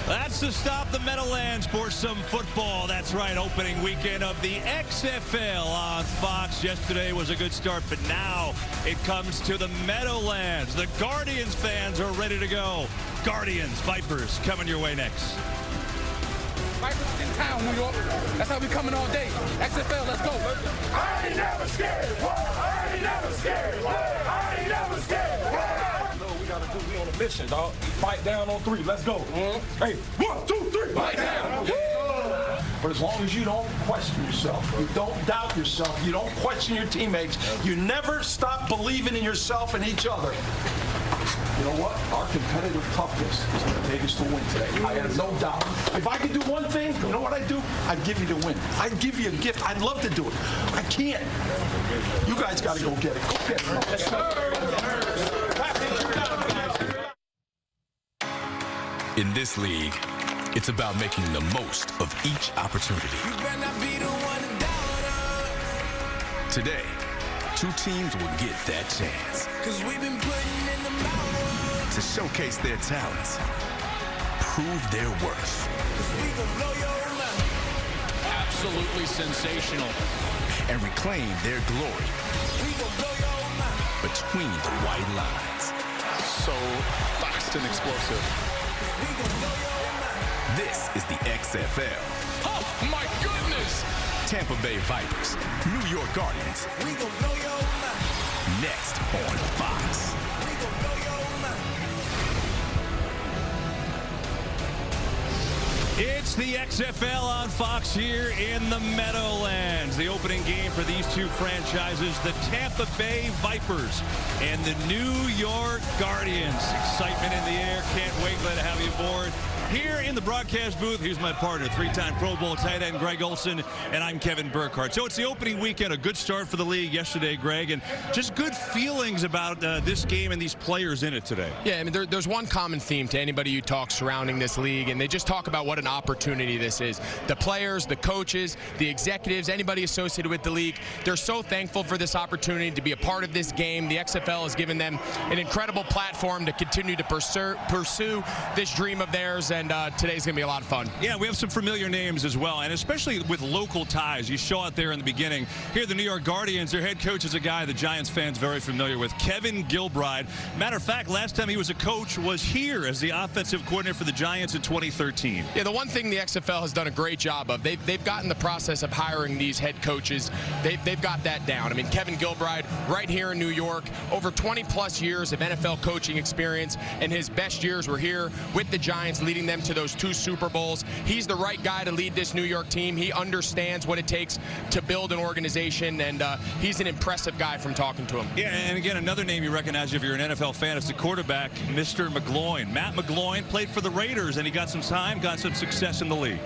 That's to stop the Meadowlands for some football. That's right, opening weekend of the XFL on Fox. Yesterday was a good start, but now it comes to the Meadowlands. The Guardians fans are ready to go. Guardians, Vipers, coming your way next. Vipers in town, New York. That's how we coming all day. XFL, let's go. I ain't never scared. I ain't never scared. I ain't never scared. We gotta do. We on a mission, dog. Fight down on 3. Let's go. Hey, 1, 2, 3. Fight down. But as long as you don't question yourself, you don't doubt yourself, you don't question your teammates, you never stop believing in yourself and each other. You know what? Our competitive toughness is going to take us to win today. I have no doubt. If I could do one thing, you know what I'd do? I'd give you the win. I'd give you a gift. I'd love to do it. I can't. You guys got to go get it. Go get it. Yes, sir. In this league, it's about making the most of each opportunity. Today, 2 teams will get that chance to showcase their talents, prove their worth. Absolutely sensational. And reclaim their glory between the white lines. So fast and explosive. This is the XFL. Oh, my goodness! Tampa Bay Vipers, New York Guardians. Next on Fox. It's the XFL on Fox here in the Meadowlands. The opening game for these 2 franchises, the Tampa Bay Vipers and the New York Guardians. Excitement in the air. Can't wait. Glad to have you aboard. Here in the broadcast booth, here's my partner, 3-time Pro Bowl tight end Greg Olson, and I'm Kevin Burkhardt. So it's the opening weekend, a good start for the league yesterday, Greg, and just good feelings about this game and these players in it today. Yeah, I mean, there's one common theme to anybody you talk surrounding this league, and they just talk about what an opportunity this is. The players, the coaches, the executives, anybody associated with the league, they're so thankful for this opportunity to be a part of this game. The XFL has given them an incredible platform to continue to pursue this dream of theirs, and today's going to be a lot of fun. Yeah, we have some familiar names as well, and especially with local ties. You show out there in the beginning. Here, the New York Guardians, their head coach is a guy the Giants fans very familiar with, Kevin Gilbride. Matter of fact, last time he was a coach was here as the offensive coordinator for the Giants in 2013. Yeah, the one thing the XFL has done a great job of, they've gotten the process of hiring these head coaches. They've got that down. I mean, Kevin Gilbride, right here in New York, over 20-plus years of NFL coaching experience, and his best years were here with the Giants, leading them to those 2 Super Bowls. He's the right guy to lead this New York team. He understands what it takes to build an organization, and he's an impressive guy from talking to him. Yeah, and again, another name you recognize if you're an NFL fan is the quarterback, Mr. McGloin. Matt McGloin played for the Raiders, and he got some time, got some success in the league.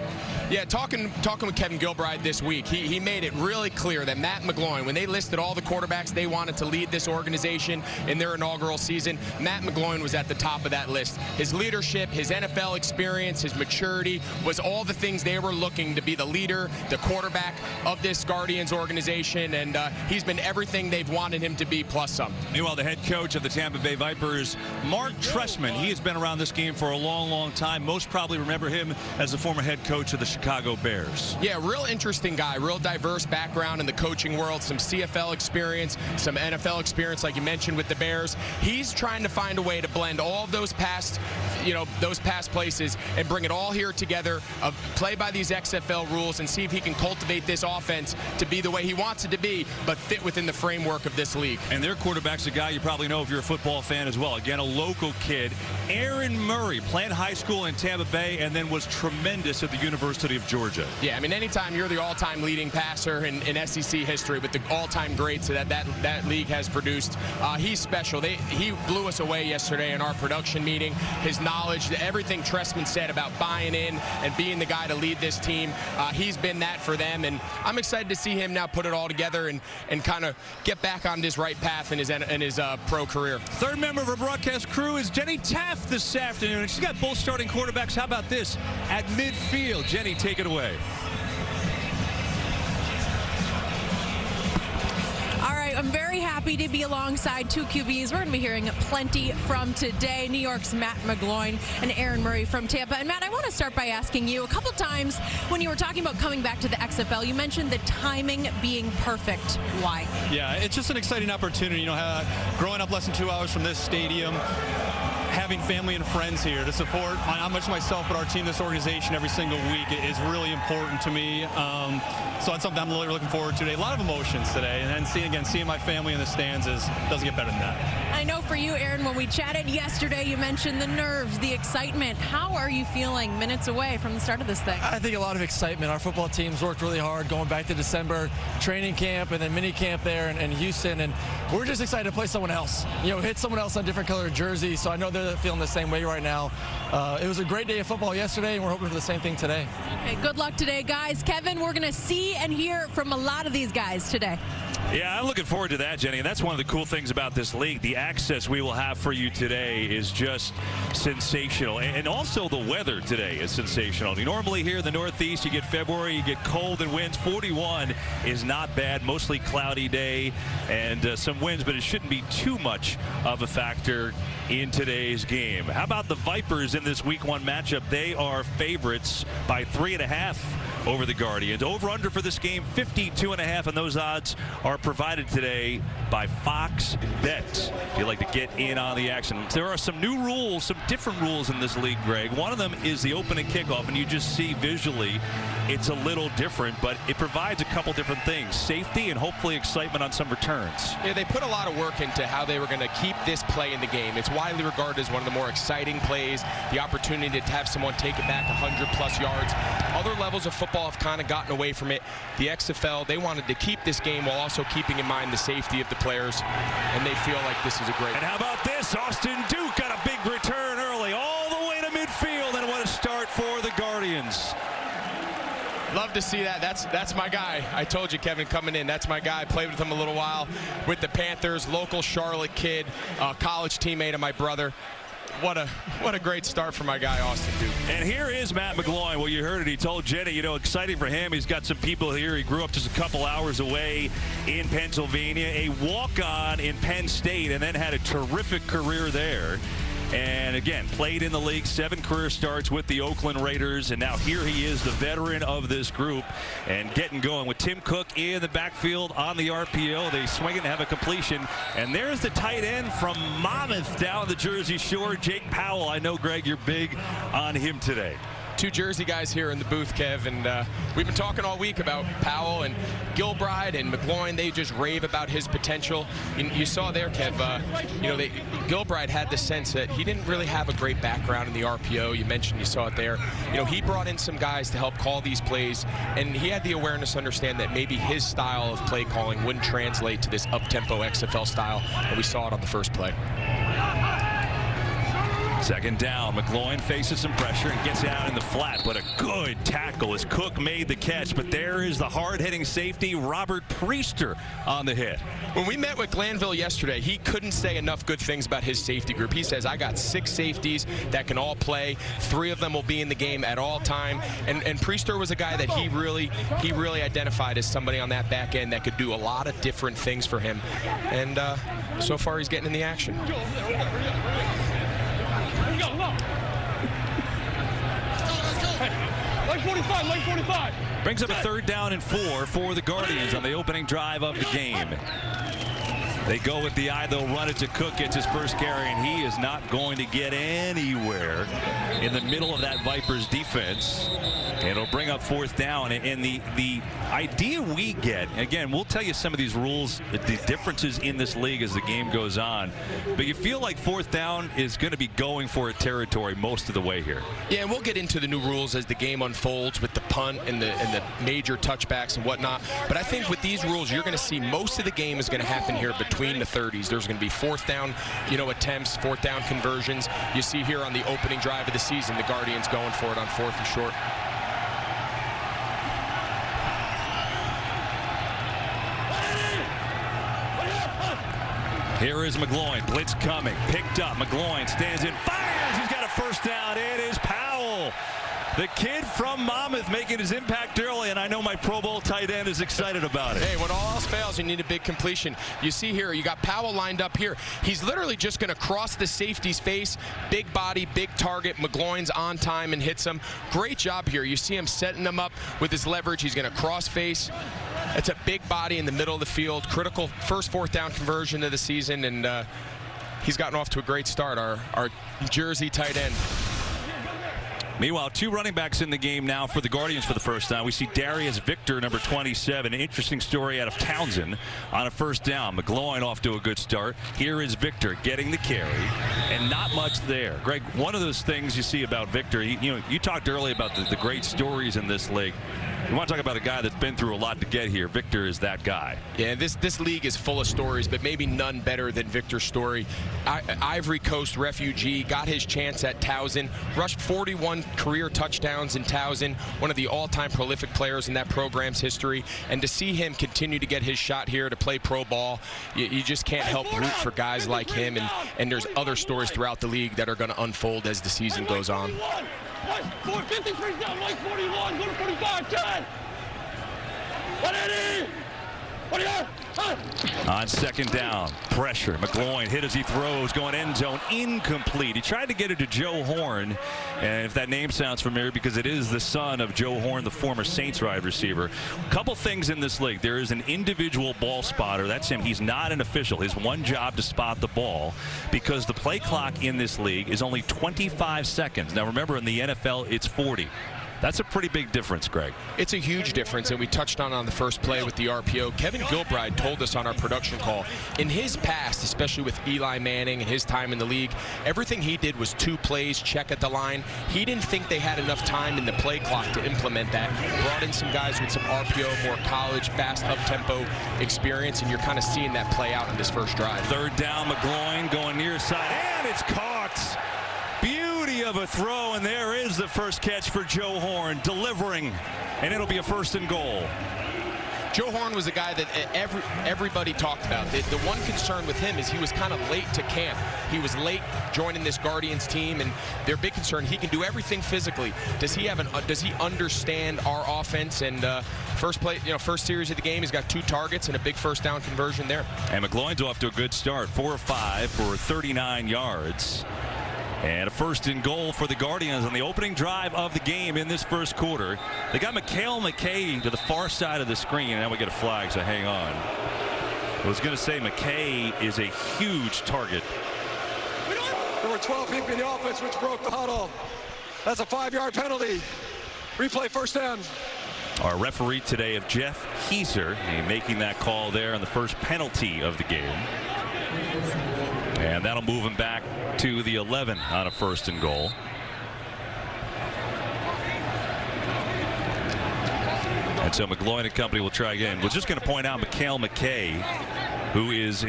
Yeah, talking with Kevin Gilbride this week, he made it really clear that Matt McGloin, when they listed all the quarterbacks they wanted to lead this organization in their inaugural season, Matt McGloin was at the top of that list. His leadership, his NFL experience, his maturity was all the things they were looking to be the leader, the quarterback of this Guardians organization, and he's been everything they've wanted him to be, plus some. Meanwhile, the head coach of the Tampa Bay Vipers, Mark Trestman, he has been around this game for a long, long time. Most probably remember him as the former head coach of the Chicago Bears. Yeah, real interesting guy, real diverse background in the coaching world, some CFL experience, some NFL experience, like you mentioned with the Bears. He's trying to find a way to blend all of those past places and bring it all here together, play by these XFL rules, and see if he can cultivate this offense to be the way he wants it to be, but fit within the framework of this league. And their quarterback's a guy you probably know if you're a football fan as well. Again, a local kid, Aaron Murray, played high school in Tampa Bay and then was tremendous at the University of Georgia. Yeah, I mean, anytime you're the all-time leading passer in SEC history with the all-time greats that league has produced, he's special. He blew us away yesterday in our production meeting. His knowledge, everything Trestman said about buying in and being the guy to lead this team, he's been that for them, and I'm excited to see him now put it all together and kind of get back on his right path in his pro career. Third member of our broadcast crew is Jenny Taft this afternoon. She's got both starting quarterbacks. How about this? At midfield, Jenny, take it away. All right, I'm very happy happy to be alongside two QBs. We're going to be hearing plenty from today. New York's Matt McGloin and Aaron Murray from Tampa. And Matt, I want to start by asking you, a couple times when you were talking about coming back to the XFL, you mentioned the timing being perfect. Why? Yeah, it's just an exciting opportunity. You know, growing up less than 2 hours from this stadium, having family and friends here to support not much myself but our team, this organization every single week is really important to me. So it's something I'm really looking forward to today. A lot of emotions today, and then seeing my family in the stands doesn't get better than that. I know for you, Aaron, when we chatted yesterday, you mentioned the nerves, the excitement. How are you feeling minutes away from the start of this thing? I think a lot of excitement. Our football team's worked really hard going back to December, training camp and then mini camp there in Houston, and we're just excited to play someone else. You know, hit someone else on a different color jersey, so I know they're feeling the same way right now. It was a great day of football yesterday, and we're hoping for the same thing today. Okay, good luck today, guys. Kevin, we're going to see and hear from a lot of these guys today. Yeah, I'm looking forward to that, Jenny. And that's one of the cool things about this league. The access we will have for you today is just sensational. And also the weather today is sensational. You normally here in the Northeast, you get February, you get cold and winds. 41 is not bad, mostly cloudy day and some winds, but it shouldn't be too much of a factor in today's game. How about the Vipers in this Week 1 matchup? They are favorites by 3.5 over the Guardians. Over-under for this game, 52.5, and those odds are provided today by Fox Bet. If you'd like to get in on the action. There are some new rules, some different rules in this league, Greg. One of them is the opening kickoff, and you just see visually it's a little different, but it provides a couple different things. Safety and hopefully excitement on some returns. Yeah, they put a lot of work into how they were going to keep this play in the game. It's widely regarded as one of the more exciting plays, the opportunity to have someone take it back 100+ yards. Other levels of football have kind of gotten away from it. The XFL, they wanted to keep this game while also keeping in mind the safety of the players, and they feel like this is a great. And how about this? Austin Duke got a big return early, all the way to midfield, and what a start for the Guardians. Love to see that. That's my guy. I told you, Kevin, coming in, that's my guy. Played with him a little while with the Panthers, local Charlotte kid, college teammate of my brother. What a great start for my guy, Austin Duke. And here is Matt McGloin. Well, you heard it. He told Jenny, you know, exciting for him. He's got some people here. He grew up just a couple hours away in Pennsylvania, a walk-on in Penn State, and then had a terrific career there. And again, played in the league, 7 career starts with the Oakland Raiders, and now here he is, the veteran of this group, and getting going with Tim Cook in the backfield on the RPO. They swing it and have a completion, and there's the tight end from Monmouth down the Jersey Shore, Jake Powell. I know, Greg, you're big on him today. 2 Jersey guys here in the booth, Kev, and we've been talking all week about Powell and Gilbride and McGloin. They just rave about his potential. You saw there, Kev, you know, Gilbride had the sense that he didn't really have a great background in the RPO. You mentioned you saw it there. You know, he brought in some guys to help call these plays, and he had the awareness to understand that maybe his style of play calling wouldn't translate to this up-tempo XFL style, and we saw it on the first play. Second down, McGloin faces some pressure and gets out in the flat, but a good tackle as Cook made the catch. But there is the hard-hitting safety, Robert Priester, on the hit. When we met with Glanville yesterday, he couldn't say enough good things about his safety group. He says, I got 6 safeties that can all play. 3 of them will be in the game at all time. And Priester was a guy that he really identified as somebody on that back end that could do a lot of different things for him. And so far, he's getting in the action. Leg 45, leg 45. Brings up a 3rd down and 4 for the Guardians on the opening drive of the game. They go with the eye, they'll run it to Cook, gets his first carry, and he is not going to get anywhere in the middle of that Vipers defense. It'll bring up 4th down, and the idea we get, again, we'll tell you some of these rules, the differences in this league as the game goes on, but you feel like 4th down is going to be going for a territory most of the way here. Yeah, and we'll get into the new rules as the game unfolds with the punt and the major touchbacks and whatnot, but I think with these rules, you're going to see most of the game is going to happen here between the 30s. There's going to be 4th down, you know, attempts, 4th down conversions. You see here on the opening drive of the season, the Guardians going for it on 4th and short. Here is McGloin. Blitz coming. Picked up. McGloin stands in. Fires. He's got a first down. It is Powell. The kid from Monmouth making his impact early, and I know my Pro Bowl tight end is excited about it. Hey, when all else fails, you need a big completion. You see here, you got Powell lined up here. He's literally just going to cross the safety's face. Big body, big target. McGloin's on time and hits him. Great job here. You see him setting him up with his leverage. He's going to cross face. It's a big body in the middle of the field. Critical first fourth down conversion of the season, and he's gotten off to a great start, our Jersey tight end. Meanwhile, 2 running backs in the game now for the Guardians for the first time. We see Darius Victor, number 27. Interesting story out of Townsend on a first down. McGloin off to a good start. Here is Victor getting the carry, and not much there. Greg, one of those things you see about Victor, you talked earlier about the great stories in this league. You want to talk about a guy that's been through a lot to get here. Victor is that guy. Yeah, this league is full of stories, but maybe none better than Victor's story. Ivory Coast refugee, got his chance at Towson, rushed 41 career touchdowns in Towson, one of the all-time prolific players in that program's history. And to see him continue to get his shot here to play pro ball, you just can't help root for guys like him. And there's other stories throughout the league that are going to unfold as the season goes on. 453 down, Mike 41, go to 45, 10. 180. What do you got? On second down, pressure. McGloin hit as he throws, going end zone, incomplete. He tried to get it to Joe Horn, and if that name sounds familiar, because it is the son of Joe Horn, the former Saints wide receiver. Couple things in this league. There is an individual ball spotter. That's him. He's not an official. His one job to spot the ball, because the play clock in this league is only 25 seconds. Now remember, in the NFL, it's 40. That's a pretty big difference, Greg. It's a huge difference, and we touched on the first play with the RPO. Kevin Gilbride told us on our production call, in his past, especially with Eli Manning and his time in the league, everything he did was 2 plays, check at the line. He didn't think they had enough time in the play clock to implement that. Brought in some guys with some RPO, more college, fast, up-tempo experience, and you're kind of seeing that play out in this first drive. Third down, McGloin going near side, and it's caught. Beauty of a throw, and there is the first catch for Joe Horn, delivering, and it'll be a 1st and goal. Joe Horn was a guy that everybody talked about. The one concern with him is he was kind of late to camp. He was late joining this Guardians team, and their big concern, he can do everything physically. Does he understand our offense? And first series of the game, he's got 2 targets and a big first down conversion there. And McGloin's off to a good start, 4 of 5 for 39 yards. And a 1st and goal for the Guardians on the opening drive of the game in this first quarter. They got Mikhail McKay to the far side of the screen, and now we get a flag, so hang on. I was going to say McKay is a huge target. There were 12 people in the offense, which broke the huddle. That's a 5-yard penalty. Replay, 1st down. Our referee today of Jeff Heiser, making that call there on the first penalty of the game. And that'll move him back to the 11 on a 1st and goal. And so McGloin and company will try again. We're just going to point out Mikhail McKay, who is,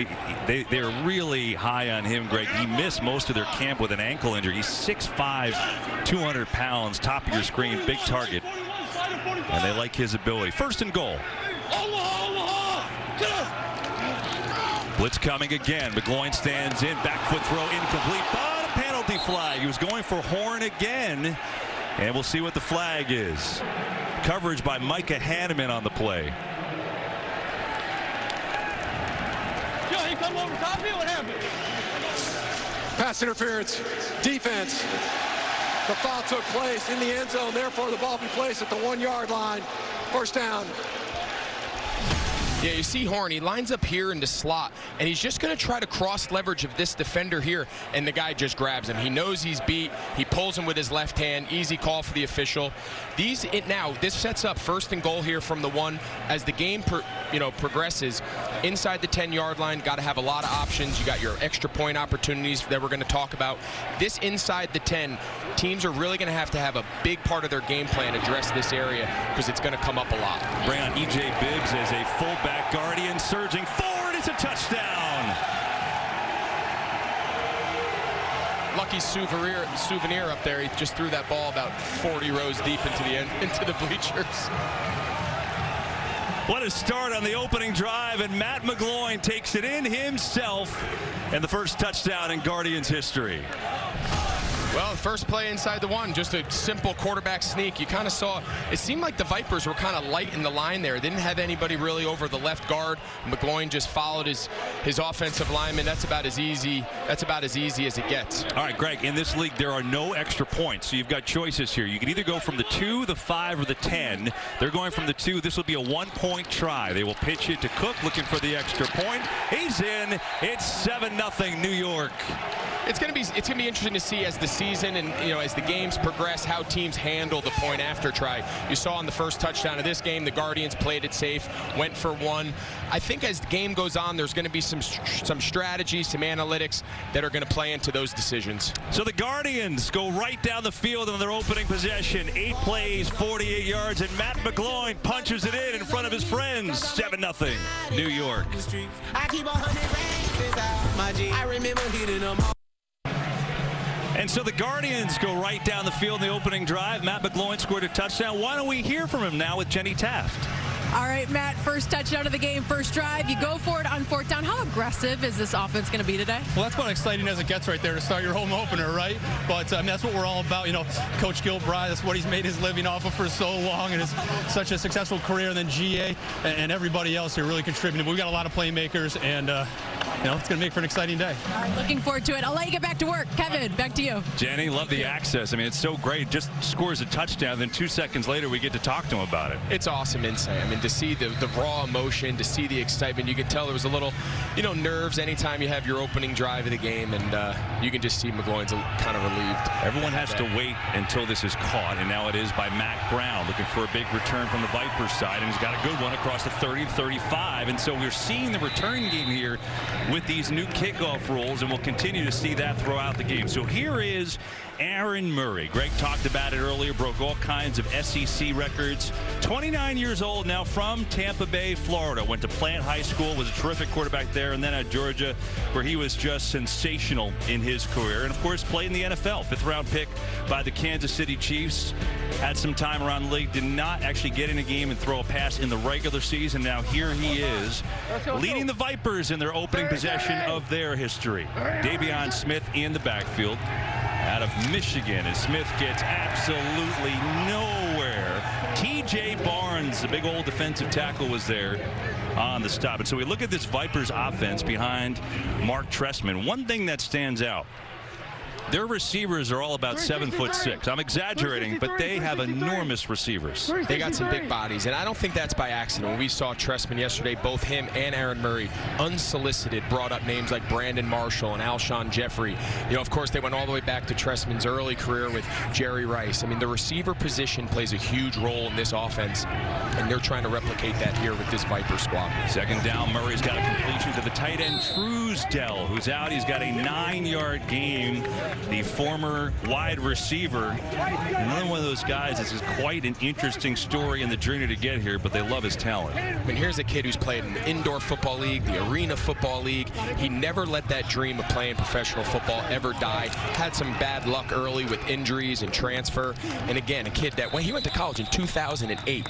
they're really high on him, Greg. He missed most of their camp with an ankle injury. He's 6'5", 200 pounds, top of your screen, big target. And they like his ability. 1st and goal. Blitz coming again. McGloin stands in. Back foot throw incomplete. But a penalty flag. He was going for Horn again. And we'll see what the flag is. Coverage by Micah Hanneman on the play. Yo, he come over top of you. What happened? Pass interference. Defense. The foul took place in the end zone. Therefore, the ball be placed at the 1-yard line. 1st down. Yeah, you see Horn, he lines up here in the slot, and he's just going to try to cross leverage of this defender here, and the guy just grabs him. He knows he's beat. He pulls him with his left hand. Easy call for the official. Now, this sets up 1st and goal here from the 1. As the game progresses, inside the 10-yard line, got to have a lot of options. You got your extra point opportunities that we're going to talk about. This inside the 10, teams are really going to have a big part of their game plan address this area, because it's going to come up a lot. Bring on E.J. Bibbs as a fullback. Guardian surging forward. It's a touchdown. Lucky souvenir up there. He just threw that ball about 40 rows deep into the bleachers. What a start on the opening drive, and Matt McGloin takes it in himself, and the first touchdown in Guardians history. Well, first play inside the one, just a simple quarterback sneak. You kind of saw, it seemed like the Vipers were kind of light in the line there. Didn't have anybody really over the left guard. McGloin just followed his offensive lineman. That's about as easy as it gets. All right, Greg, in this league, there are no extra points. So you've got choices here. You can either go from the 2, the 5, or the 10. They're going from the 2. This will be a 1-point try. They will pitch it to Cook, looking for the extra point. He's in. It's 7-0 New York. It's going to be interesting to see as the season and as the games progress how teams handle the point after try. You saw on the first touchdown of this game, the Guardians played it safe, went for 1. I think as the game goes on, there's going to be some strategies, some analytics that are going to play into those decisions. So the Guardians go right down the field on their opening possession. 8 plays, 48 yards, and Matt McGloin punches it in front of his friends. 7-0 New York. I keep 100 racks inside my G. I remember hitting them all. And so the Guardians go right down the field in the opening drive. Matt McGloin scored a touchdown. Why don't we hear from him now with Jenny Taft? All right, Matt, first touchdown of the game, first drive. You go for it on 4th down. How aggressive is this offense going to be today? Well, that's about exciting as it gets right there to start your home opener, right? But that's what we're all about. Coach Gilbride, that's what he's made his living off of for so long, and it's such a successful career. And then GA and everybody else here really contributing. But we've got a lot of playmakers, and it's going to make for an exciting day. All right, looking forward to it. I'll let you get back to work. Kevin, back to you. Jenny, love the access. I mean, it's so great. Just scores a touchdown, then 2 seconds later we get to talk to him about it. It's awesome insight. I mean, to see the raw emotion, to see the excitement, you can tell there was a little, nerves anytime you have your opening drive of the game, and you can just see McGloin's kind of relieved. Everyone has to wait until this is caught, and now it is by Matt Brown, looking for a big return from the Vipers side, and he's got a good one across the 30-35, and so we're seeing the return game here with these new kickoff rules, and we'll continue to see that throughout the game. So here is Aaron Murray. Greg talked about it earlier, broke all kinds of SEC records. 29 years old now, from Tampa Bay, Florida. Went to Plant High School, was a terrific quarterback there, and then at Georgia, where he was just sensational in his career. And of course, played in the NFL. 5th-round pick by the Kansas City Chiefs. Had some time around the league, did not actually get in a game and throw a pass in the regular season. Now here he is, leading the Vipers in their opening possession of their history. Davion Smith in the backfield out of Michigan, as Smith gets absolutely nowhere. T.J. Barnes, the big old defensive tackle, was there on the stop. And so we look at this Vipers offense behind Mark Trestman. One thing that stands out, their receivers are all about 7'6". I'm exaggerating, but they have enormous receivers. They got some big bodies, and I don't think that's by accident. When we saw Trestman yesterday, both him and Aaron Murray, unsolicited, brought up names like Brandon Marshall and Alshon Jeffrey. Of course, they went all the way back to Trestman's early career with Jerry Rice. I mean, the receiver position plays a huge role in this offense, and they're trying to replicate that here with this Viper squad. 2nd down, Murray's got a completion to the tight end, Truesdell, who's out. He's got a 9-yard gain. The former wide receiver, another one of those guys. This is quite an interesting story in the journey to get here, but they love his talent. I mean, here's a kid who's played in the indoor football league, the arena football league. He never let that dream of playing professional football ever die. Had some bad luck early with injuries and transfer. And again, a kid that when he went to college in 2008,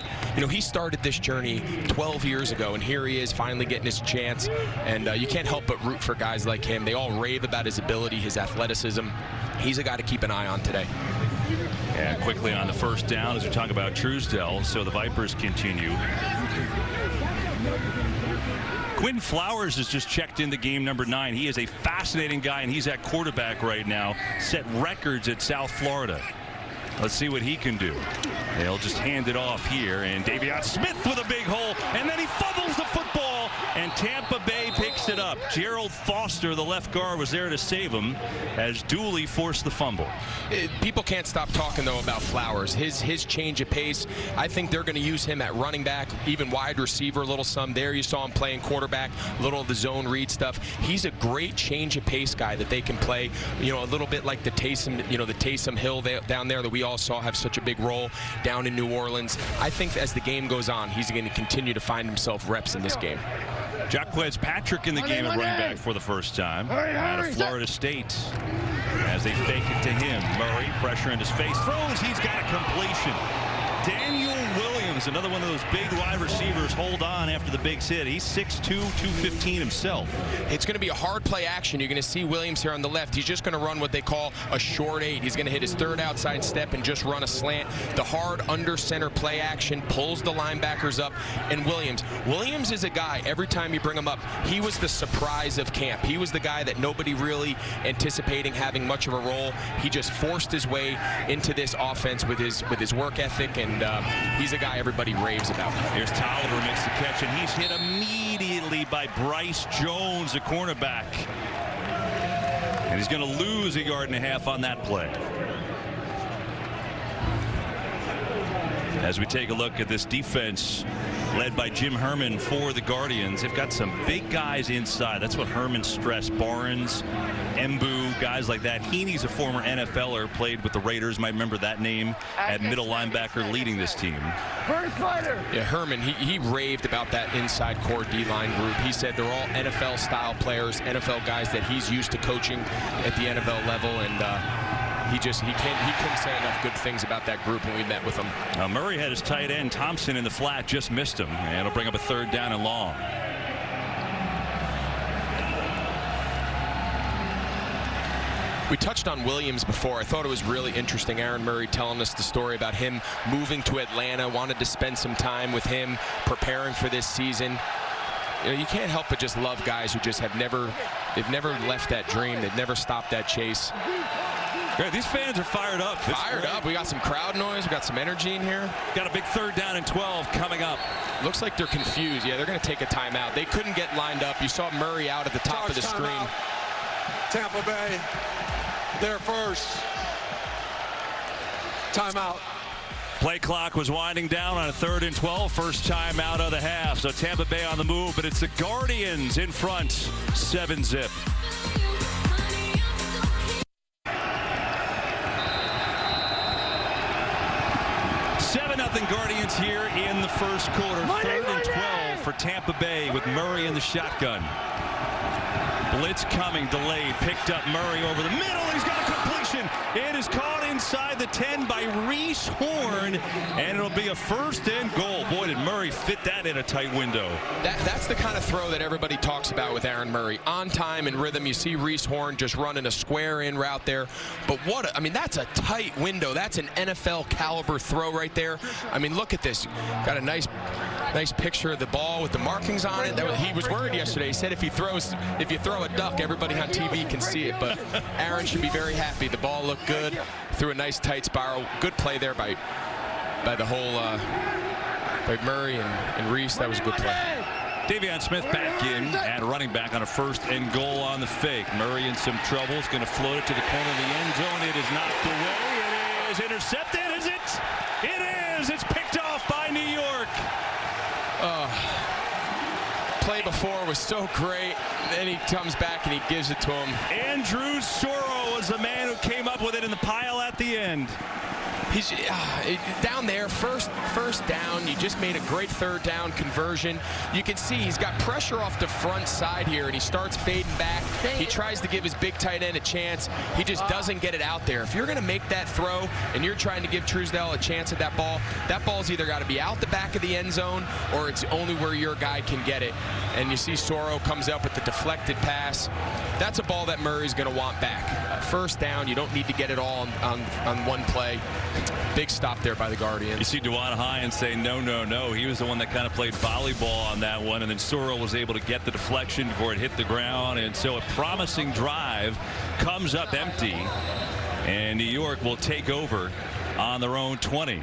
he started this journey 12 years ago, and here he is finally getting his chance. And you can't help but root for guys like him. They all rave about his ability, his athleticism. He's a guy to keep an eye on today. And quickly on the 1st down, as we talk about Truesdell, so the Vipers continue. Quinn Flowers has just checked into game number 9. He is a fascinating guy, and he's at quarterback right now. Set records at South Florida. Let's see what he can do. They'll just hand it off here, and Davion Smith with a big hole, and then he fumbles the football, and Tampa Bay picks it up. Gerald Foster, the left guard, was there to save him as Dooley forced the fumble. People can't stop talking, though, about Flowers. His change of pace, I think they're going to use him at running back, even wide receiver, a little some there. You saw him playing quarterback, a little of the zone read stuff. He's a great change of pace guy that they can play, a little bit like the Taysom, the Taysom Hill down there that we all saw have such a big role down in New Orleans. I think as the game goes on, he's going to continue to find himself reps in this game. Jacquez Patrick in the game at running back for the first time out of Florida State. As they fake it to him, Murray, pressure in his face, throws, he's got a completion. Daniel Williams, another one of those big wide receivers, hold on after the big hit. He's 6'2", 215 himself. It's going to be a hard play action. You're going to see Williams here on the left. He's just going to run what they call a short 8. He's going to hit his third outside step and just run a slant. The hard under center play action pulls the linebackers up. And Williams is a guy, every time you bring him up, he was the surprise of camp. He was the guy that nobody really anticipating having much of a role. He just forced his way into this offense with his work ethic, and he's a guy everybody raves about. Here's Tolliver makes the catch, and he's hit immediately by Bryce Jones, the cornerback. And he's going to lose 1.5 yards on that play. As we take a look at this defense led by Jim Herman for the Guardians, they've got some big guys inside. That's what Herman stressed. Barnes, Mbu, guys like that. Heaney's a former NFLer, played with the Raiders. Might remember that name at middle linebacker leading this team. Yeah, Herman, he raved about that inside core D-line group. He said they're all NFL-style players, NFL guys that he's used to coaching at the NFL level, and he couldn't say enough good things about that group when we met with him. Murray had his tight end Thompson in the flat, just missed him, and it'll bring up a 3rd down and long. We touched on Williams before. I thought it was really interesting. Aaron Murray telling us the story about him moving to Atlanta, wanted to spend some time with him, preparing for this season. You know, you can't help but just love guys who just they've never left that dream. They've never stopped that chase. Great. These fans are fired up. Fired up. We got some crowd noise. We got some energy in here. Got a big 3rd down and 12 coming up. Looks like they're confused. Yeah, they're going to take a timeout. They couldn't get lined up. You saw Murray out at the top of the screen. Tampa Bay, their first timeout. Play clock was winding down on a 3rd and 12. First time out of the half. So Tampa Bay on the move, but it's the Guardians in front. 7-zip. 7-0 Guardians here in the first quarter. 3rd and 12 for Tampa Bay with Murray in the shotgun. Blitz coming, delayed, picked up Murray over the middle. He's got a completion. It is caught inside the 10 by Reese Horn, and it'll be a 1st and goal. Boy, did Murray fit that in a tight window. That's the kind of throw that everybody talks about with Aaron Murray. On time and rhythm. You see Reese Horn just running a square in route there. But that's a tight window. That's an NFL caliber throw right there. I mean, look at this. Got a nice picture of the ball with the markings on it. He was worried yesterday. He said if you throw a duck, everybody on TV can see it. But Aaron should be very happy. The ball looked good. Threw a nice tight spiral. Good play there by the whole by Murray and Reese. That was a good play. Davion Smith back in at running back on a 1st and goal on the fake. Murray in some trouble. Is going to float it to the corner of the end zone. It is knocked away. It is intercepted. Is it? It is. It's picked off by New York. Play before was so great. Then he comes back and he gives it to him. Andrew Soro was the man who came up with it in the pile at the end. He's down there, first down. You just made a great 3rd down conversion. You can see he's got pressure off the front side here, and he starts fading back. He tries to give his big tight end a chance. He just doesn't get it out there. If you're going to make that throw and you're trying to give Truesdell a chance at that ball's either got to be out the back of the end zone or it's only where your guy can get it. And you see Soro comes up with the deflected pass. That's a ball that Murray's going to want back. 1st down, you don't need to get it all on one play. Big stop there by the Guardians. You see DeJuan Hines say no. He was the one that kind of played volleyball on that one, and then Soro was able to get the deflection before it hit the ground, and so a promising drive comes up empty, and New York will take over on their own 20.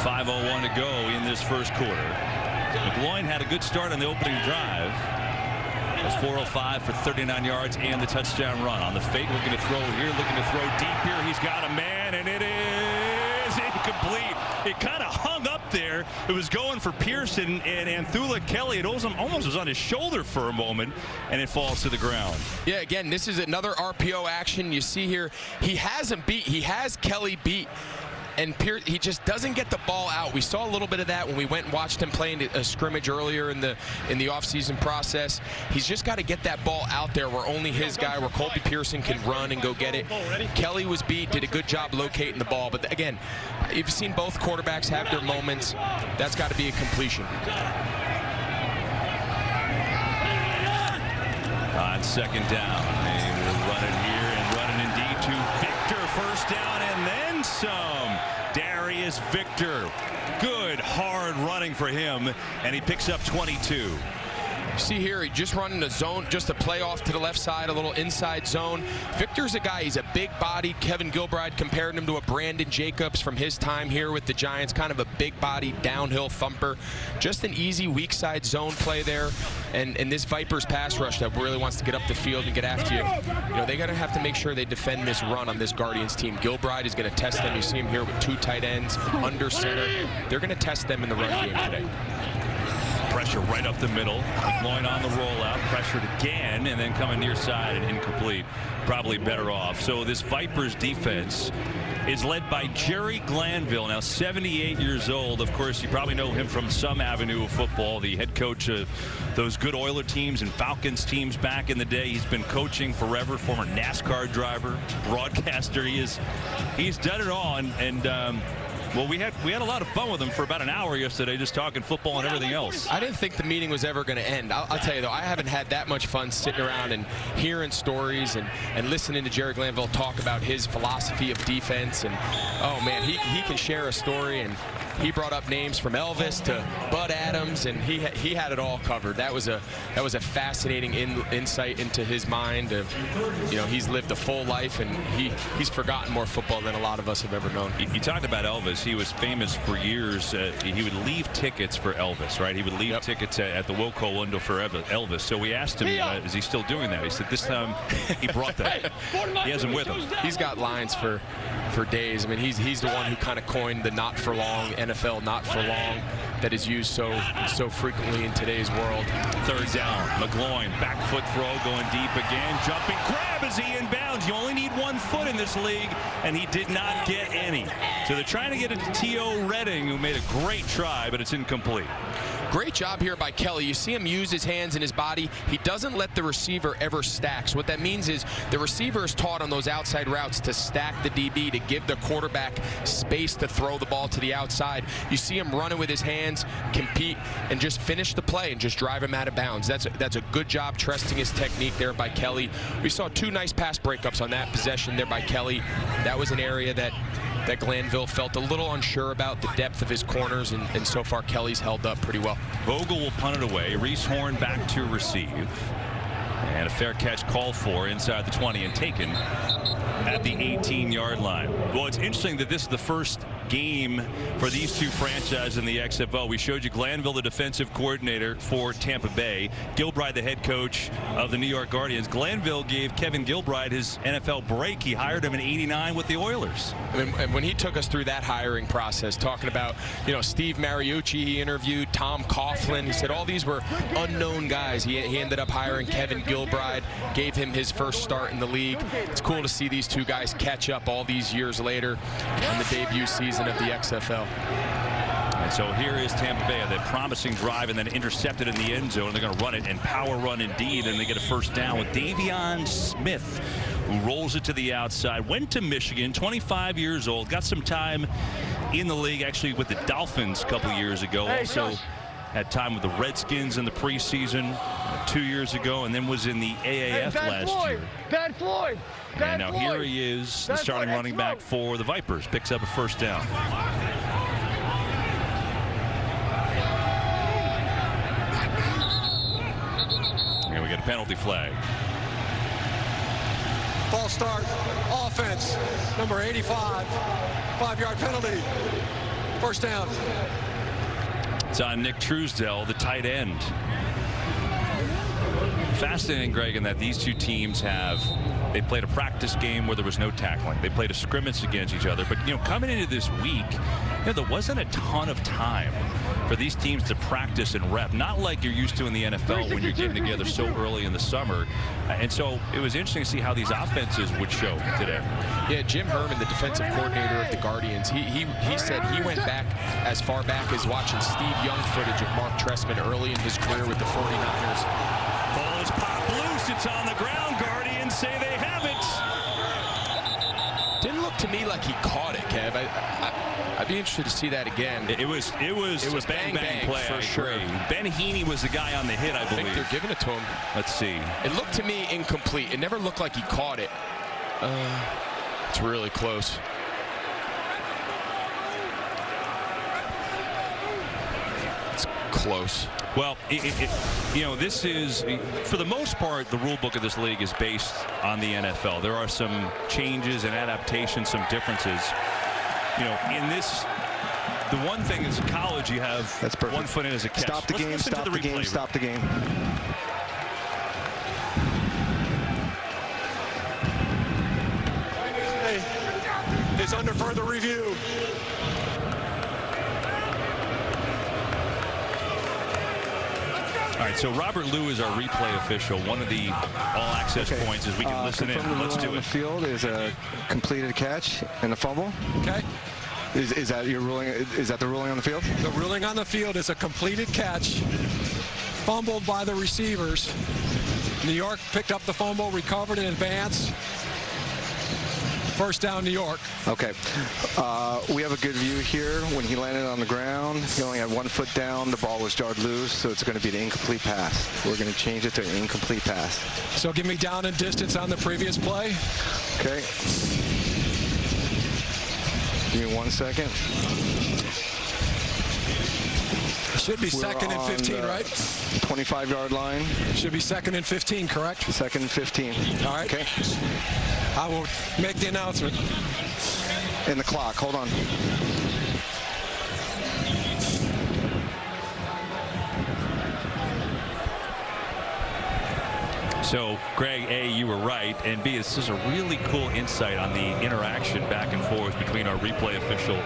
5:01 to go in this first quarter. McGloin had a good start on the opening drive. A 405 for 39 yards and the touchdown run. On the fake, looking to throw here, looking to throw deep here. He's got a man, and it is incomplete. It kind of hung up there. It was going for Pearson, and Anthula Kelly, it almost was on his shoulder for a moment, and it falls to the ground. Yeah, again, this is another RPO action. You see here, he has Kelly beat. and he just doesn't get the ball out. We saw a little bit of that when we went and watched him playing a scrimmage earlier in the offseason process. He's just got to get that ball out there where only his guy, where Colby Pearson can run and go get it. Kelly was beat, did a good job locating the ball. But again, you've seen both quarterbacks have their moments. That's got to be a completion. On second down, they will run it here and run it indeed to Victor. First down and then some. Darius Victor. Good hard running for him, and he picks up 22. See here, he just running the zone, just a play off to the left side, a little inside zone. Victor's a guy, he's a big-bodied. Kevin Gilbride compared him to a Brandon Jacobs from his time here with the Giants, kind of a big-bodied downhill thumper. Just an easy weak side zone play there. And this Vipers pass rush that really wants to get up the field and get after you. You know, they're going to have to make sure they defend this run on this Guardians team. Gilbride is going to test them. You see him here with 2 tight ends, under center. They're going to test them in the run game today. Pressure right up the middle. McGloin on the rollout. Pressured again, and then coming near side and incomplete. Probably better off. So this Vipers defense is led by Jerry Glanville, now 78 years old. Of course, you probably know him from some avenue of football, the head coach of those good Oiler teams and Falcons teams back in the day. He's been coaching forever, former NASCAR driver, broadcaster. He's done it all, and well, we had a lot of fun with him for about an hour yesterday, just talking football and everything else. I didn't think the meeting was ever going to end. I'll tell you, though, I haven't had that much fun sitting around and hearing stories and listening to Jerry Glanville talk about his philosophy of defense. And, oh, man, he can share a story. And he brought up names from Elvis to Bud Adams, and he had it all covered. That was a fascinating insight into his mind of, you know, he's lived a full life, and he's forgotten more football than a lot of us have ever known. You talked about Elvis. He was famous for years. He would leave tickets for Elvis, right? He would leave tickets at the Wilco window for Elvis. So we asked him, is he still doing that? He said this time he brought that. He has him with him. He's got lines for days. I mean, he's the one who kind of coined the not for long, NFL not for long, that is used so frequently in today's world. Third down. McGloin, back foot throw, going deep again. Jumping grab as he inbounds. You only need 1 foot in this league, and he did not get any. So they're trying to get it to T.O. Redding, who made a great try, but it's incomplete. Great job here by Kelly. You see him use his hands and his body. He doesn't let the receiver ever stack. So what that means is the receiver is taught on those outside routes to stack the DB, to give the quarterback space to throw the ball to the outside. You see him running with his hands, compete, and just finish the play and just drive him out of bounds. That's a good job trusting his technique there by Kelly. We saw 2 nice pass breakups on that possession there by Kelly. That was an area that Glanville felt a little unsure about, the depth of his corners, and so far Kelly's held up pretty well. Vogel will punt it away. Reese Horn back to receive. And a fair catch called for inside the 20 and taken at the 18-yard line. Well, it's interesting that this is the first game for these 2 franchises in the XFL. We showed you Glanville, the defensive coordinator for Tampa Bay, Gilbride, the head coach of the New York Guardians. Glanville gave Kevin Gilbride his NFL break. He hired him in '89 with the Oilers. And when he took us through that hiring process, talking about, you know, Steve Mariucci, he interviewed Tom Coughlin. He said all these were unknown guys. He ended up hiring Kevin Gilbride, gave him his first start in the league. It's cool to see these 2 guys catch up all these years later on the debut season of the XFL. And so here is Tampa Bay, the promising drive, and then intercepted in the end zone. They're going to run it, and power run indeed, and they get a first down with Davion Smith, who rolls it to the outside. Went to Michigan, 25 years old, got some time in the league, actually with the Dolphins a couple years ago. Also had time with the Redskins in the preseason 2 years ago, and then was in the AAF last year. Bad Floyd. And now here he is, the starting running back for the Vipers. Picks up a first down. And we get a penalty flag. False start. Offense. Number 85. 5-yard penalty. First down. It's on Nick Truesdell, the tight end fascinating, Greg, in that these two teams they played a practice game where there was no tackling. They played a scrimmage against each other. But, coming into this week, there wasn't a ton of time for these teams to practice and rep. Not like you're used to in the NFL when you're getting together so early in the summer. And so it was interesting to see how these offenses would show today. Yeah, Jim Herman, the defensive coordinator of the Guardians, he said he went back as far back as watching Steve Young footage of Mark Trestman early in his career with the 49ers. Ball is popped loose. It's on the ground. Guardians say they have it. Didn't look to me like he caught it, Kev. I'd be interested to see that again. It was a bang play for sure. Ben Heaney was the guy on the hit, I believe. think they're giving it to him. Let's see. It looked to me incomplete. It never looked like he caught it. It's really close. It's close. Well, this is, for the most part, the rule book of this league is based on the NFL. There are some changes and adaptations, some differences. In this, the one thing is in college, you have 1 foot in as a catch. Stop the game, stop the game, stop the game. Is under further review. All right, so Robert Liu is our replay official. One of the all-access points is we can listen in. Let's do it. On the field is a completed catch and a fumble. Okay. Is that your ruling? Is that the ruling on the field? The ruling on the field is a completed catch, fumbled by the receivers. New York picked up the fumble, recovered in advance. First down, New York. Okay. We have a good view here. When he landed on the ground, he only had 1 foot down. The ball was jarred loose, so it's going to be an incomplete pass. We're going to change it to an incomplete pass. So give me down and distance on the previous play. Okay. Give me 1 second. Should be second and 15, right? 25-yard line. Should be second and 15, correct? Second and 15. All right. Okay. I will make the announcement. And the clock. Hold on. So, Greg, A, you were right, and B, this is a really cool insight on the interaction back and forth between our replay official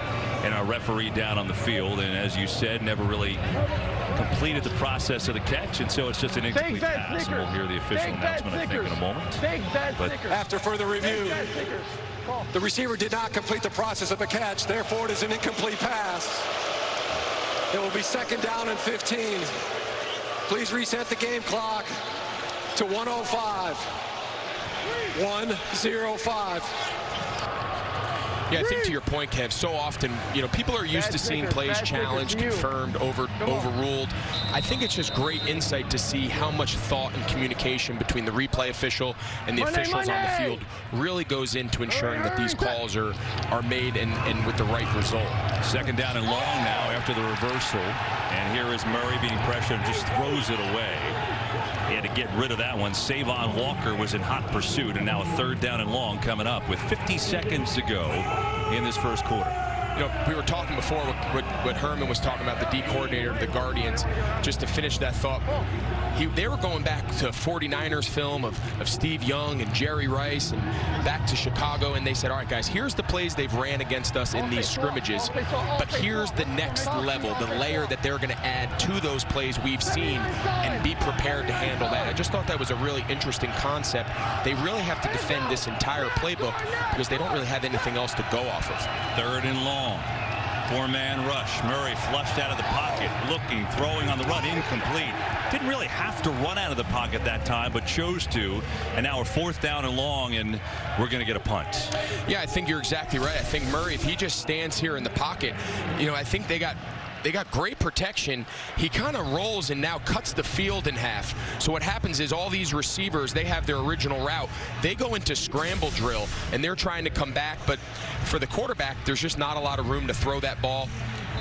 and our referee down on the field. And as you said, never really completed the process of the catch, and so it's just an incomplete pass. And we'll hear the official announcement, I think, in a moment. But after further review, the receiver did not complete the process of a catch. Therefore, it is an incomplete pass. It will be second down and 15. Please reset the game clock to 105. 105. Yeah, I think to your point, Kev, so often, people are used to seeing plays challenged, confirmed, overruled. I think it's just great insight to see how much thought and communication between the replay official and the officials on the field really goes into ensuring that these calls are made and with the right result. Second down and long now after the reversal. And here is Murray being pressured and just throws it away. He had to get rid of that one. Savon Walker was in hot pursuit, and now a third down and long coming up with 50 seconds to go in this first quarter. We were talking before what Herman was talking about, the D coordinator of the Guardians. Just to finish that thought, they were going back to 49ers film of Steve Young and Jerry Rice and back to Chicago, and they said, all right, guys, here's the plays they've ran against us in these scrimmages, but here's the next level, the layer that they're going to add to those plays we've seen, and be prepared to handle that. I just thought that was a really interesting concept. They really have to defend this entire playbook because they don't really have anything else to go off of. Third and long. Four-man rush. Murray flushed out of the pocket, looking, throwing on the run, incomplete. Didn't really have to run out of the pocket that time, but chose to. And now we're fourth down and long, and we're going to get a punt. Yeah, I think you're exactly right. I think Murray, if he just stands here in the pocket, I think they got great protection. He kind of rolls and now cuts the field in half. So what happens is all these receivers, they have their original route. They go into scramble drill, and they're trying to come back. But for the quarterback, there's just not a lot of room to throw that ball.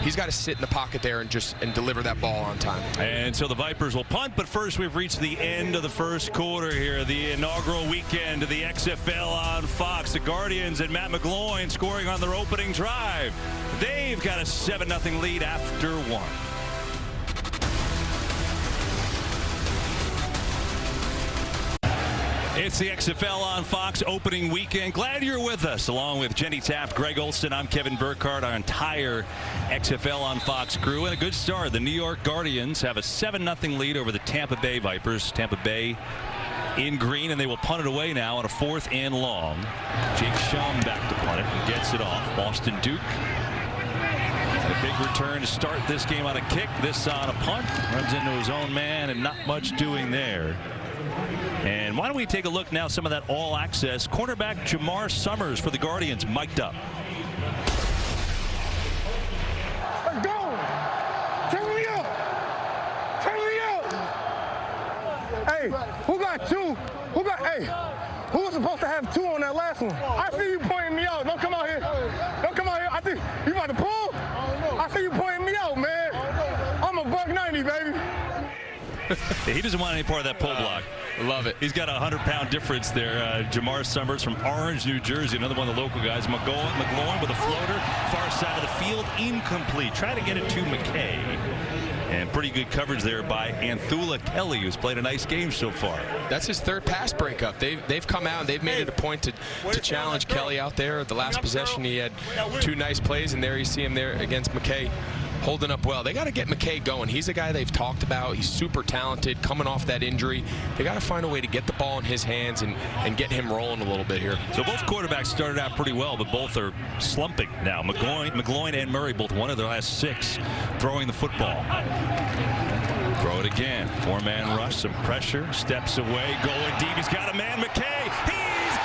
He's got to sit in the pocket there and deliver that ball on time. And so the Vipers will punt, but first we've reached the end of the first quarter here, the inaugural weekend of the XFL on Fox. The Guardians and Matt McGloin scoring on their opening drive. They've got a 7-0 lead after one. It's the XFL on Fox opening weekend. Glad you're with us. Along with Jenny Taft, Greg Olson, I'm Kevin Burkhardt, our entire XFL on Fox crew. And a good start. The New York Guardians have a 7-0 lead over the Tampa Bay Vipers. Tampa Bay in green, and they will punt it away now on a 4th and long. Jake Shum back to punt it and gets it off. Boston Duke. And a big return to start this game on a kick. This on a punt. Runs into his own man, and not much doing there. And why don't we take a look now, some of that all-access. Cornerback Jamar Summers for the Guardians mic'd up. Let's go! Turn me up! Turn me up! Hey, who got 2? Who was supposed to have 2 on that last one? I see you pointing me out. Don't come out here. Don't come out here. I think you about to pull? I see you pointing me out, man. I'm a $190, baby. He doesn't want any part of that pull block. Love it. He's got a 100-pound difference there. Jamar Summers from Orange, New Jersey, another one of the local guys. McGloin with a floater, far side of the field, incomplete. Try to get it to McKay. And pretty good coverage there by Anthula Kelly, who's played a nice game so far. That's his 3rd pass breakup. They've come out and they've made it a point to challenge Kelly out there. The last possession, he had 2 nice plays, and there you see him there against McKay, holding up well. They got to get McKay going. He's a guy they've talked about. He's super talented, coming off that injury. They got to find a way to get the ball in his hands and get him rolling a little bit here. So both quarterbacks started out pretty well, but both are slumping now. McGloin and Murray both one of their last 6 throwing the football. Throw it again. 4-man rush, some pressure, steps away, going deep. He's got a man, McKay. He's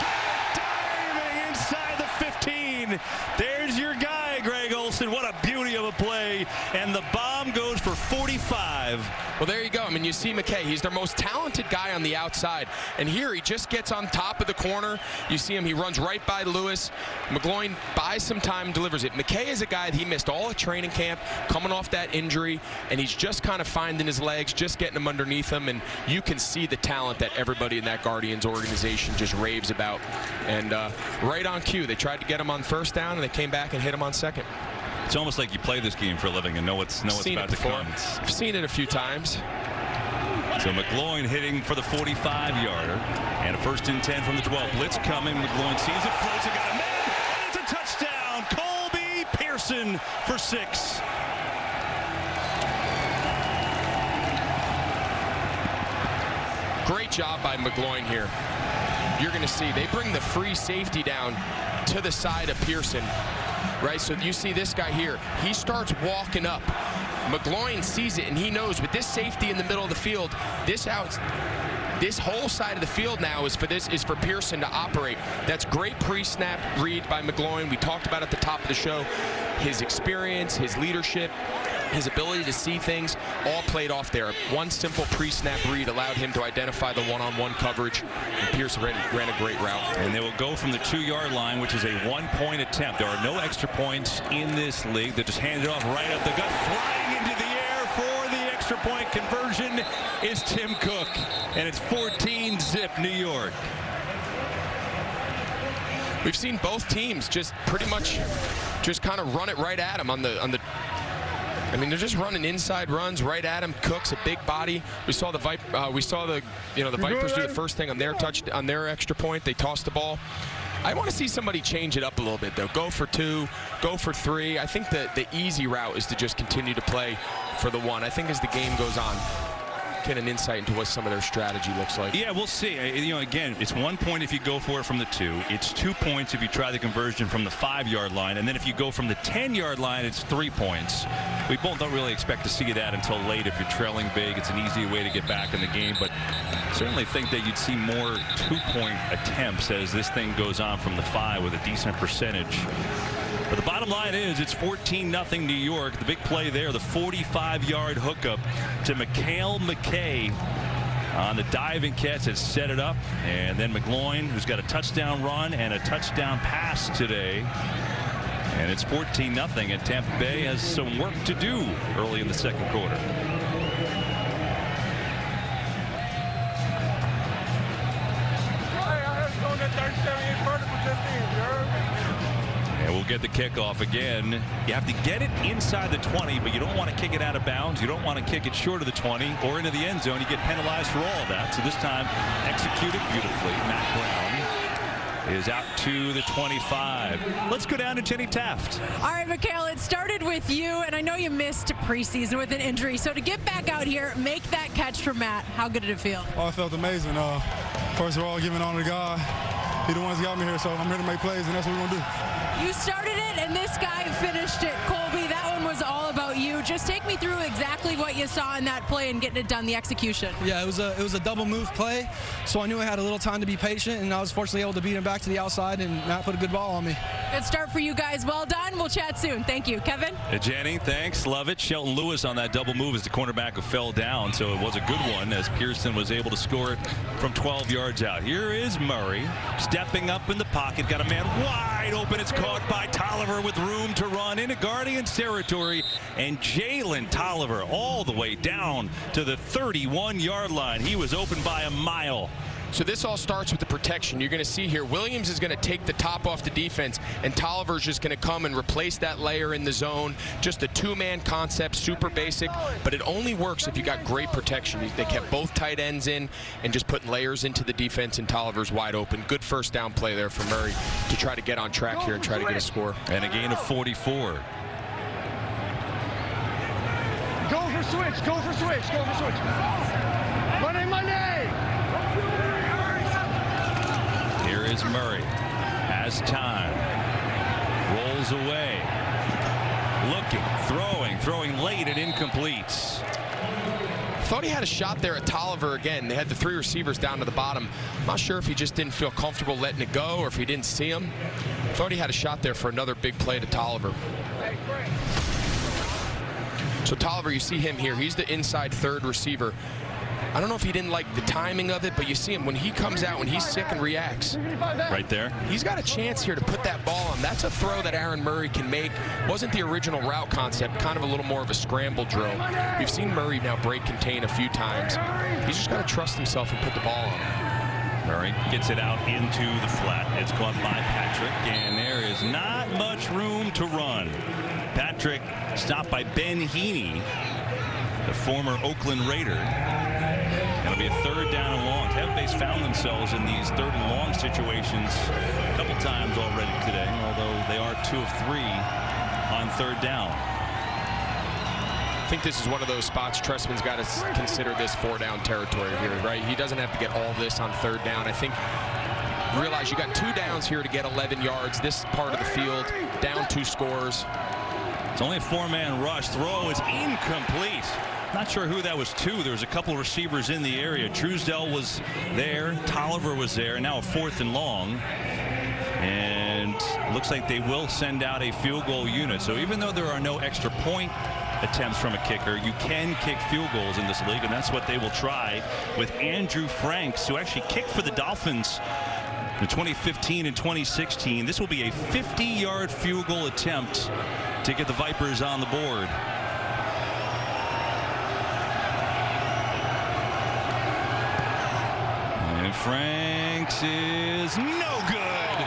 diving inside the 15. There's your guy, Greg Olson. What a beauty of a play. And the bomb goes for 45. Well, there you go. I mean, you see McKay. He's their most talented guy on the outside. And here he just gets on top of the corner. You see him. He runs right by Lewis. McGloin buys some time, delivers it. McKay is a guy that he missed all of training camp, coming off that injury, and he's just kind of finding his legs, just getting them underneath him. And you can see the talent that everybody in that Guardians organization just raves about. And right on cue, they tried to get him on 1st down, and they came back and hit him on 2nd. It's almost like you play this game for a living and know what's about to come. I've seen it a few times. So McGloin hitting for the 45-yarder, and a 1st and 10 from the 12. Blitz coming. McGloin sees it, floats it, got a man, and it's a touchdown. Colby Pearson for 6. Great job by McGloin here. You're going to see they bring the free safety down to the side of Pearson. Right, so you see this guy here. He starts walking up. McGloin sees it, and he knows with this safety in the middle of the field, this whole side of the field now is for Pearson to operate. That's great pre-snap read by McGloin. We talked about at the top of the show. His experience, his leadership, his ability to see things, all played off there. One simple pre-snap read allowed him to identify the one-on-one coverage, and Pearson ran a great route. And they will go from the 2-yard line, which is a 1-point attempt. There are no extra points in this league. They just handed it off right up the gut, flying into the air for the extra point conversion is Tim Cook, and it's 14-zip New York. We've seen both teams just pretty much just kind of run it right at him on the. I mean, they're just running inside runs right at him. Cook's a big body. We saw the Vipers do the first thing on their extra point. They tossed the ball. I want to see somebody change it up a little bit, though. Go for 2, go for 3. I think that the easy route is to just continue to play for the 1. I think as the game goes on, get an insight into what some of their strategy looks like. Yeah, we'll see. Again, it's 1 point if you go for it from the 2. It's 2 points if you try the conversion from the 5-yard line. And then if you go from the 10-yard line, it's 3 points. We both don't really expect to see that until late. If you're trailing big, it's an easy way to get back in the game. But certainly think that you'd see more 2-point attempts as this thing goes on from the 5 with a decent percentage. But the bottom line is it's 14-0 New York. The big play there, the 45-yard hookup to Mikhail McKay on the diving catch that set it up. And then McGloin, who's got a touchdown run and a touchdown pass today. And it's 14-0, and Tampa Bay has some work to do early in the 2nd quarter. And we'll get the kickoff again. You have to get it inside the 20, but you don't want to kick it out of bounds. You don't want to kick it short of the 20 or into the end zone. You get penalized for all of that. So this time, executed beautifully. Matt Brown is out to the 25. Let's go down to Jenny Taft. All right, Mikhail, it started with you, and I know you missed preseason with an injury. So to get back out here, make that catch for Matt, how good did it feel? Oh, it felt amazing. First of all, giving honor to God. He the ones got me here, so I'm here to make plays, and that's what we're going to do. You started it, and this guy finished it. Colby, that one was all about you. Just take me through exactly what you saw in that play and getting it done, the execution. Yeah, it was a double move play, so I knew I had a little time to be patient, and I was fortunately able to beat him back to the outside, and Matt put a good ball on me. Good start for you guys. Well done. We'll chat soon. Thank you. Kevin? Jenny, thanks. Love it. Shelton Lewis on that double move as the cornerback who fell down, so it was a good one as Pearson was able to score it from 12 yards out. Here is Murray stepping up in the pocket. Got a man wide open. It's caught by Tolliver with room to run into Guardians territory. And Jalen Tolliver all the way down to the 31-yard line. He was open by a mile. So this all starts with the protection. You're going to see here, Williams is going to take the top off the defense, and Tolliver's just going to come and replace that layer in the zone. Just a two-man concept, super basic, but it only works if you got great protection. They kept both tight ends in and just put layers into the defense, and Tolliver's wide open. Good first down play there for Murray to try to get on track here and try to get a score. And a gain of 44. Go for switch, go for switch, go for switch. Monday, Monday! Here is Murray. Has time. Rolls away. Looking, throwing late and incomplete. Thought he had a shot there at Tolliver again. They had the three receivers down to the bottom. I'm not sure if he just didn't feel comfortable letting it go or if he didn't see him. Thought he had a shot there for another big play to Tolliver. So Tolliver, you see him here. He's the inside third receiver. I don't know if he didn't like the timing of it, but you see him when he comes out, when he's sick and reacts. Right there. He's got a chance here to put that ball on. That's a throw that Aaron Murray can make. Wasn't the original route concept, kind of a little more of a scramble drill. We've seen Murray now break contain a few times. He's just got to trust himself and put the ball on. Murray gets it out into the flat. It's caught by Patrick, and there is not much room to run. Patrick stopped by Ben Heaney, the former Oakland Raider. It'll be a third down and long. Tampa Bay's found themselves in these third and long situations a couple times already today, although they are 2 of 3 on third down. I think this is one of those spots Trestman's got to consider this 4-down territory here, right? He doesn't have to get all this on third down. I think realize you got 2 downs here to get 11 yards. This part of the field, down 2 scores. It's only a 4-man rush. Throw is incomplete. Not sure who that was to. There was a couple receivers in the area. Truesdell was there. Tolliver was there. Now a 4th and long. And looks like they will send out a field goal unit. So even though there are no extra point attempts from a kicker, you can kick field goals in this league, and that's what they will try with Andrew Franks, who actually kicked for the Dolphins in 2015 and 2016. This will be a 50-yard field goal attempt to get the Vipers on the board. And Franks is no good.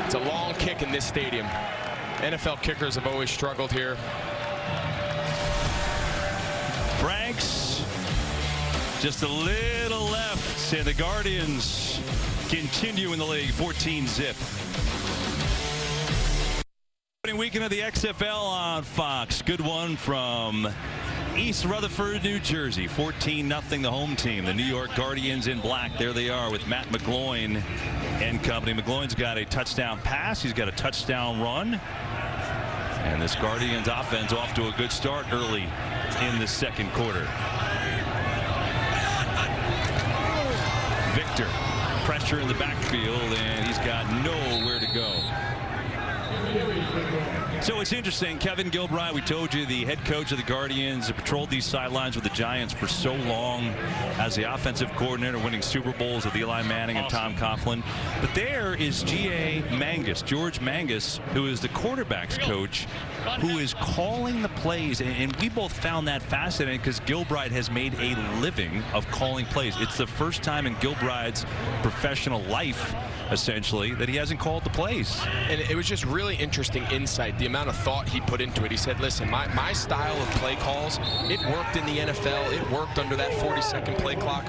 It's a long kick in this stadium. NFL kickers have always struggled here. Franks just a little left, and the Guardians continue in the league 14-zip. Opening weekend of the XFL on Fox. Good one from East Rutherford, New Jersey. 14-0 the home team. The New York Guardians in black. There they are with Matt McGloin and company. McGloin's got a touchdown pass. He's got a touchdown run. And this Guardians offense off to a good start early in the second quarter. Victor, pressure in the backfield, and he's got nowhere to go. So it's interesting. Kevin Gilbride, we told you, the head coach of the Guardians, patrolled these sidelines with the Giants for so long as the offensive coordinator, winning Super Bowls with Eli Manning and Tom Coughlin. But there is G.A. Mangus, George Mangus, who is the quarterback's coach, who is calling the plays. And we both found that fascinating because Gilbride has made a living of calling plays. It's the first time in Gilbride's professional life, essentially, that he hasn't called the plays. And it was just really interesting insight, the amount of thought he put into it. He said, listen, my style of play calls, it worked in the NFL. It worked under that 40-second play clock.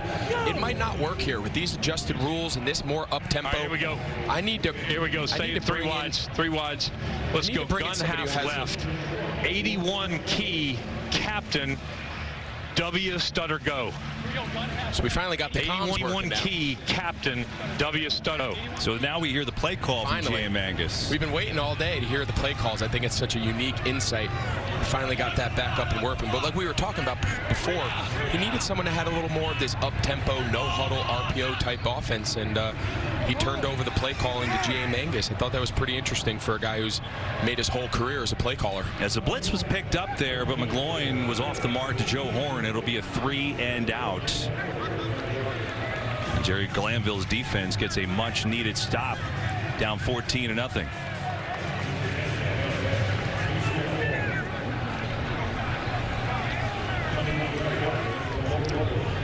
It might not work here with these adjusted rules and this more up-tempo. All right, here we go. I need to. Here we go. Stay three wides. Three wides. Let's go. Gun half left. 81 key captain. W stutter go. So we finally got the 81 key captain W stutter. So now we hear the play call from G.A. Mangus. We've been waiting all day to hear the play calls. I think it's such a unique insight. We finally got that back up and working. But like we were talking about before, he needed someone that had a little more of this up-tempo, no-huddle, RPO type offense, and he turned over the play calling to G.A. Mangus. I thought that was pretty interesting for a guy who's made his whole career as a play caller. As the blitz was picked up there, but McGloin was off the mark to Joe Horn. It'll be a 3-and-out. Jerry Glanville's defense gets a much-needed stop, down 14-0.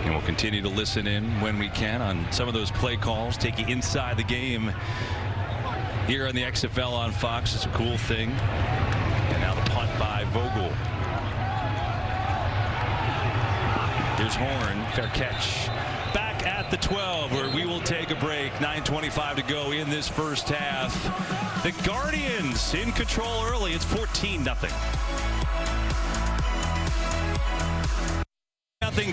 And we'll continue to listen in when we can on some of those play calls, take you inside the game here on the XFL on Fox. It's a cool thing. And now the punt by Vogel. Here's Horn, fair catch. Back at the 12, where we will take a break. 9:25 to go in this first half. The Guardians in control early. It's 14-0.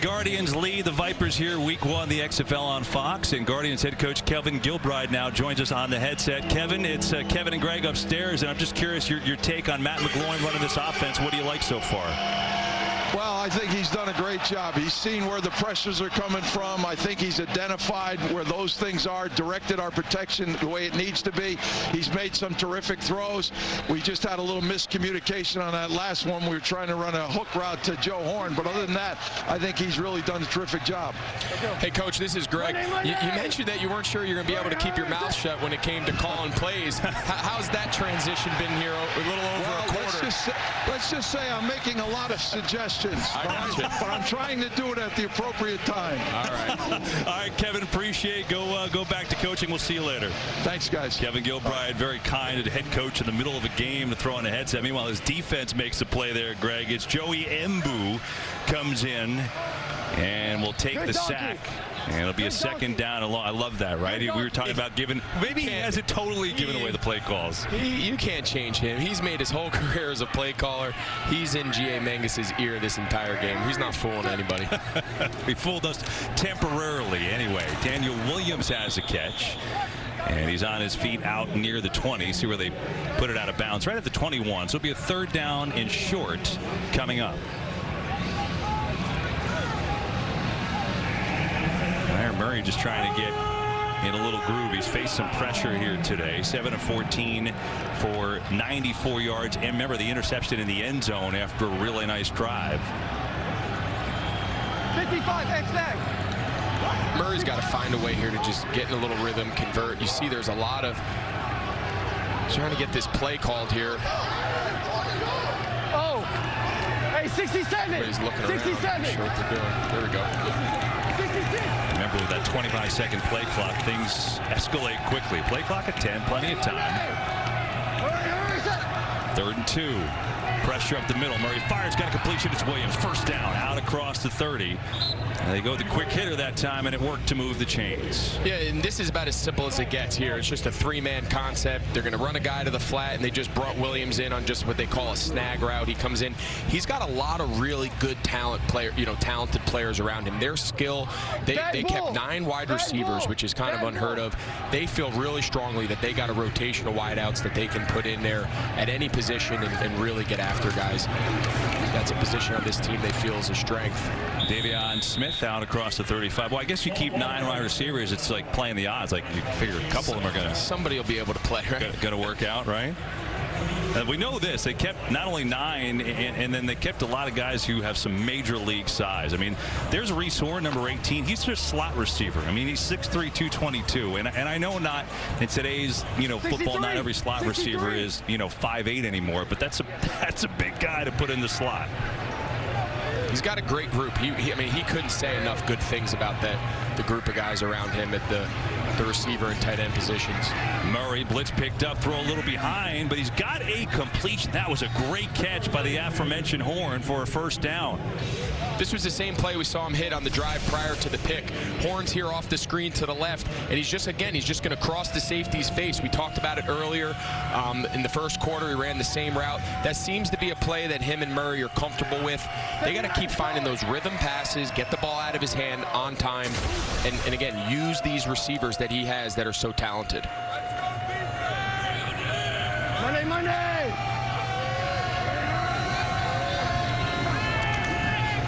Guardians lead the Vipers here week 1, the XFL on Fox, and Guardians head coach Kevin Gilbride now joins us on the headset. Kevin, it's Kevin and Greg upstairs, and I'm just curious your take on Matt McGloin running this offense. What do you like so far? Well, I think he's done a great job. He's seen where the pressures are coming from. I think he's identified where those things are, directed our protection the way it needs to be. He's made some terrific throws. We just had a little miscommunication on that last one. We were trying to run a hook route to Joe Horn, but other than that, I think he's really done a terrific job. Hey, Coach, this is Greg. You mentioned that you weren't sure you're going to be able to keep your mouth shut when it came to calling plays. How's that transition been here a little over a quarter? Let's just say I'm making a lot of suggestions. But I'm trying to do it at the appropriate time. All right. All right, Kevin, appreciate. Go back to coaching. We'll see you later. Thanks, guys. Kevin Gilbride, very kind head coach in the middle of a game to throw on a headset. Meanwhile, his defense makes a play there, Greg. It's Joey Mbu comes in and will take the sack. And it'll be a second down and long. I love that, right? We were talking about maybe he hasn't totally given away the play calls. You can't change him. He's made his whole career as a play caller. He's in G.A. Mangus's ear this entire game. He's not fooling anybody. He fooled us temporarily anyway. Daniel Williams has a catch. And he's on his feet out near the 20. See where they put it out of bounds. Right at the 21. So it'll be a third down and short coming up. Aaron Murray just trying to get in a little groove. He's faced some pressure here today. 7 of 14 for 94 yards. And remember the interception in the end zone after a really nice drive. 55 XX. Murray's got to find a way here to just get in a little rhythm, convert. You see there's a lot of trying to get this play called here. Oh, hey, 67. Everybody's looking 67. around. Sure what they're doing. There we go. Remember, with that 25-second play clock, things escalate quickly. Play clock at 10, plenty of time. 3rd and 2. Pressure up the middle. Murray fires, got a completion. It's Williams. First down, out across the 30. And they go with the quick hitter that time, and it worked to move the chains. Yeah, and this is about as simple as it gets here. It's just a 3-man concept. They're going to run a guy to the flat, and they just brought Williams in on just what they call a snag route. He comes in. He's got a lot of really good talented players around him. Their skill, they kept 9 wide receivers, which is kind of unheard of. They feel really strongly that they got a rotation of wideouts that they can put in there at any position and really get after guys. That's a position on this team they feel is a strength. Davion Smith out across the 35. Well, I guess you keep 9 wide receivers. It's like playing the odds. Like you figure a couple of them are going to. Somebody will be able to play, right? Going to work out, right? We know this. They kept not only 9, and then they kept a lot of guys who have some major league size. I mean, there's Reese Horn, number 18. He's just a slot receiver. I mean, he's 6'3", 222. And I know not in today's, football, not every slot receiver is, 5'8" anymore. But that's a big guy to put in the slot. He's got a great group. I mean, he couldn't say enough good things about the group of guys around him at the receiver and tight end positions. Murray, blitz picked up, throw a little behind, but he's got a completion. That was a great catch by the aforementioned Horn for a first down. This was the same play we saw him hit on the drive prior to the pick. Horn's here off the screen to the left, and he's just going to cross the safety's face. We talked about it earlier. In the first quarter, he ran the same route. That seems to be a play that him and Murray are comfortable with. They got to keep finding those rhythm passes, get the ball out of his hand on time, and again, use these receivers that he has that are so talented. Monday!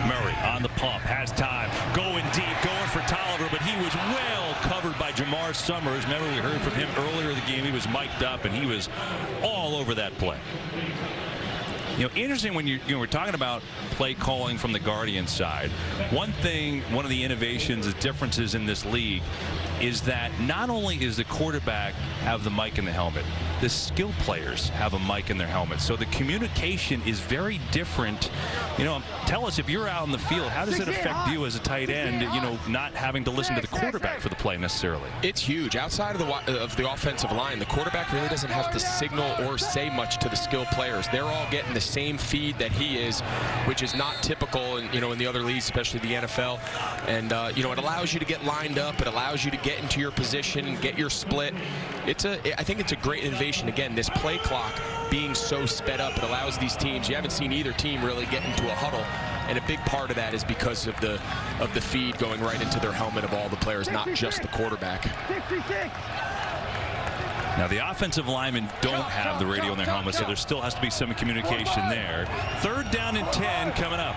Murray on the pump, has time, going deep, going for Tolliver, but he was well covered by Jamar Summers. Remember, we heard from him earlier in the game. He was mic'd up, and he was all over that play. Interesting when we're talking about play calling from the Guardians side. One of the innovations, the differences in this league is that not only is the quarterback have the mic in the helmet, the skill players have a mic in their helmet. So the communication is very different. Tell us, if you're out in the field, how does it affect you as a tight end, not having to listen to the quarterback for the play necessarily? It's huge. Outside of the offensive line, the quarterback really doesn't have to signal or say much to the skill players. They're all getting the same feed that he is, which is not typical in the other leagues, especially the NFL. And it allows you to get lined up. It allows you to get into your position and get your split. I think it's a great innovation. Again, this play clock being so sped up, it allows these teams. You haven't seen either team really get into a huddle, and a big part of that is because of the feed going right into their helmet of all the players, not just the quarterback. 66. Now, the offensive linemen don't have the radio in their helmet, so there still has to be some communication there. 3rd down and 10 coming up.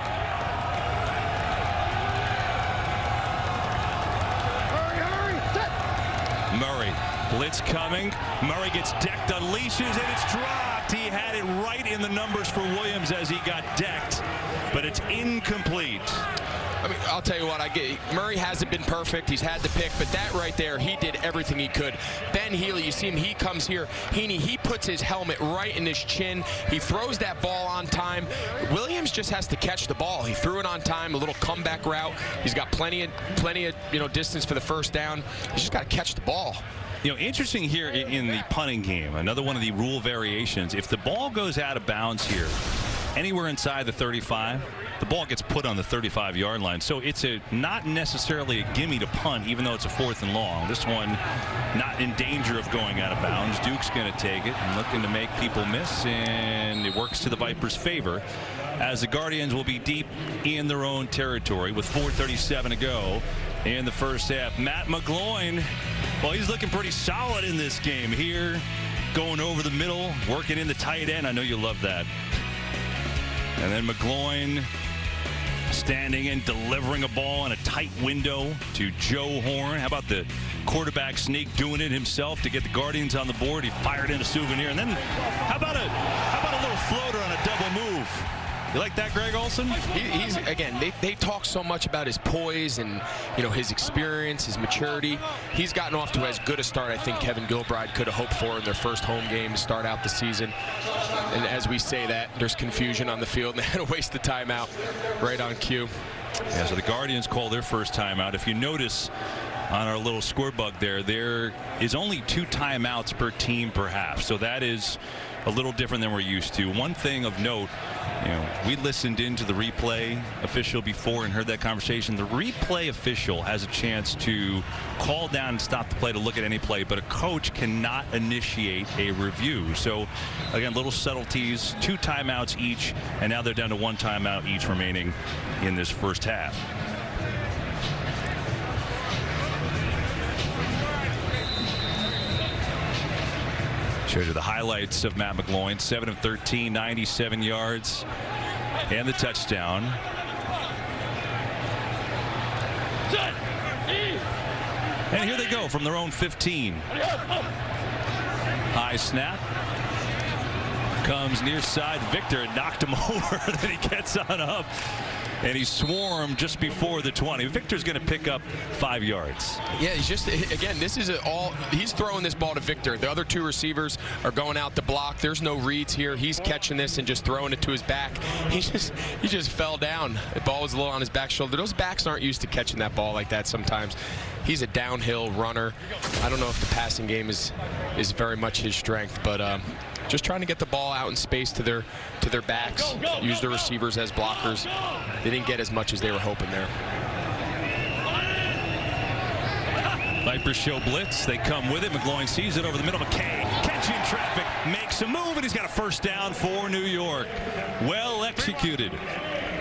Murray, blitz coming. Murray gets decked, unleashes, and it's dropped. He had it right in the numbers for Williams as he got decked, but it's incomplete. I mean, I'll tell you what, Murray hasn't been perfect. He's had the pick, but that right there, he did everything he could. Ben Healy, you see him, he comes here. He puts his helmet right in his chin. He throws that ball on time. Williams just has to catch the ball. He threw it on time, a little comeback route. He's got plenty of distance for the first down. He's just got to catch the ball. Interesting here in the punting game, another one of the rule variations. If the ball goes out of bounds here, anywhere inside the 35, the ball gets put on the 35-yard line. So it's not necessarily a gimme to punt, even though it's a 4th and long. This one not in danger of going out of bounds. Duke's going to take it and looking to make people miss, and it works to the Vipers' favor, as the Guardians will be deep in their own territory with 4:37 to go in the first half. Matt McGloin, well, he's looking pretty solid in this game here, going over the middle, working in the tight end. I know you love that. And then McGloin standing and delivering a ball in a tight window to Joe Horn. How about the quarterback sneak doing it himself to get the Guardians on the board? He fired in a souvenir. And then how about a little floater on a double move? You like that, Greg Olson? Again, they talk so much about his poise and his experience, his maturity. He's gotten off to as good a start I think Kevin Gilbride could have hoped for in their first home game to start out the season. And as we say that, there's confusion on the field, and they had to waste the timeout right on cue. Yeah, so the Guardians call their first timeout. If you notice on our little score bug there is only 2 timeouts per team per half. So that is a little different than we're used to. One thing of note, we listened into the replay official before and heard that conversation. The replay official has a chance to call down and stop the play to look at any play, but a coach cannot initiate a review. So again, little subtleties, 2 timeouts each, and now they're down to 1 timeout each remaining in this first half. Shows you the highlights of Matt McGloin. 7 of 13, 97 yards, and the touchdown. And here they go from their own 15. High snap. comes near side. Victor knocked him over. Then he gets on up. And he swarmed just before the 20. Victor's going to pick up 5 yards. Yeah, he's just, again, this is he's throwing this ball to Victor. The other 2 receivers are going out to block. There's no reads here. He's catching this and just throwing it to his back. He just fell down. The ball was a little on his back shoulder. Those backs aren't used to catching that ball like that sometimes. He's a downhill runner. I don't know if the passing game is very much his strength, but just trying to get the ball out in space to their backs, use the receivers as blockers. They didn't get as much as they were hoping there. Vipers show blitz. They come with it. McGloin sees it over the middle. McKay catching traffic, makes a move, and he's got a first down for New York. Well executed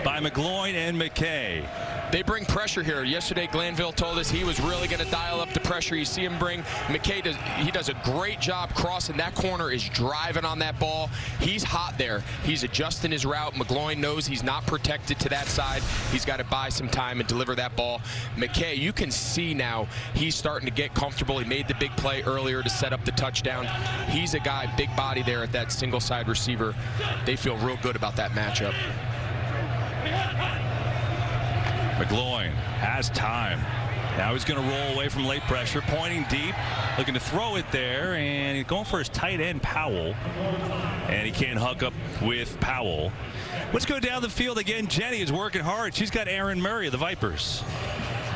by McGloin and McKay. They bring pressure here. Yesterday, Glanville told us he was really going to dial up the pressure. You see him bring McKay. He does a great job crossing. That corner is driving on that ball. He's hot there. He's adjusting his route. McGloin knows he's not protected to that side. He's got to buy some time and deliver that ball. McKay, you can see now he's starting to get comfortable. He made the big play earlier to set up the touchdown. He's a guy, big body there at that single side receiver. They feel real good about that matchup. McGloin has time. Now he's going to roll away from late pressure, pointing deep, looking to throw it there, and he's going for his tight end, Powell. And he can't hook up with Powell. Let's go down the field again. Jenny is working hard. She's got Aaron Murray of the Vipers.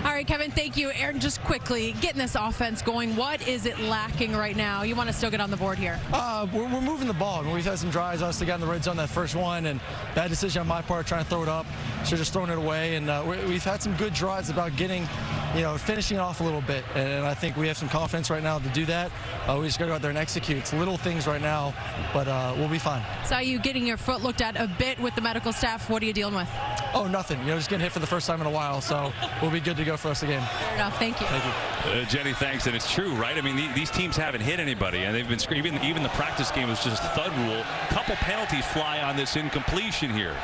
All right, Kevin, thank you. Aaron, just quickly, getting this offense going, what is it lacking right now? You want to still get on the board here? We're moving the ball. We've had some drives. Obviously got in the red zone that first one, and bad decision on my part trying to throw it up. Should have just thrown it away. And we've had some good drives about getting, finishing it off a little bit. And I think we have some confidence right now to do that. We just got to go out there and execute. It's little things right now, but we'll be fine. Saw you getting your foot looked at a bit with the medical staff. What are you dealing with? Oh, nothing. Just getting hit for the first time in a while, so we'll be good to go for the rest of the game. Fair enough. Thank you. Thank you. Jenny, thanks. And it's true, right? I mean, these teams haven't hit anybody, and they've been screaming. Even the practice game was just thud rule. A couple penalties fly on this incompletion here.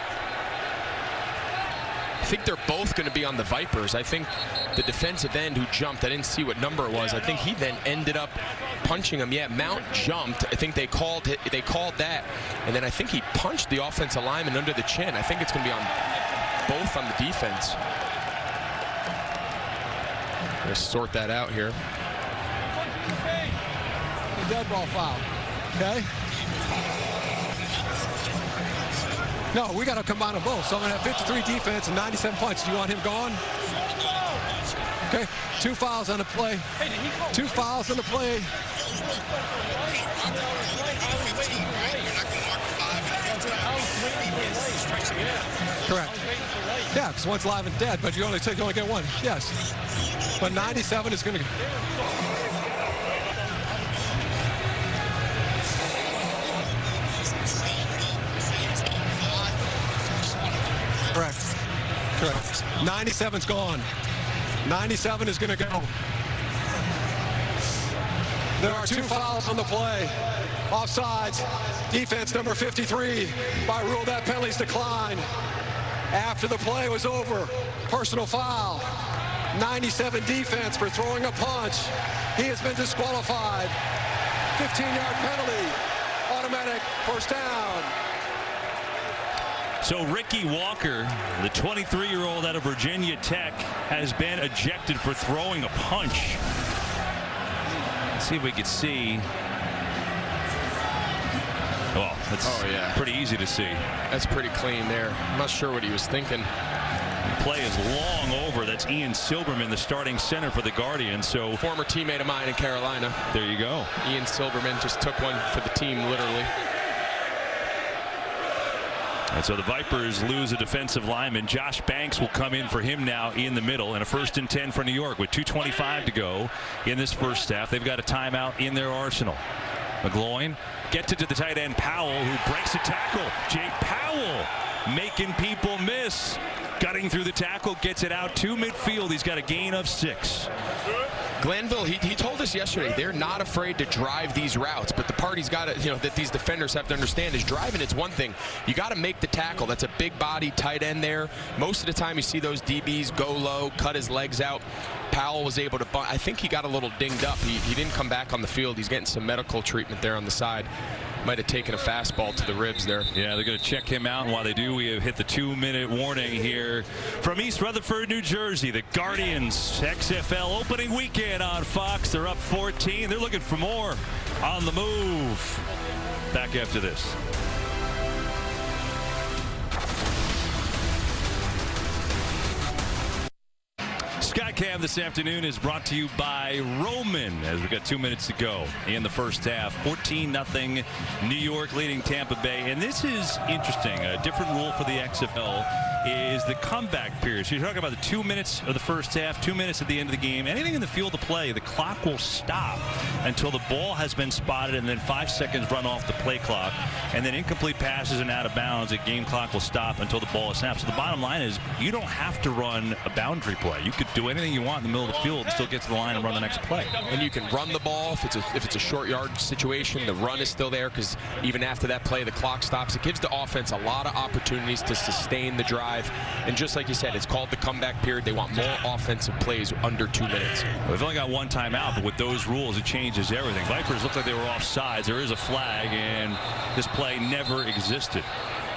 I think they're both going to be on the Vipers. I think the defensive end who jumped, I didn't see what number it was. I think he then ended up punching him. Yeah, Mount jumped. I think they called that. And then I think he punched the offensive lineman under the chin. I think it's going to be on both on the defense. Going to sort that out here. Dead ball foul. Okay. No, we got to combine them both. So I'm going to have 53 defense and 97 points. Do you want him gone? Okay. 2 fouls on the play. 2 fouls on the play. Correct. Yeah, because one's live and dead, but you only get one. Yes. But 97 is going to. Correct. 97's gone. 97 is going to go. There are 2 fouls on the play. Offsides. Defense number 53. By rule, that penalty's declined. After the play was over, personal foul. 97 defense for throwing a punch. He has been disqualified. 15-yard penalty. Automatic first down. So Ricky Walker, the 23-year-old out of Virginia Tech, has been ejected for throwing a punch. Let's see if we can see. Oh, that's pretty easy to see. That's pretty clean there. I'm not sure what he was thinking. The play is long over. That's Ian Silberman, the starting center for the Guardians. So former teammate of mine in Carolina. There you go. Ian Silberman just took one for the team, literally. And so the Vipers lose a defensive lineman. Josh Banks will come in for him now in the middle, and a 1st and 10 for New York with 2:25 to go in this first half. They've got a timeout in their arsenal. McGloin gets it to the tight end Powell, who breaks a tackle. Jake Powell making people miss. Gutting through the tackle, gets it out to midfield. He's got a gain of 6. Glanville, he told us yesterday they're not afraid to drive these routes, but the part he's got to, that these defenders have to understand is driving it's one thing. You got to make the tackle. That's a big body tight end there. Most of the time you see those DBs go low, cut his legs out. Powell was able to bunt. I think he got a little dinged up. He didn't come back on the field. He's getting some medical treatment there on the side. might have taken a fastball to the ribs there. Yeah, they're going to check him out. And while they do, we have hit the 2-minute warning here from East Rutherford, New Jersey. The Guardians XFL opening weekend on Fox. They're up 14. They're looking for more on the move. Back after this. SkyCam this afternoon is brought to you by Roman, as we've got 2 minutes to go in the first half. 14-0 New York leading Tampa Bay. And this is interesting. A different rule for the XFL is the comeback period. So you're talking about the 2 minutes of the first half, 2 minutes at the end of the game. Anything in the field of play, the clock will stop until the ball has been spotted, and then 5 seconds run off the play clock. And then incomplete passes and out of bounds, the game clock will stop until the ball is snapped. So the bottom line is you don't have to run a boundary play. You could do anything you want in the middle of the field and still get to the line and run the next play. And you can run the ball if it's a short yard situation. The run is still there because even after that play, the clock stops. It gives the offense a lot of opportunities to sustain the drive. And just like you said, it's called the comeback period. They want more offensive plays under 2 minutes. Well, they've only got one timeout, but with those rules, it changes everything. Vipers look like they were offsides. There is a flag, and this play never existed.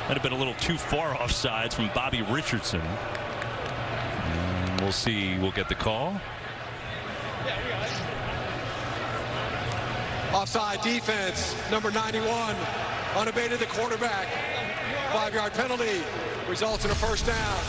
Might have been a little too far offsides from Bobby Richardson. And we'll see. We'll get the call. Offside defense, number 91, unabated the quarterback. 5-yard penalty results in a first down.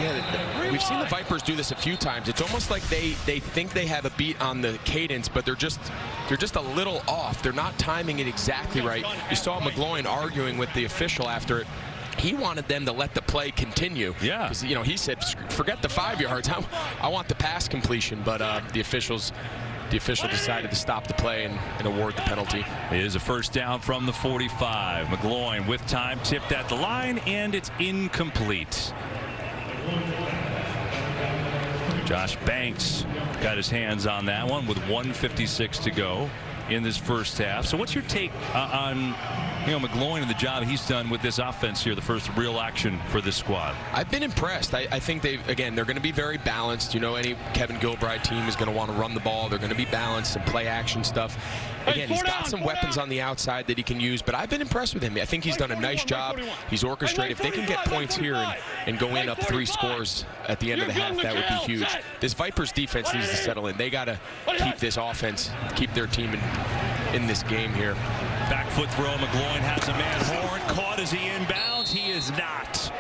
Yeah, we've seen the Vipers do this a few times. It's almost like they think they have a beat on the cadence, but they're just a little off. They're not timing it exactly right. You saw McGloin arguing with the official after it. He wanted them to let the play continue. Yeah. Because, you know, he said, forget the 5 yards. I want the pass completion. But the official decided to stop the play and award the penalty. It is a first down from the 45. McGloin with time tipped at the line, and it's incomplete. Josh Banks got his hands on that one with 1:56 to go in this first half. So what's your take on McGloin and the job he's done with this offense here, the first real action for this squad? I've been impressed. I think they're going to be very balanced. You know, any Kevin Gilbride team is going to want to run the ball. They're going to be balanced and play action stuff. Again, he's got some weapons on the outside that he can use, but I've been impressed with him. I think he's done a nice job. He's orchestrated. If they can get points here and go in up 3 scores at the end of the half, that would be huge. This Vipers defense needs to settle in. They got to keep this offense, keep their team in this game here. Back foot throw. McGloin has a man. Horn caught as he inbounds. He is not.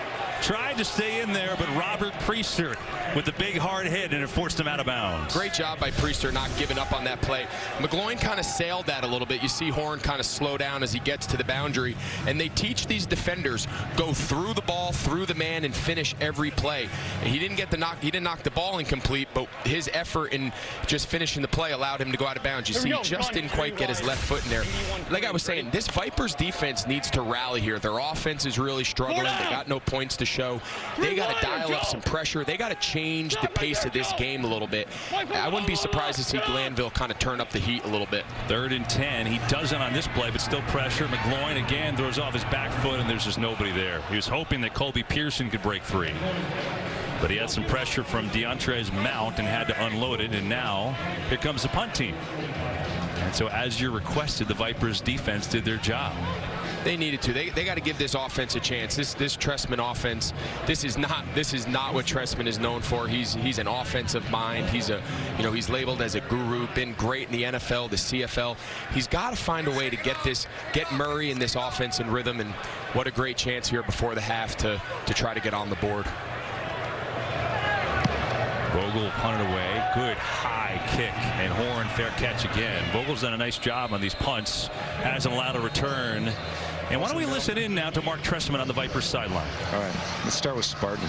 Tried to stay in there, but Robert Priester with the big hard hit, and it forced him out of bounds. Great job by Priester not giving up on that play. McGloin kind of sailed that a little bit. You see Horn kind of slow down as he gets to the boundary, and they teach these defenders go through the ball, through the man, and finish every play. And he didn't knock the ball incomplete, but his effort in just finishing the play allowed him to go out of bounds. You see, he just didn't quite get his left foot in there. Like I was saying, this Vipers defense needs to rally here. Their offense is really struggling. They got no points to show. They got to dial up some pressure. They got to change the pace of this game a little bit. I wouldn't be surprised to see Glanville kind of turn up the heat a little bit. 3rd and 10. He doesn't on this play, but still pressure. McGloin again throws off his back foot, and there's just nobody there. He was hoping that Colby Pearson could break free, but he had some pressure from DeAndre's Mount and had to unload it, and now here comes the punt team. And so as you requested, the Vipers defense did their job. They needed to. They got to give this offense a chance. This Trestman offense. This is not what Trestman is known for. He's an offensive mind. He's labeled as a guru. Been great in the NFL, the CFL. He's got to find a way to get Murray in this offense in rhythm. And what a great chance here before the half to try to get on the board. Vogel punted away. Good high kick, and Horn fair catch again. Vogel's done a nice job on these punts. Hasn't allowed a return. And why don't we listen in now to Mark Trestman on the Vipers sideline? All right, let's start with Spartan.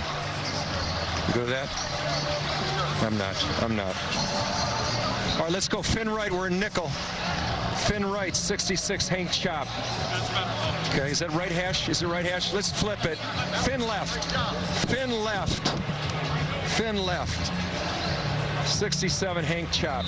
You go to that? I'm not. All right, let's go Finn right. We're in nickel. Finn right, 66, Hank Chop. Okay, is that right hash? Is it right hash? Let's flip it. Finn left. Finn left. Finn left. 67, Hank Chop.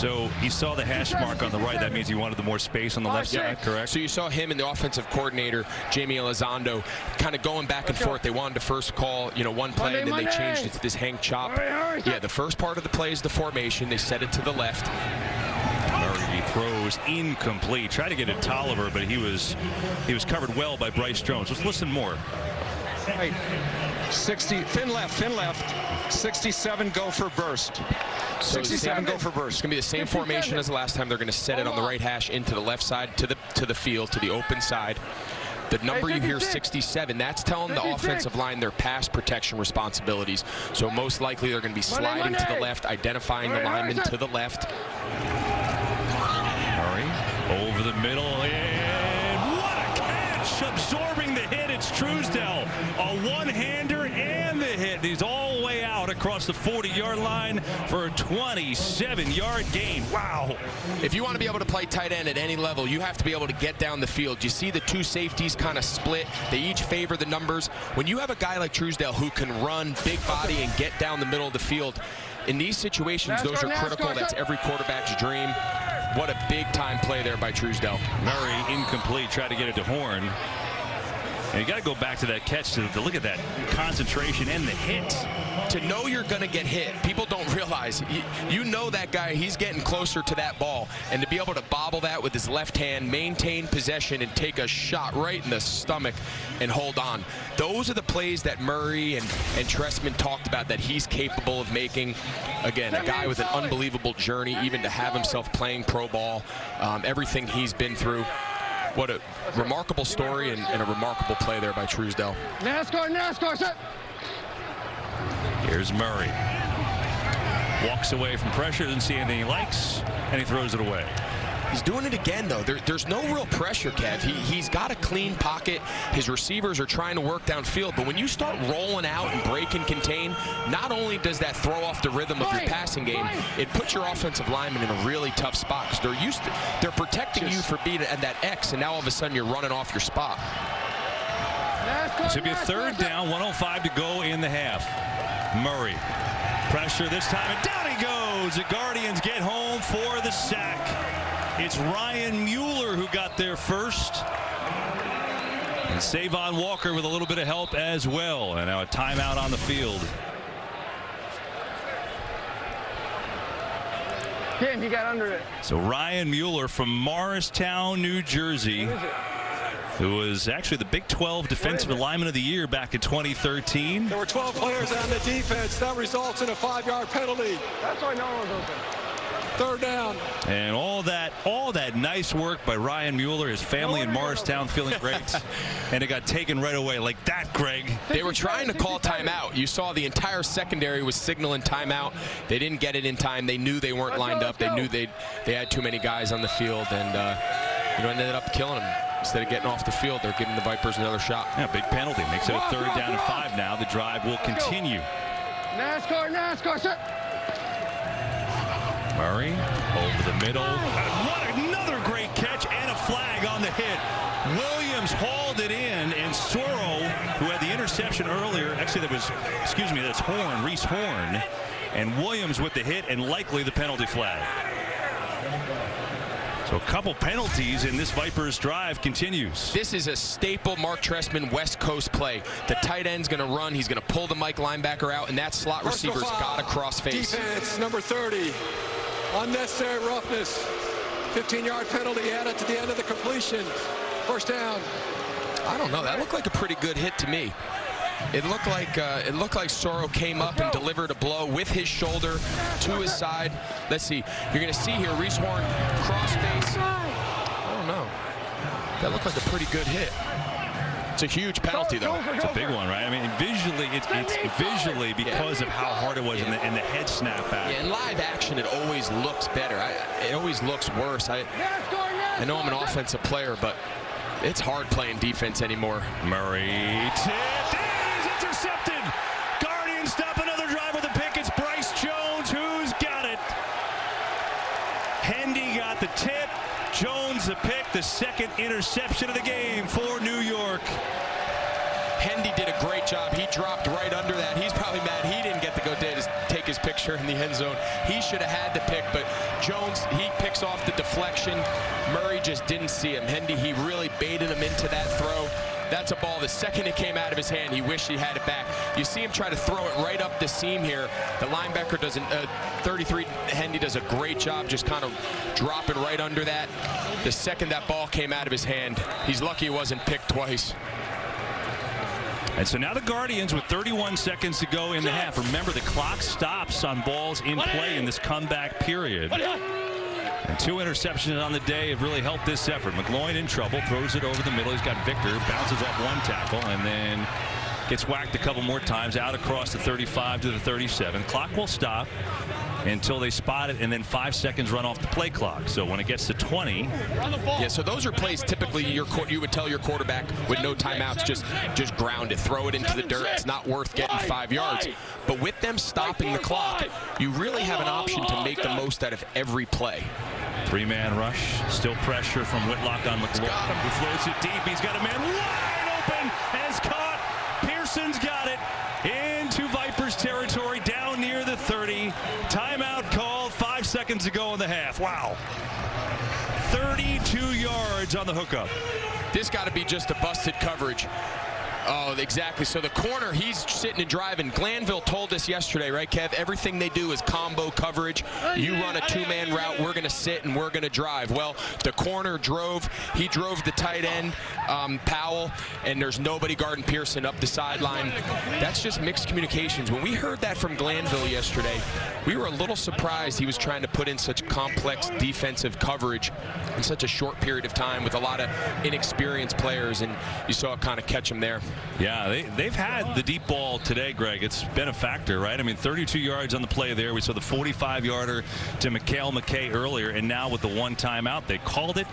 So he saw the hash mark on the right. That means he wanted the more space on the left side, correct? So you saw him and the offensive coordinator, Jamie Elizondo, kind of going back and forth. They wanted to first call, one play, and then they changed it to this hang chop. Yeah, the first part of the play is the formation. They set it to the left. Murray throws incomplete. Tried to get it to Tolliver, but he was covered well by Bryce Jones. Let's listen more. Right. 60, fin left. 67, go for burst. 67, go for burst. It's going to be the same formation as the last time. They're going to set it on the right hash into the left side, to the field, to the open side. The number you hear, 67, that's telling the offensive line their pass protection responsibilities. So most likely they're going to be sliding to the left, identifying the lineman to the left. Murray over the middle, and what a catch! Absorbing the hit, it's Truesdell. A one-hander and the hit. He's all the way out across the 40-yard line for a 27-yard gain. Wow. If you want to be able to play tight end at any level, you have to be able to get down the field. You see the two safeties kind of split. They each favor the numbers. When you have a guy like Truesdell who can run, big body, and get down the middle of the field, in these situations, those are critical. That's every quarterback's dream. What a big-time play there by Truesdell. Murray incomplete, tried to get it to Horn. And you got to go back to that catch to look at that concentration and the hit. To know you're going to get hit, people don't realize. You know that guy, he's getting closer to that ball. And to be able to bobble that with his left hand, maintain possession, and take a shot right in the stomach and hold on. Those are the plays that Murray and Trestman talked about that he's capable of making. Again, a guy with an unbelievable journey, even to have himself playing pro ball, everything he's been through. What a remarkable story and a remarkable play there by Truesdell. NASCAR, set. Here's Murray. Walks away from pressure, doesn't see anything he likes, and he throws it away. He's doing it again, though. There's no real pressure, Kev. He's got a clean pocket. His receivers are trying to work downfield. But when you start rolling out and break and contain, not only does that throw off the rhythm of your passing game, it puts your offensive lineman in a really tough spot because they're protecting you for being at that X, and now all of a sudden you're running off your spot. This will be a third down, 1:05 to go in the half. Murray, pressure this time, and down he goes. The Guardians get home for the sack. It's Ryan Mueller who got there first. And Savon Walker with a little bit of help as well. And now a timeout on the field. Damn, he got under it. So Ryan Mueller from Morristown, New Jersey, who was actually the Big 12 Defensive Lineman of the Year back in 2013. There were 12 players on the defense. That results in a 5-yard penalty. That's why no one was open. Third down. And all that nice work by Ryan Mueller, his family in Morristown feeling great. And it got taken right away like that, Greg. They were trying to call timeout. You saw the entire secondary was signaling timeout. They didn't get it in time. They knew they weren't lined up. They knew they had too many guys on the field, and ended up killing them. Instead of getting off the field, they're giving the Vipers another shot. Yeah, big penalty. Makes it a third down and 5 now. The drive will continue. NASCAR, set. Murray over the middle. What another great catch and a flag on the hit. Williams hauled it in, and Soro, who had the interception earlier, actually that's Horn, Reese Horn, and Williams with the hit and likely the penalty flag. So a couple penalties in this Vipers drive continues. This is a staple Mark Trestman West Coast play. The tight end's going to run. He's going to pull the Mike linebacker out, and that slot receiver's got to cross face. Defense, number 30. Unnecessary roughness. 15-yard penalty added to the end of the completion. First down. I don't know. That looked like a pretty good hit to me. It looked like Soro came up and delivered a blow with his shoulder to his side. Let's see. You're going to see here Reese Horn cross face. I don't know. That looked like a pretty good hit. It's a huge penalty, though. It's a big one, right? I mean, visually, it's visually because of how hard it was and the head snap back. Yeah, in live action, it always looks better. It always looks worse. I know I'm an offensive player, but it's hard playing defense anymore. Murray tipped. He's intercepted. Guardians stop another drive with a pick. It's Bryce Jones who's got it. Hendy got the tip. Jones the pick, the second interception of the game for New York. Hendy did a great job. He dropped right under that. He's probably mad he didn't get to go take his picture in the the end zone. He should have had the pick, but Jones, he picks off the deflection. Murray just didn't see him. Hendy, he really baited him into that throw. That's a ball. The second it came out of his hand, he wished he had it back. You see him try to throw it right up the seam here. The linebacker doesn't, 33, Hendy does a great job just kind of dropping right under that. The second that ball came out of his hand, he's lucky it wasn't picked twice. And so now the Guardians with 31 seconds to go in the half. Remember, the clock stops on balls in play in this comeback period. And 2 interceptions on the day have really helped this effort. McGloin in trouble, throws it over the middle. He's got Victor, bounces off 1 tackle, and then gets whacked a couple more times out across the 35 to the 37. Clock will stop until they spot it, and then 5 seconds run off the play clock. So when it gets to 20. Yeah, so those are plays typically you would tell your quarterback with no timeouts, just ground it, throw it into the dirt. It's not worth getting 5 yards. But with them stopping the clock, you really have an option to make the most out of every play. 3-man rush, still pressure from Whitlock on McGloin, who floats it deep. He's got a man wide open, and it's caught. Pearson's got it into Vipers territory, down near the 30. Timeout called 5 seconds ago in the half. Wow. 32 yards on the hookup. This got to be just a busted coverage. Oh, exactly. So the corner, he's sitting and driving. Glanville told us yesterday, right, Kev? Everything they do is combo coverage. You run a 2-man route, we're going to sit and we're going to drive. Well, the corner drove. He drove the tight end, Powell, and there's nobody guarding Pearson up the sideline. That's just mixed communications. When we heard that from Glanville yesterday, we were a little surprised he was trying to put in such complex defensive coverage in such a short period of time with a lot of inexperienced players, and you saw it kind of catch him there. Yeah, they've had the deep ball today, Greg. It's been a factor, right? I mean, 32 yards on the play there. We saw the 45-yarder to Mikhail McKay earlier, and now with the 1 timeout, they called it,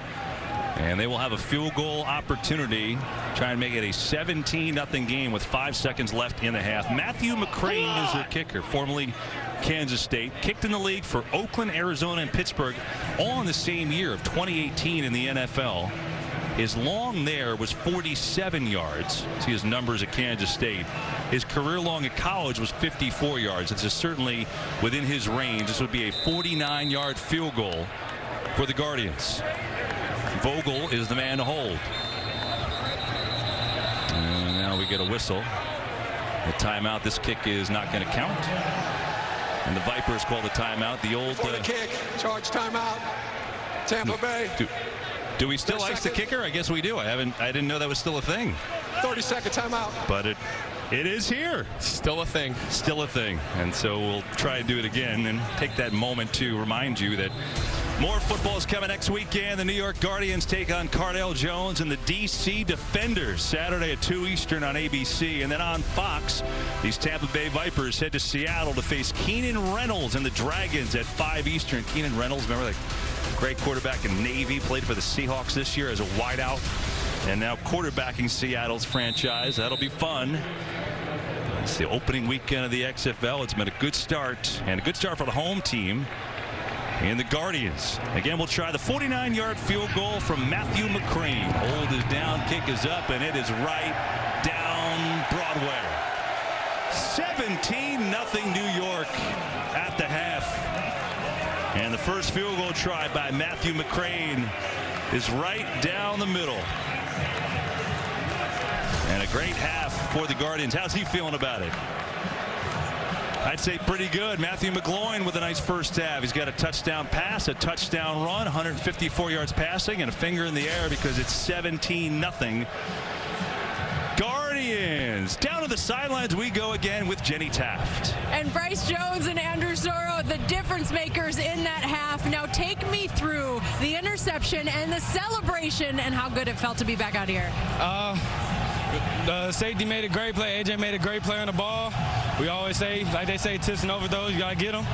and they will have a field goal opportunity, try and make it a 17-0 game with 5 seconds left in the half. Matthew McCrane is their kicker, formerly Kansas State, kicked in the league for Oakland, Arizona, and Pittsburgh, all in the same year of 2018 in the NFL. His long there was 47 yards. See his numbers at Kansas State. His career long at college was 54 yards. It's certainly within his range. This would be a 49-yard field goal for the Guardians. Vogel is the man to hold. And now we get a whistle. The timeout. This kick is not going to count. And the Vipers call the timeout. The old kick, charge timeout. Tampa Bay. Do we still ice the kicker? I guess we do. I didn't know that was still a thing. 30-second timeout. But it is here. Still a thing. Still a thing. And so we'll try to do it again and take that moment to remind you that more football is coming next weekend. The New York Guardians take on Cardale Jones and the D.C. Defenders Saturday at 2 Eastern on ABC. And then on Fox, these Tampa Bay Vipers head to Seattle to face Keenan Reynolds and the Dragons at 5 Eastern. Keenan Reynolds, remember that great quarterback in Navy, played for the Seahawks this year as a wideout, and now quarterbacking Seattle's franchise. That'll be fun. It's the opening weekend of the XFL. It's been a good start, and a good start for the home team and the Guardians. Again, we'll try the 49-yard field goal from Matthew McCrane. Hold is down, kick is up, and it is right down Broadway. 17-0 New York at the half. And the first field goal try by Matthew McCrane is right down the middle. And a great half for the Guardians. How's he feeling about it? I'd say pretty good. Matthew McGloin with a nice first half. He's got a touchdown pass, a touchdown run, 154 yards passing, and a finger in the air because it's 17-0. Guardians. Down to the sidelines we go again with Jenny Taft. And Bryce Jones and Andrew Zorro, the difference makers in that half. Now take me through the interception and the celebration and how good it felt to be back out here. The safety made a great play. AJ made a great play on the ball. We always say, like they say, tips and overdose, you got to get them.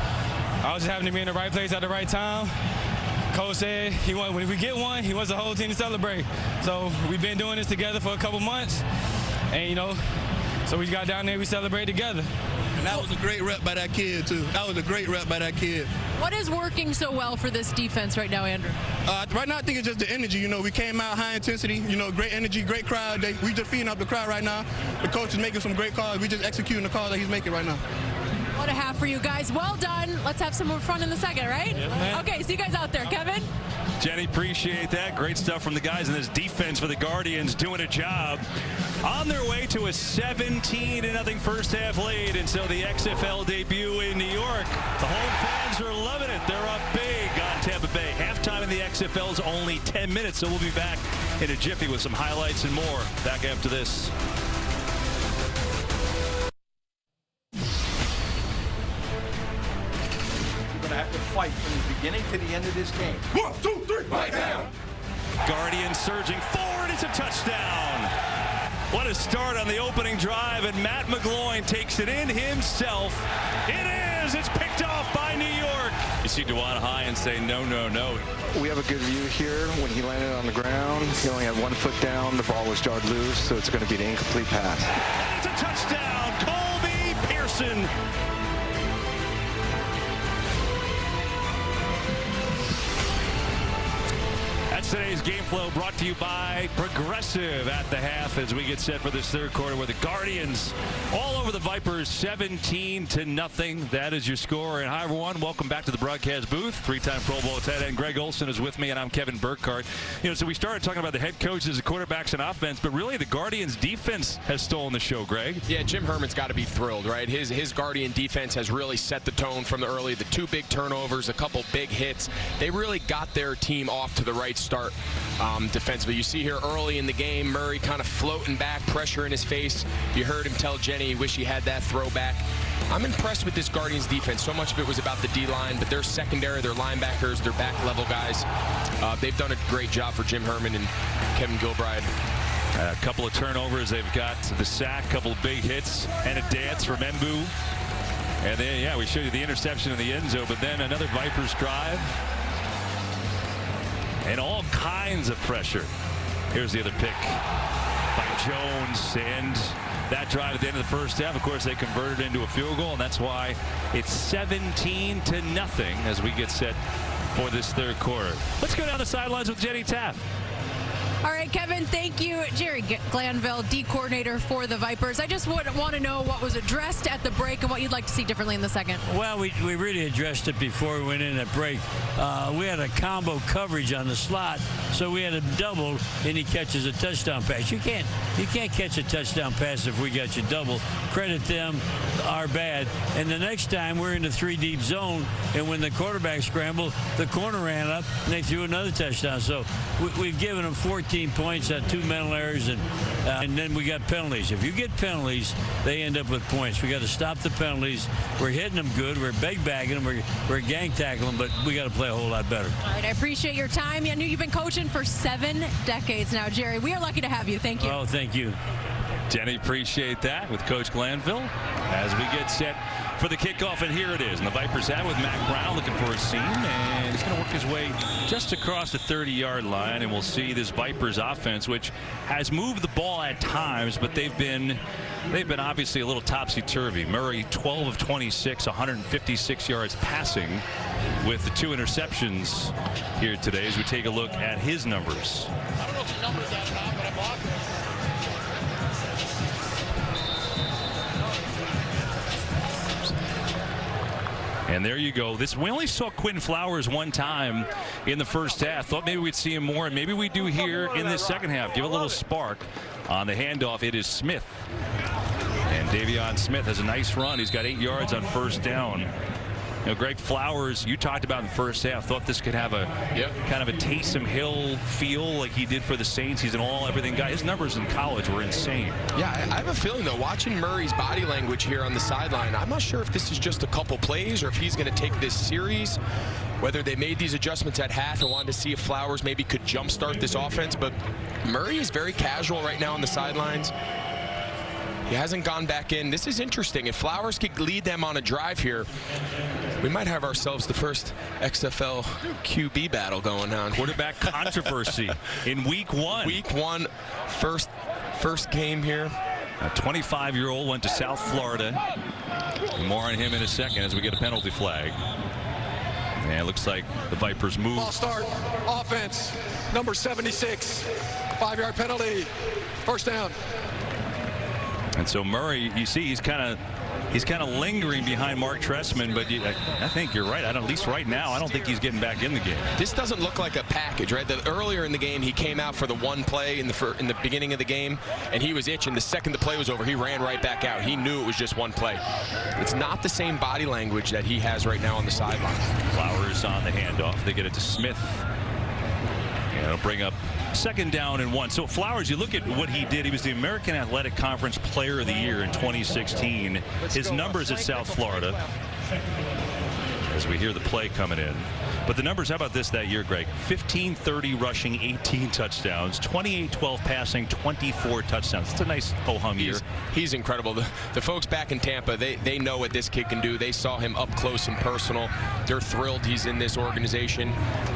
I was just having to be in the right place at the right time. Coach said when we get one, he wants the whole team to celebrate. So we've been doing this together for a couple months. And, so we got down there, we celebrate together. And that was a great rep by that kid, too. That was a great rep by that kid. What is working so well for this defense right now, Andrew? Right now, I think it's just the energy. We came out high intensity, great energy, great crowd. We just feeding up the crowd right now. The coach is making some great calls. We just executing the calls that he's making right now. What a half for you guys. Well done. Let's have some more fun in the second, right? Yeah, okay, see you guys out there. Kevin? Jenny, appreciate that. Great stuff from the guys in this defense for the Guardians, doing a job. On their way to a 17-0 first half lead, and so the XFL debut in New York. The home fans are loving it. They're up big on Tampa Bay. Halftime in the XFL is only 10 minutes, so we'll be back in a jiffy with some highlights and more. Back after this. Have to fight from the beginning to the end of this game. 1, 2, 3, right now. Guardians surging forward. It's a touchdown. What a start on the opening drive, and Matt McGloin takes it in himself. It is. It's picked off by New York. You see Dewan High and say, no, no, no. We have a good view here. When he landed on the ground, he only had 1 foot down. The ball was jarred loose, so it's going to be an incomplete pass. It's a touchdown. Colby Pearson. Today's game flow brought to you by Progressive at the half as we get set for this third quarter where the Guardians all over the Vipers 17-0. That is your score. And hi everyone, welcome back to the broadcast booth. 3-time Pro Bowl tight end Greg Olson is with me, and I'm Kevin Burkhardt. So we started talking about the head coaches, the quarterbacks, and offense, but really the Guardians defense has stolen the show, Greg. Yeah, Jim Herman's got to be thrilled, right? His Guardian defense has really set the tone from the early. The 2 big turnovers, a couple big hits. They really got their team off to the right start. Defensively. You see here early in the game, Murray kind of floating back, pressure in his face. You heard him tell Jenny he wish he had that throwback. I'm impressed with this Guardians defense. So much of it was about the D-line, but their secondary, their linebackers, their back-level guys, they've done a great job for Jim Herman and Kevin Gilbride. A couple of turnovers. They've got the sack, couple of big hits, and a dance from Mbu. And then, yeah, we showed you the interception in the end zone, but then another Vipers drive. And all kinds of pressure. Here's the other pick by Jones, and that drive at the end of the first half, of course, they converted into a field goal, and that's why it's 17-0 as we get set for this third quarter. Let's go down the sidelines with Jenny Taft. All right, Kevin, thank you. Jerry Glanville, D coordinator for the Vipers. I just want to know what was addressed at the break and what you'd like to see differently in the second. Well, we really addressed it before we went in at break. We had a combo coverage on the slot, so we had a double, and he catches a touchdown pass. You can't catch a touchdown pass if we got you double. Credit them, our bad. And the next time we're in the 3-deep zone, and when the quarterback scrambled, the corner ran up, and they threw another touchdown. So we've given them 14 points on 2 mental errors, and then we got penalties. If you get penalties, they end up with points. We got to stop the penalties. We're hitting them good. We're bag-bagging them. We're gang tackling them, but we got to play a whole lot better. All right, I appreciate your time. I know you've been coaching for 7 decades now, Jerry. We are lucky to have you. Thank you. Oh, thank you. Jenny, appreciate that with Coach Glanville as we get set for the kickoff, and here it is. And the Vipers have with Mac Brown looking for a seam, and he's going to work his way just across the 30-yard line, and we'll see this Vipers offense, which has moved the ball at times, but they've been obviously a little topsy-turvy. Murray, 12 of 26, 156 yards passing with the 2 interceptions here today as we take a look at his numbers. I don't know if you numbered that or not, but I'm off. And there you go. We only saw Quinn Flowers 1 time in the first half. Thought maybe we'd see him more, and maybe we do here in this second half. Give a little spark on the handoff. It is Smith. And Davion Smith has a nice run. He's got 8 yards on first down. Greg Flowers, you talked about in the first half, thought this could have a kind of a Taysom Hill feel like he did for the Saints. He's an all-everything guy. His numbers in college were insane. Yeah, I have a feeling, though, watching Murray's body language here on the sideline, I'm not sure if this is just a couple plays or if he's going to take this series, whether they made these adjustments at half and wanted to see if Flowers maybe could jumpstart this offense. But Murray is very casual right now on the sidelines. He hasn't gone back in. This is interesting. If Flowers could lead them on a drive here, we might have ourselves the first XFL QB battle going on. Quarterback controversy in week 1. Week 1, first game here. A 25-year-old went to South Florida. More on him in a second as we get a penalty flag. And it looks like the Vipers move. Ball start, offense, number 76, 5-yard penalty, first down. And so Murray, you see, he's kind of He's kind of lingering behind Mark Trestman, but I think you're right. At least right now, I don't think he's getting back in the game. This doesn't look like a package, right? Earlier in the game, he came out for the one play in the beginning of the game, and he was itching. The second the play was over, he ran right back out. He knew it was just one play. It's not the same body language that he has right now on the sideline. Flowers on the handoff. They get it to Smith. And it'll bring up 2nd down and 1. So Flowers, you look at what he did. He was the American Athletic Conference Player of the Year in 2016. His numbers at South Florida, as we hear the play coming in. But the numbers, how about this that year, Greg? 15-30 rushing, 18 touchdowns, 28-12 passing, 24 touchdowns. It's a nice ho-hum year. He's incredible. The folks back in Tampa, they know what this kid can do. They saw him up close and personal. They're thrilled he's in this organization,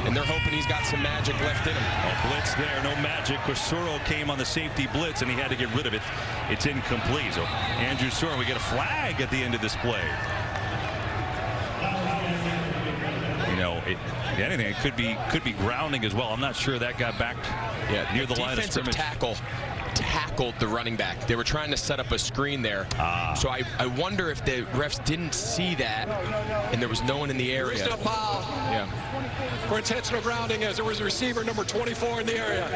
and they're hoping he's got some magic left in him. Oh, blitz there, no magic. Cosoro came on the safety blitz, and he had to get rid of it. It's incomplete. So Andrew Soren, we get a flag at the end of this play. If anything, it could be grounding as well. I'm not sure that got back near the line of scrimmage. Tackle tackled the running back. They were trying to set up a screen there. So I wonder if the refs didn't see that and there was no one in the area. Yeah. For intentional grounding as there was a receiver number 24 in the area.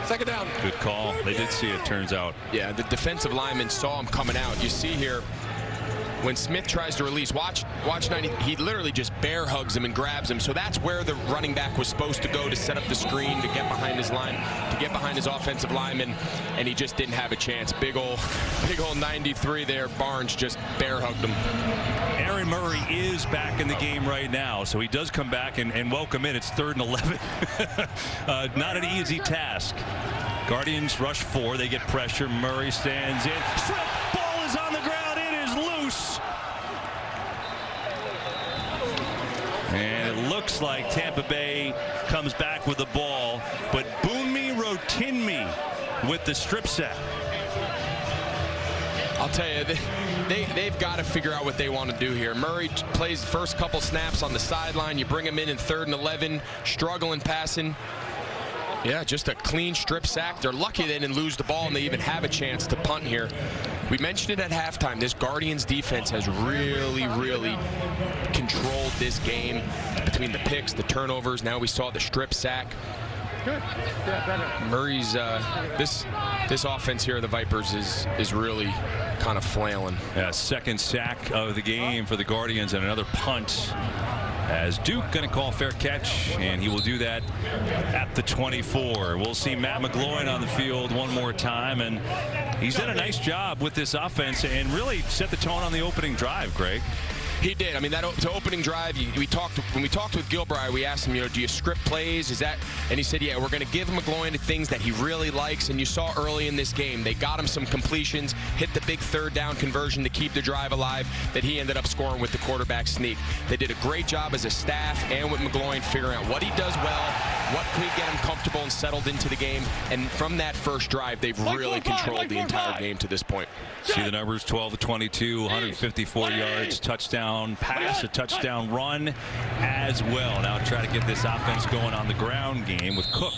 2nd down. Good call. They did see it, turns out. Yeah, the defensive lineman saw him coming out. You see here, when Smith tries to release, watch 90, he literally just bear hugs him and grabs him. So that's where the running back was supposed to go to set up the screen, to get behind his line, to get behind his offensive lineman, and he just didn't have a chance. Big ol' 93 there. Barnes just bear hugged him. Aaron Murray is back in the game right now, so he does come back and welcome in. It's 3rd and 11. Not an easy task. Guardians rush 4. They get pressure. Murray stands in. Ball is on the ground. Loose. And it looks like Tampa Bay comes back with the ball, but Bunmi Rotinmi with the strip sack. I'll tell you, they've got to figure out what they want to do here. Murray plays the first couple snaps on the sideline. You bring him in 3rd and 11, struggling passing. Yeah, just a clean strip sack. They're lucky they didn't lose the ball and they even have a chance to punt here. We mentioned it at halftime. This Guardians defense has really, really controlled this game between the picks, the turnovers. Now we saw the strip sack. Good. Yeah, better. Murray's this offense here of the Vipers is really kind of flailing. Yeah, 2nd sack of the game for the Guardians and another punt. As Duke going to call fair catch, and he will do that at the 24. We'll see Matt McGloin on the field one more time, and he's done a nice job with this offense and really set the tone on the opening drive, Greg. He did. I mean, that opening drive, when we talked with Gilbride, we asked him, do you script plays? Is that? And he said, yeah, we're going to give McGloin the things that he really likes. And you saw early in this game, they got him some completions, hit the big 3rd down conversion to keep the drive alive that he ended up scoring with the quarterback sneak. They did a great job as a staff and with McGloin figuring out what he does well, what could get him comfortable and settled into the game. And from that first drive, they've really controlled the entire game to this point. See the numbers, 12-22, 154 yards, touchdown pass, a touchdown run as well. Now try to get this offense going on the ground game with Cook,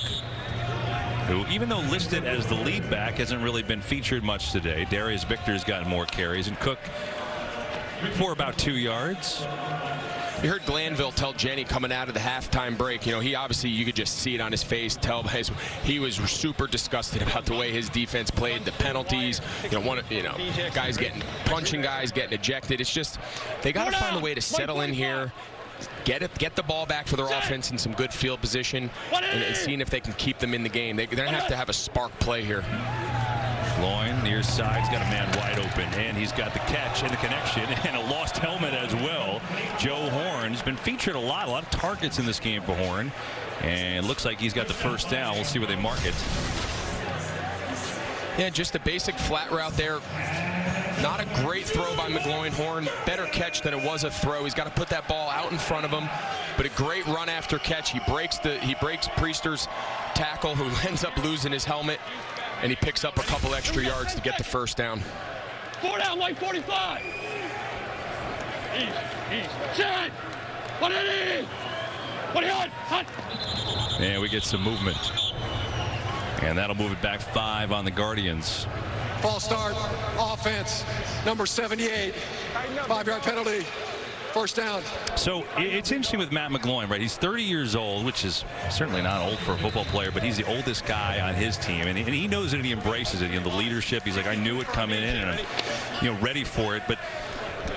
who, even though listed as the lead back, hasn't really been featured much today. Darius Victor's gotten more carries, and Cook for about 2 yards. You heard Glanville tell Jenny coming out of the halftime break, he obviously, you could just see it on his face, he was super disgusted about the way his defense played, the penalties, guys punching guys, getting ejected. It's just, they got to find a way to settle in here, get the ball back for their offense in some good field position, and seeing if they can keep them in the game. They're going to have a spark play here. Loin, near side's got a man wide open, and he's got the catch and the connection and a lost helmet as well. Joe Horn has been featured a lot of targets in this game for Horn, and it looks like he's got the 1st down. We'll see where they mark it. Yeah, just a basic flat route there. Not a great throw by McGloin. Horn, better catch than it was a throw. He's got to put that ball out in front of him, but a great run after catch. He breaks Priester's tackle, who ends up losing his helmet, and he picks up a couple extra yards to get the 1st down. 4 down, like 45. East. Set. What it is? What it on? And we get some movement. And that'll move it back 5 on the Guardians. False start, offense, number 78, 5-yard penalty, first down. So it's interesting with Matt McGloin, right? He's 30 years old, which is certainly not old for a football player, but he's the oldest guy on his team, and he knows it and he embraces it. You know, the leadership. He's like, I knew it coming in, and I'm, ready for it. But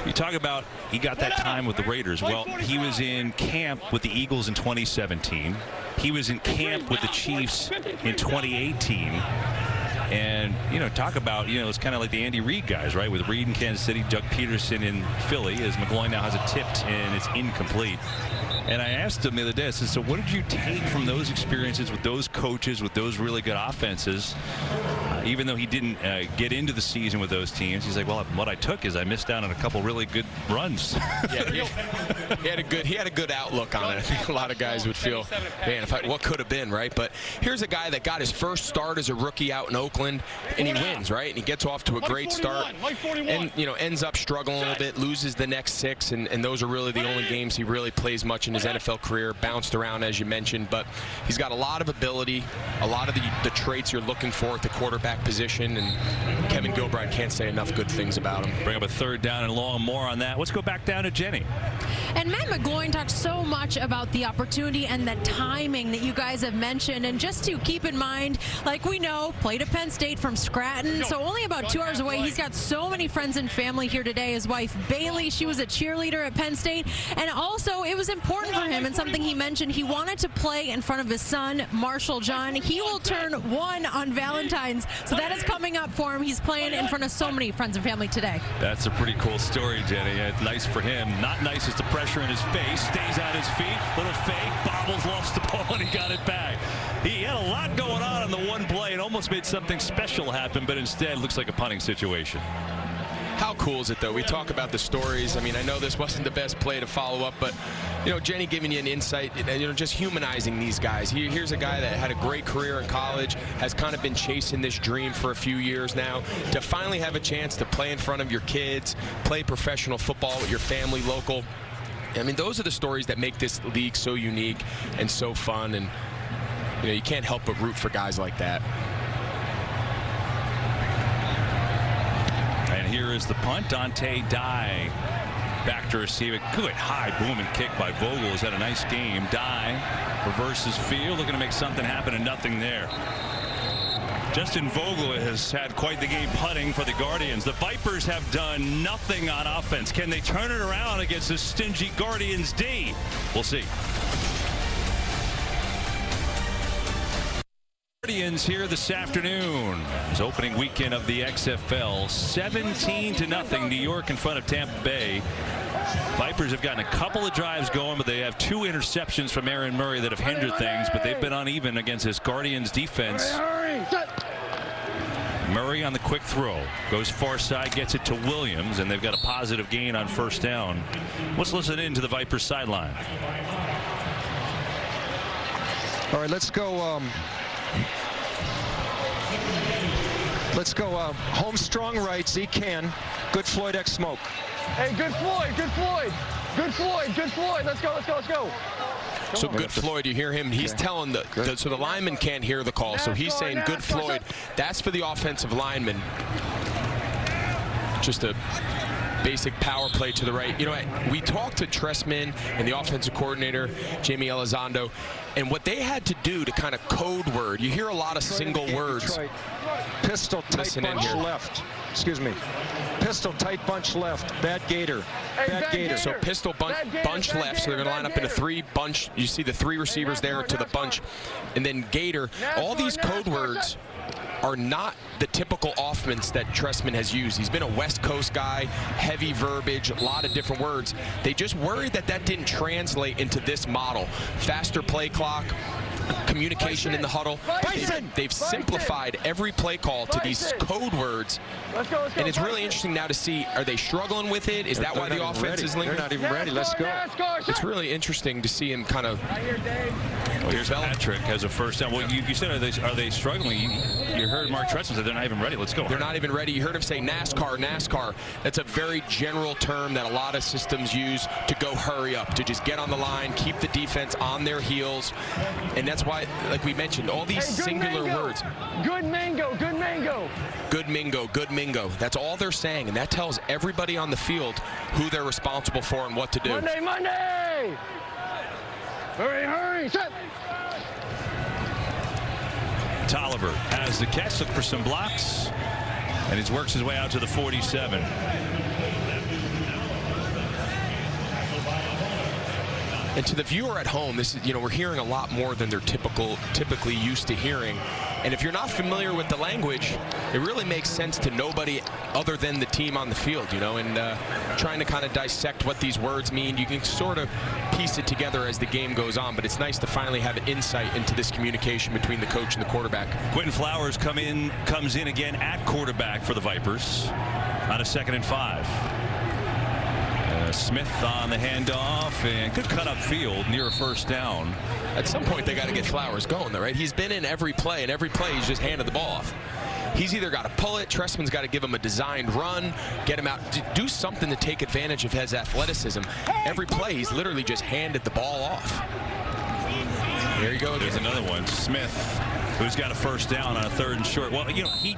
you talk about he got that time with the Raiders. Well, he was in camp with the Eagles in 2017. He was in camp with the Chiefs in 2018. And, talk about, it's kind of like the Andy Reid guys, right? With Reid in Kansas City, Doug Peterson in Philly, as McGloin now has it tipped and it's incomplete. And I asked him the other day, I said, so what did you take from those experiences with those coaches, with those really good offenses? Even though he didn't get into the season with those teams, he's like, well, what I took is I missed out on a couple really good runs. Yeah, he had a good outlook on it. I think a lot of guys would feel, man, what could have been, right? But here's a guy that got his first start as a rookie out in Oakland, and he wins, right? And he gets off to a great start, and ends up struggling a little bit, loses the next 6, and those are really the only games he really plays much in his NFL career. Bounced around, as you mentioned, but he's got a lot of ability, a lot of the traits you're looking for at the quarterback position, and Kevin Gilbride can't say enough good things about him. Bring up a 3rd down and long. More on that. Let's go back down to Jenny. And Matt McGloin talked so much about the opportunity and the timing that you guys have mentioned. And just to keep in mind, like we know, played at Penn State from Scranton, so only about 2 hours away. He's got so many friends and family here today. His wife, Bailey, she was a cheerleader at Penn State. And also, it was important for him, and something he mentioned, he wanted to play in front of his son, Marshall John. He will turn 1 on Valentine's, so that is coming up for him. He's playing in front of so many friends and family today. That's a pretty cool story, Jenny. It's nice for him. Not nice is the pressure in his face. Stays on his feet. Little fake. Bobbles, lost the ball, and he got it back. He had a lot going on the one play and almost made something special happen, but instead looks like a punting situation. How cool is it, though? We talk about the stories. I mean, I know this wasn't the best play to follow up, but, Jenny giving you an insight, just humanizing these guys. Here's a guy that had a great career in college, has kind of been chasing this dream for a few years now. To finally have a chance to play in front of your kids, play professional football with your family local. I mean, those are the stories that make this league so unique and so fun, and, you can't help but root for guys like that. And here is the punt. Dante Dye back to receive it. Good high booming kick by Vogel. Has had a nice game. Dye reverses field, looking to make something happen, and nothing there. Justin Vogel has had quite the game punting for the Guardians. The Vipers have done nothing on offense. Can they turn it around against this stingy Guardians D? We'll see. Guardians here this afternoon. It's opening weekend of the XFL. 17-0 New York in front of Tampa Bay. Vipers have gotten a couple of drives going, but they have 2 interceptions from Aaron Murray that have hindered things, but they've been uneven against this Guardians defense. Murray on the quick throw. Goes far side, gets it to Williams, and they've got a positive gain on 1st down. Let's listen in to the Vipers sideline. All right, let's go. Home strong right, Zeke can. Good Floyd X smoke. Hey, good Floyd, good Floyd. Good Floyd, good Floyd. Let's go, let's go, let's go. So good Floyd, you hear him, he's telling so the lineman can't hear the call, so he's saying good Floyd. That's for the offensive lineman. Just a basic power play to the right. We talked to Tressman and the offensive coordinator, Jamie Elizondo, and what they had to do to kind of code word. You hear a lot of single words. Pistol tight bunch left. Excuse me. Pistol tight bunch left. Bad gator. Bad gator. So pistol bunch left. So they're going to line up in a 3 bunch. You see the 3 receivers there to the bunch, and then gator. All these code words are not the typical offense that Tressman has used. He's been a West Coast guy, heavy verbiage, a lot of different words. They just worried that didn't translate into this model. Faster play clock, communication in the huddle. They've simplified every play call to these code words. And it's really interesting now to see, are they struggling with it? Is that why the offense is lingering? They're not even ready. Let's go. It's really interesting to see him kind of Here's Patrick has a first down. Well, you said, are they struggling? You heard Mark Trestman say they're not even ready. Let's go. They're not even ready. You heard him say NASCAR, NASCAR. That's a very general term that a lot of systems use to go hurry up, to just get on the line, keep the defense on their heels. And that's why, like we mentioned, all these singular words. Good mango, good mango. Good mingo, good mingo. That's all they're saying, and that tells everybody on the field who they're responsible for and what to do. Monday, Monday! Hurry, hurry, set! Tolliver has the catch, look for some blocks, and he works his way out to the 47. And to the viewer at home, this is, we're hearing a lot more than they're typically used to hearing. And if you're not familiar with the language, it really makes sense to nobody other than the team on the field, and trying to kind of dissect what these words mean. You can sort of piece it together as the game goes on, but it's nice to finally have an insight into this communication between the coach and the quarterback. Quentin Flowers comes in again at quarterback for the Vipers on a 2nd and 5. Smith on the handoff, and good cut up field near a first down. At some point, they got to get Flowers going, though, right? He's been in every play, and every play he's just handed the ball off. He's either got to pull it, Trestman's got to give him a designed run, get him out, do something to take advantage of his athleticism. Every play, he's literally just handed the ball off. There you go again. There's another one. Smith, who's got a first down on a 3rd and short. Well, he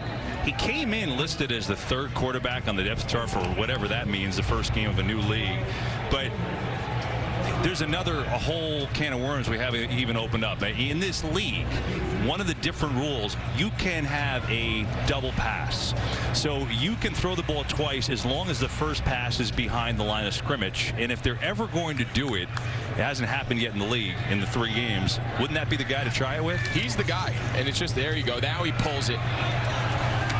came in listed as the 3rd quarterback on the depth chart for whatever that means, the first game of a new league. But there's a whole can of worms we haven't even opened up. In this league, one of the different rules, you can have a double pass. So you can throw the ball twice as long as the first pass is behind the line of scrimmage. And if they're ever going to do it, it hasn't happened yet in the league in the 3 games. Wouldn't that be the guy to try it with? He's the guy. And it's just, there you go. Now he pulls it.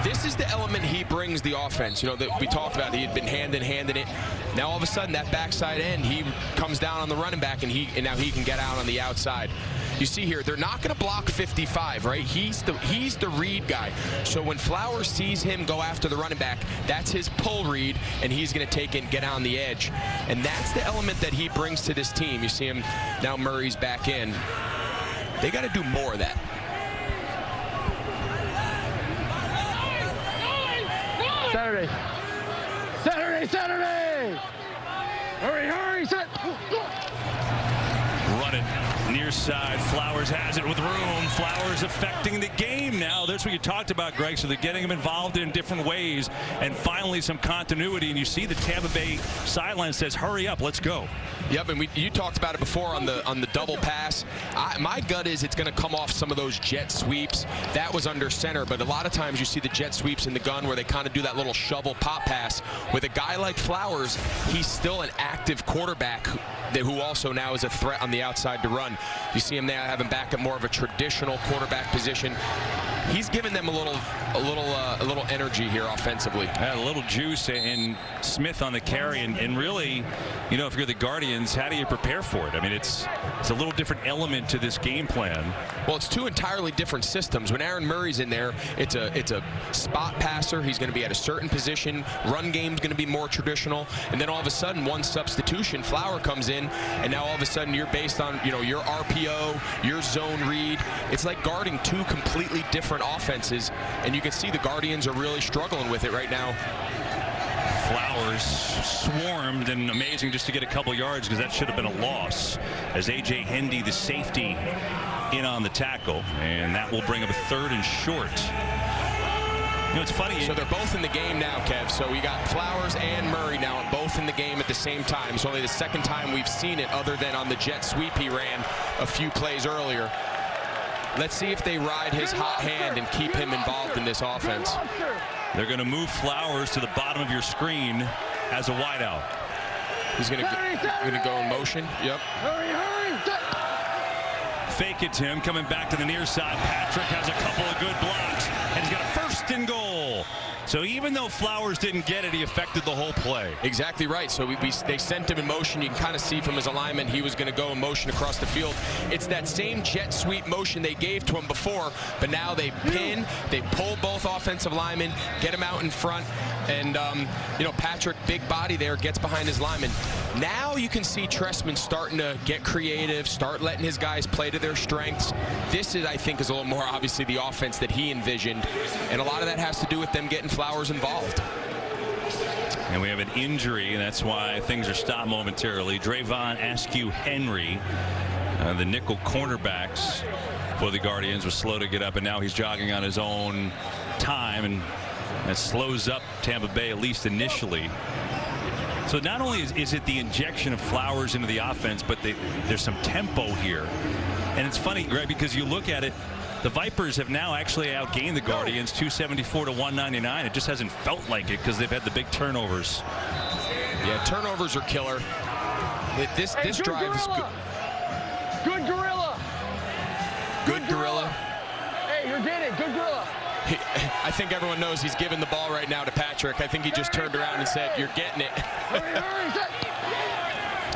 This is the element he brings the offense. That we talked about. He had been handing it. Now all of a sudden that backside end, he comes down on the running back, and now he can get out on the outside. You see here, they're not going to block 55, right? He's the read guy. So when Flowers sees him go after the running back, that's his pull read, and he's going to take it and get on the edge. And that's the element that he brings to this team. You see him now. Murray's back in. They got to do more of that. Saturday. Hurry, hurry, set. Run it. Near side. Flowers has it with room. Flowers affecting the game now. That's what you talked about, Greg. So they're getting him involved in different ways, and finally some continuity. And you see the Tampa Bay sideline says, hurry up, let's go. Yep, and you talked about it before on the double pass. My gut is it's going to come off some of those jet sweeps. That was under center, but a lot of times you see the jet sweeps in the gun where they kind of do that little shovel pop pass. With a guy like Flowers, he's still an active quarterback who also now is a threat on the outside to run. You see him now having back at more of a traditional quarterback position. He's giving them a little energy here offensively. A little juice, and Smith on the carry, and really, if you're the Guardians, how do you prepare for it? I mean, it's a little different element to this game plan. Well, it's 2 entirely different systems. When Aaron Murray's in there, it's a spot passer. He's going to be at a certain position. Run game's going to be more traditional, and then all of a sudden, one substitution, Flower comes in, and now all of a sudden you're based on your RPO, your zone read. It's like guarding 2 completely different offenses, and you can see the Guardians are really struggling with it right now. Flowers swarmed, and amazing just to get a couple yards, because that should have been a loss, as A.J. Hendy, the safety, in on the tackle, and that will bring up a 3rd and short. It's funny. So they're both in the game now, Kev. So we got Flowers and Murray now both in the game at the same time. It's only the 2nd time we've seen it, other than on the jet sweep he ran a few plays earlier. Let's see if they ride his hot hand and keep him involved in this offense. They're going to move Flowers to the bottom of your screen as a wideout. He's going to go in motion. Yep. Fake it to him, coming back to the near side. Patrick has a couple of good blocks, and he's got a 1st and goal. So even though Flowers didn't get it, he affected the whole play. Exactly right. So they sent him in motion. You can kind of see from his alignment he was going to go in motion across the field. It's that same jet sweep motion they gave to him before, but now they pin, they pull both offensive linemen, get him out in front, and Patrick, big body there, gets behind his lineman. Now you can see Trestman starting to get creative, start letting his guys play to their strengths. This is, I think, is a little more obviously the offense that he envisioned, and a lot of that has to do with them getting Flowers involved. And we have an injury, and that's why things are stopped momentarily. Drayvon Askew-Henry, the nickel cornerbacks for the Guardians, was slow to get up, and now he's jogging on his own time, and that slows up Tampa Bay, at least initially. So not only is it the injection of Flowers into the offense, but there's some tempo here. And it's funny, Greg, because you look at it, the Vipers have now actually outgained the Guardians 274 to 199. It just hasn't felt like it because they've had the big turnovers. Yeah, turnovers are killer. This drive is good. Good gorilla. Good gorilla. Hey, you did it. Good gorilla. I think everyone knows he's giving the ball right now to Patrick. I think he just turned around and said, "You're getting it."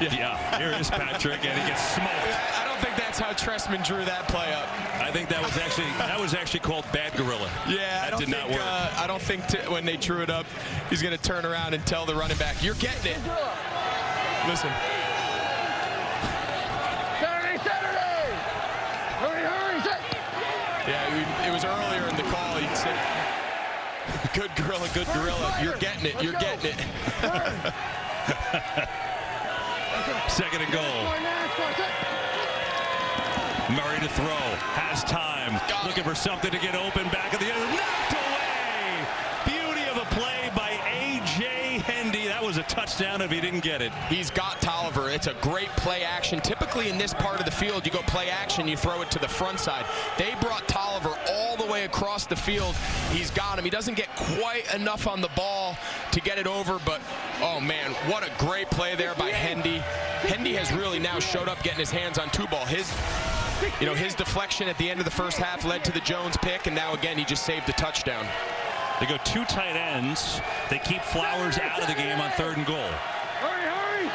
Yeah, here is Patrick, and he gets smoked. I don't think that's how Trestman drew that play up. I think that was actually called bad gorilla. Yeah, that did not work. I don't think when they drew it up, he's going to turn around and tell the running back, "You're getting it." Listen. Saturday. Hurry. Yeah, it was earlier in the call. He said, good gorilla. You're getting it. You're getting it. Second and goal. Murray to throw. Has time. Looking for something to get open. Back of the end. Knocked away. Beauty of a play by A.J. Hendy. That was a touchdown if he didn't get it. He's got Tolliver. It's a great play action. Typically in this part of the field, you go play action, you throw it to the front side. They brought Tolliver all the way across the field. He's got him. He doesn't get quite enough on the ball to get it over, but oh man, what a great play there by Hendy. Hendy has really now showed up getting his hands on two ball. His deflection at the end of the first half led to the Jones pick, and now again he just saved a touchdown. They go two tight ends. They keep Flowers out of the game on 3rd and goal. Hurry.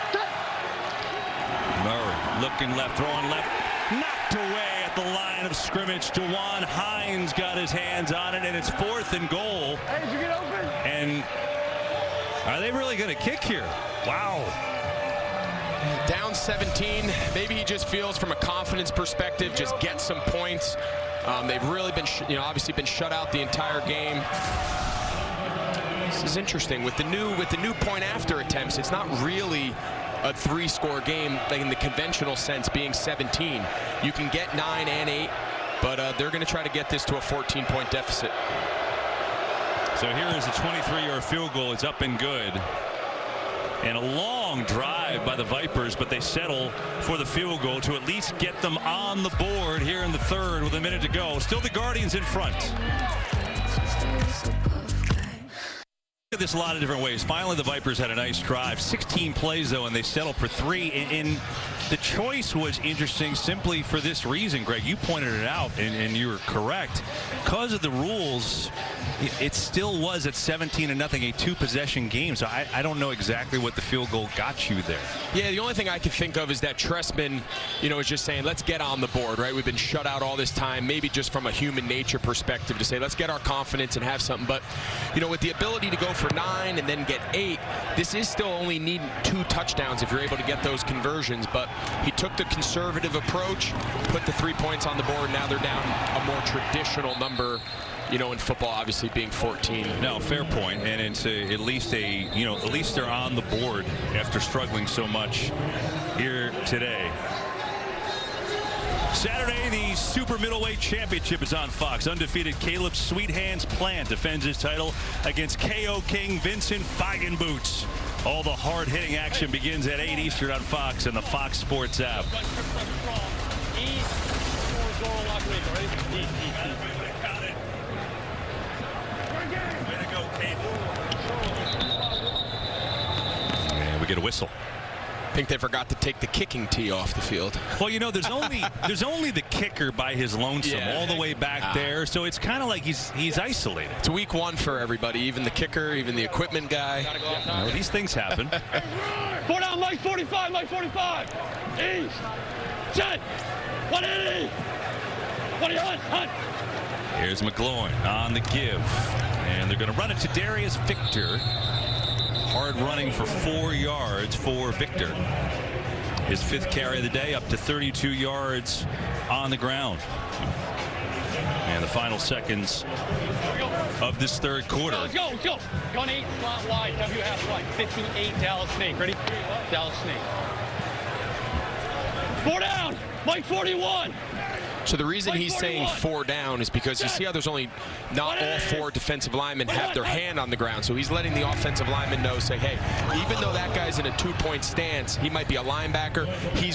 Murray looking left, throwing left, knocked away at the line of scrimmage. DeJuan Hines got his hands on it, and it's 4th and goal. Hey, did you get open? And are they really going to kick here? Wow. Down 17. Maybe he just feels from a confidence perspective, just get some points. They've really been, obviously been shut out the entire game. This is interesting with the new point after attempts. It's not really a 3-score game like in the conventional sense, being 17. You can get 9 and 8, but they're going to try to get this to a 14-point deficit. So here is a 23-yard field goal. It's up and good. And a long drive by the Vipers, but they settle for the field goal to at least get them on the board here in the 3rd with a minute to go. Still the Guardians in front. Look at this a lot of different ways. Finally, the Vipers had a nice drive. 16 plays, though, and they settled for 3. And the choice was interesting simply for this reason, Greg. You pointed it out, and you were correct. Because of the rules, it still was at 17-0, a 2-possession game. So I don't know exactly what the field goal got you there. Yeah, the only thing I can think of is that Trestman, is just saying, let's get on the board, right? We've been shut out all this time, maybe just from a human nature perspective to say, let's get our confidence and have something. But, with the ability to go for 9 and then get 8, this is still only needing 2 touchdowns if you're able to get those conversions. But he took the conservative approach, put the 3 points on the board. Now they're down a more traditional number, in football, obviously being 14. No, fair point, and it's at least they're on the board after struggling so much here today. Saturday, the Super Middleweight Championship is on Fox. Undefeated Caleb Sweet Hands Plant defends his title against KO King Vincent Feigenboots. All the hard-hitting action begins at 8 Eastern on Fox and the Fox Sports app. And we get a whistle. I think they forgot to take the kicking tee off the field. Well, there's only the kicker by his lonesome all the way back there. So it's kind of like he's isolated. It's week one for everybody, even the kicker, even the equipment guy. These things happen. 4 down, Mike 45, Mike 45. East. Set. 180. 20 hunt. Here's McGloin on the give. And they're going to run it to Darius Victor. Hard running for 4 yards for Victor. His 5th carry of the day, up to 32 yards on the ground. And the final seconds of this third quarter. Let's go, let's go. Gun 8, slot wide, W half wide. 58, Dallas Snake. Ready? Dallas Snake. 4 down, Mike 41. So the reason he's saying 4 down is because you see how there's only not all 4 defensive linemen have their hand on the ground. So he's letting the offensive lineman know, say, hey, even though that guy's in a 2-point stance, he might be a linebacker.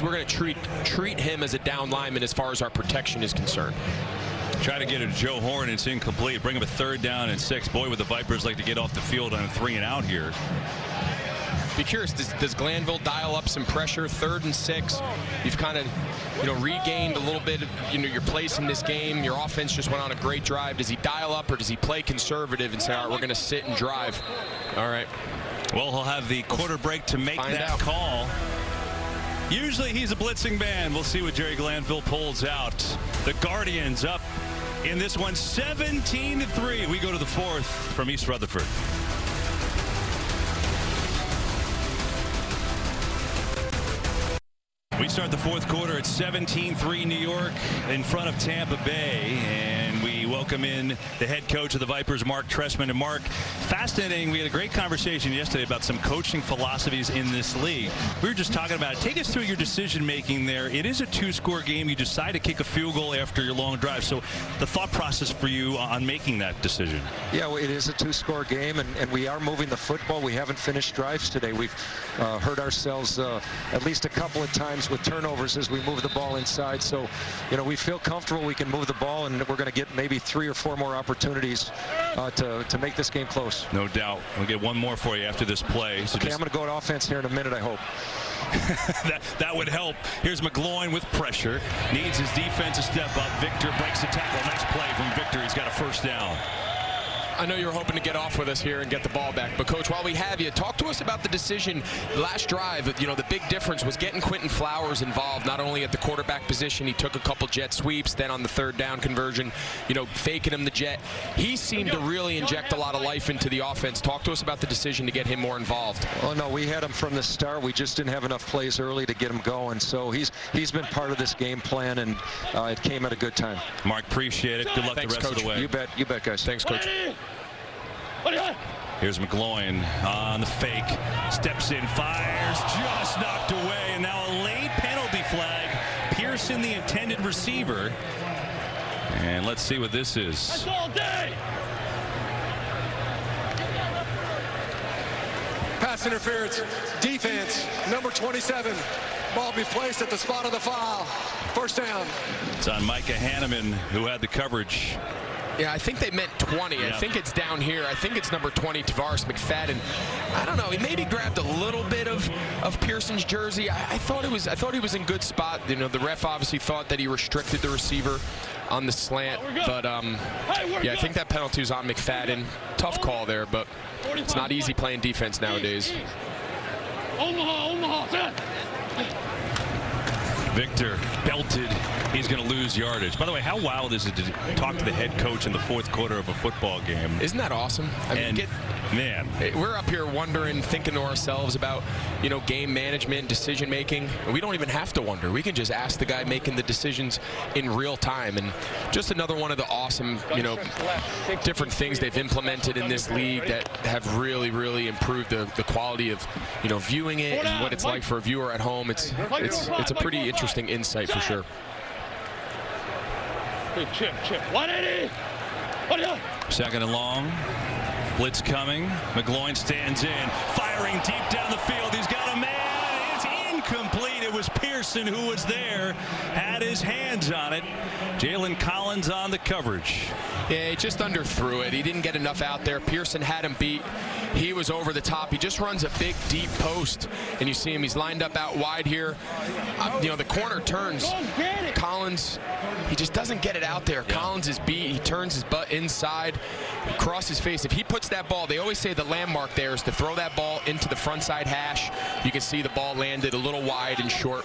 We're going to treat him as a down lineman as far as our protection is concerned. Try to get it to Joe Horn. It's incomplete. Bring him a 3rd down and 6. Boy, would the Vipers like to get off the field on a 3 and out here. Be curious, does Glanville dial up some pressure? 3rd and 6. You've kind of, regained a little bit of, your place in this game. Your offense just went on a great drive. Does he dial up or does he play conservative and say, all right, we're going to sit and drive? All right. Well, he'll have the quarter break to make that call. Usually he's a blitzing man. We'll see what Jerry Glanville pulls out. The Guardians up in this one, 17-3. We go to the 4th from East Rutherford. We start the 4th quarter at 17-3 New York in front of Tampa Bay, and we welcome in the head coach of the Vipers, Mark Trestman. And Mark, fascinating. We had a great conversation yesterday about some coaching philosophies in this league. We were just talking about it. Take us through your decision-making there. It is a 2-score game. You decide to kick a field goal after your long drive. So the thought process for you on making that decision. Yeah, well, it is a 2-score game, and we are moving the football. We haven't finished drives today. We've hurt ourselves at least a couple of times with turnovers as we move the ball inside. So, we feel comfortable we can move the ball, and we're going to get maybe 3 or 4 more opportunities to make this game close. No doubt. We'll get one more for you after this play. So okay, I'm going to go to offense here in a minute, I hope. that would help. Here's McGloin with pressure. Needs his defense to step up. Victor breaks the tackle. Nice play from Victor. He's got a 1st down. I know you're hoping to get off with us here and get the ball back, but Coach, while we have you, talk to us about the decision last drive. The big difference was getting Quentin Flowers involved, not only at the quarterback position. He took a couple jet sweeps, then on the 3rd down conversion, faking him the jet. He seemed to really inject a lot of life into the offense. Talk to us about the decision to get him more involved. Oh no, we had him from the start. We just didn't have enough plays early to get him going. So he's been part of this game plan, and it came at a good time. Mark, appreciate it. Good luck Thanks, the rest Coach. of the way. You bet, guys. Thanks, Coach. Here's McGloin on the fake. Steps in, fires, just knocked away, and now a late penalty flag. Pearson, the intended receiver. And let's see what this is. That's all day. Pass interference. Defense, number 27. Ball be placed at the spot of the foul. 1st down. It's on Micah Hanneman, who had the coverage. Yeah, I think they meant 20. Yeah. I think it's down here. I think it's number 20, Tavares McFadden. I don't know. He maybe grabbed a little bit of Pearson's jersey. I thought he was in good spot. The ref obviously thought that he restricted the receiver on the slant, but I think that penalty was on McFadden. Tough call there, but it's not easy playing defense nowadays. Omaha, set. Victor belted. He's going to lose yardage. By the way, how wild is it to talk to the head coach in the 4th quarter of a football game? Isn't that awesome? Man, we're up here wondering, thinking to ourselves about, game management, decision making. And we don't even have to wonder. We can just ask the guy making the decisions in real time. And just another one of the awesome, different things they've implemented in this league that have really, really improved the quality of, viewing it and what it's like for a viewer at home. It's a pretty interesting insight for sure. Chip. 180. 2nd and long. Blitz coming. McGloin stands in. Firing deep down the field. He's got a man. It's incomplete. It was Pearson who was there, had his hands on it. Jalen Collins on the coverage. Yeah, he just underthrew it. He didn't get enough out there. Pearson had him beat. He was over the top. He just runs a big, deep post, and you see him. He's lined up out wide here. You know, the corner turns. Collins, he just doesn't get it out there. Collins is beat. He turns his butt inside, across his face. If he puts that ball, they always say the landmark there is to throw that ball into the front side hash. You can see the ball landed a little wide and short.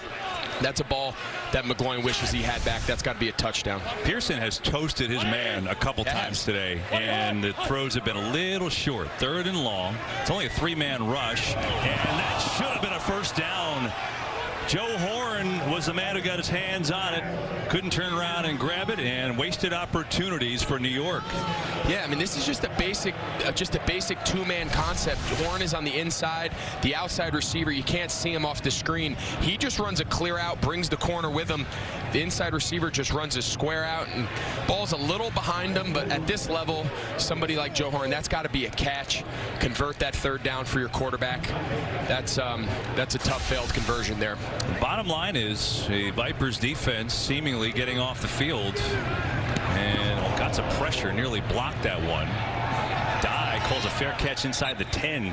That's a ball that McGloin wishes he had back. That's got to be a touchdown. Pearson has toasted his man a couple times today, and the throws have been a little short. 3rd and long. It's only a 3-man rush, and that should have been a first down. Joe Horn was the man who got his hands on it, couldn't turn around and grab it, and wasted opportunities for New York. Yeah, I mean, this is just a basic 2-man concept. Horn is on the inside, the outside receiver, you can't see him off the screen. He just runs a clear out, brings the corner with him. The inside receiver just runs a square out, and ball's a little behind him, but at this level, somebody like Joe Horn, that's got to be a catch. Convert that 3rd down for your quarterback. That's a tough failed conversion there. Bottom line is a Vipers defense seemingly getting off the field, and got some pressure, nearly blocked that one. Dye calls a fair catch inside the 10.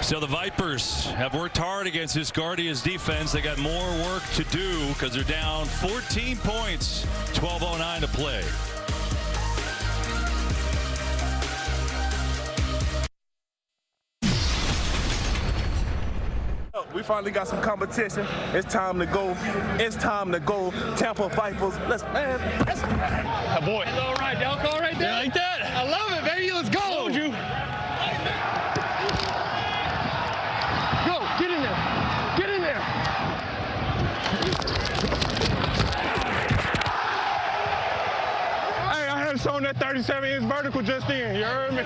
So the Vipers have worked hard against this Guardians defense. They got more work to do because they're down 14 points, 12:09 to play. We finally got some competition. It's time to go. It's time to go. Tampa Vipers. Let's. Oh, boy. That's all right. Y'all call right there? You like that? I love it, baby. Let's go. Told you. Go. Get in there. Get in there. Hey, I had shown that 37-inch vertical just in. You heard me?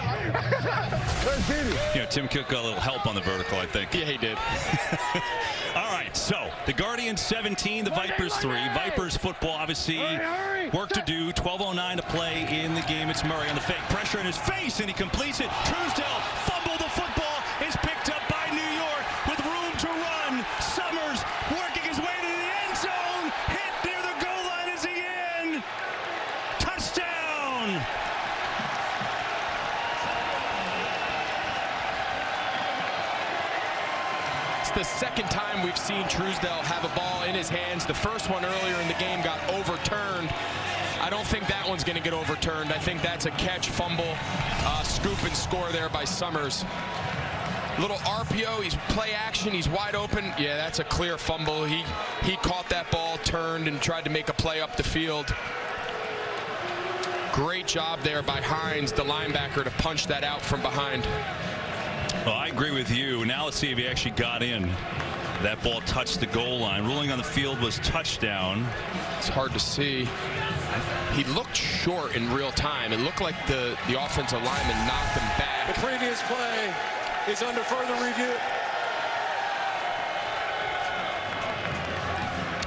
Let's get it. You know, Tim Cook got a little help on the vertical, I think. Yeah, he did. All right, so the Guardians 17, the Vipers 3. Vipers football, obviously, work to do. 12:09 to play in the game. It's Murray on the fake pressure in his face, and he completes it. Truesdell fumbled the football, is picked up by New York with room to run. Summers working his way to the end zone. Hit near the goal line. Is he in? Touchdown! The second time we've seen Truesdell have a ball in his hands. The first one earlier in the game got overturned. I don't think that one's going to get overturned. I think that's a catch, fumble, scoop and score there by Summers. Little RPO, he's play action, he's wide open. Yeah, that's a clear fumble. He caught that ball, turned, and tried to make a play up the field. Great job there by Hines, the linebacker, to punch that out from behind. Well, I agree with you. Now let's see if he actually got in. That ball touched the goal line. Ruling on the field was touchdown. It's hard to see. He looked short in real time. It looked like the offensive lineman knocked him back. The previous play is under further review.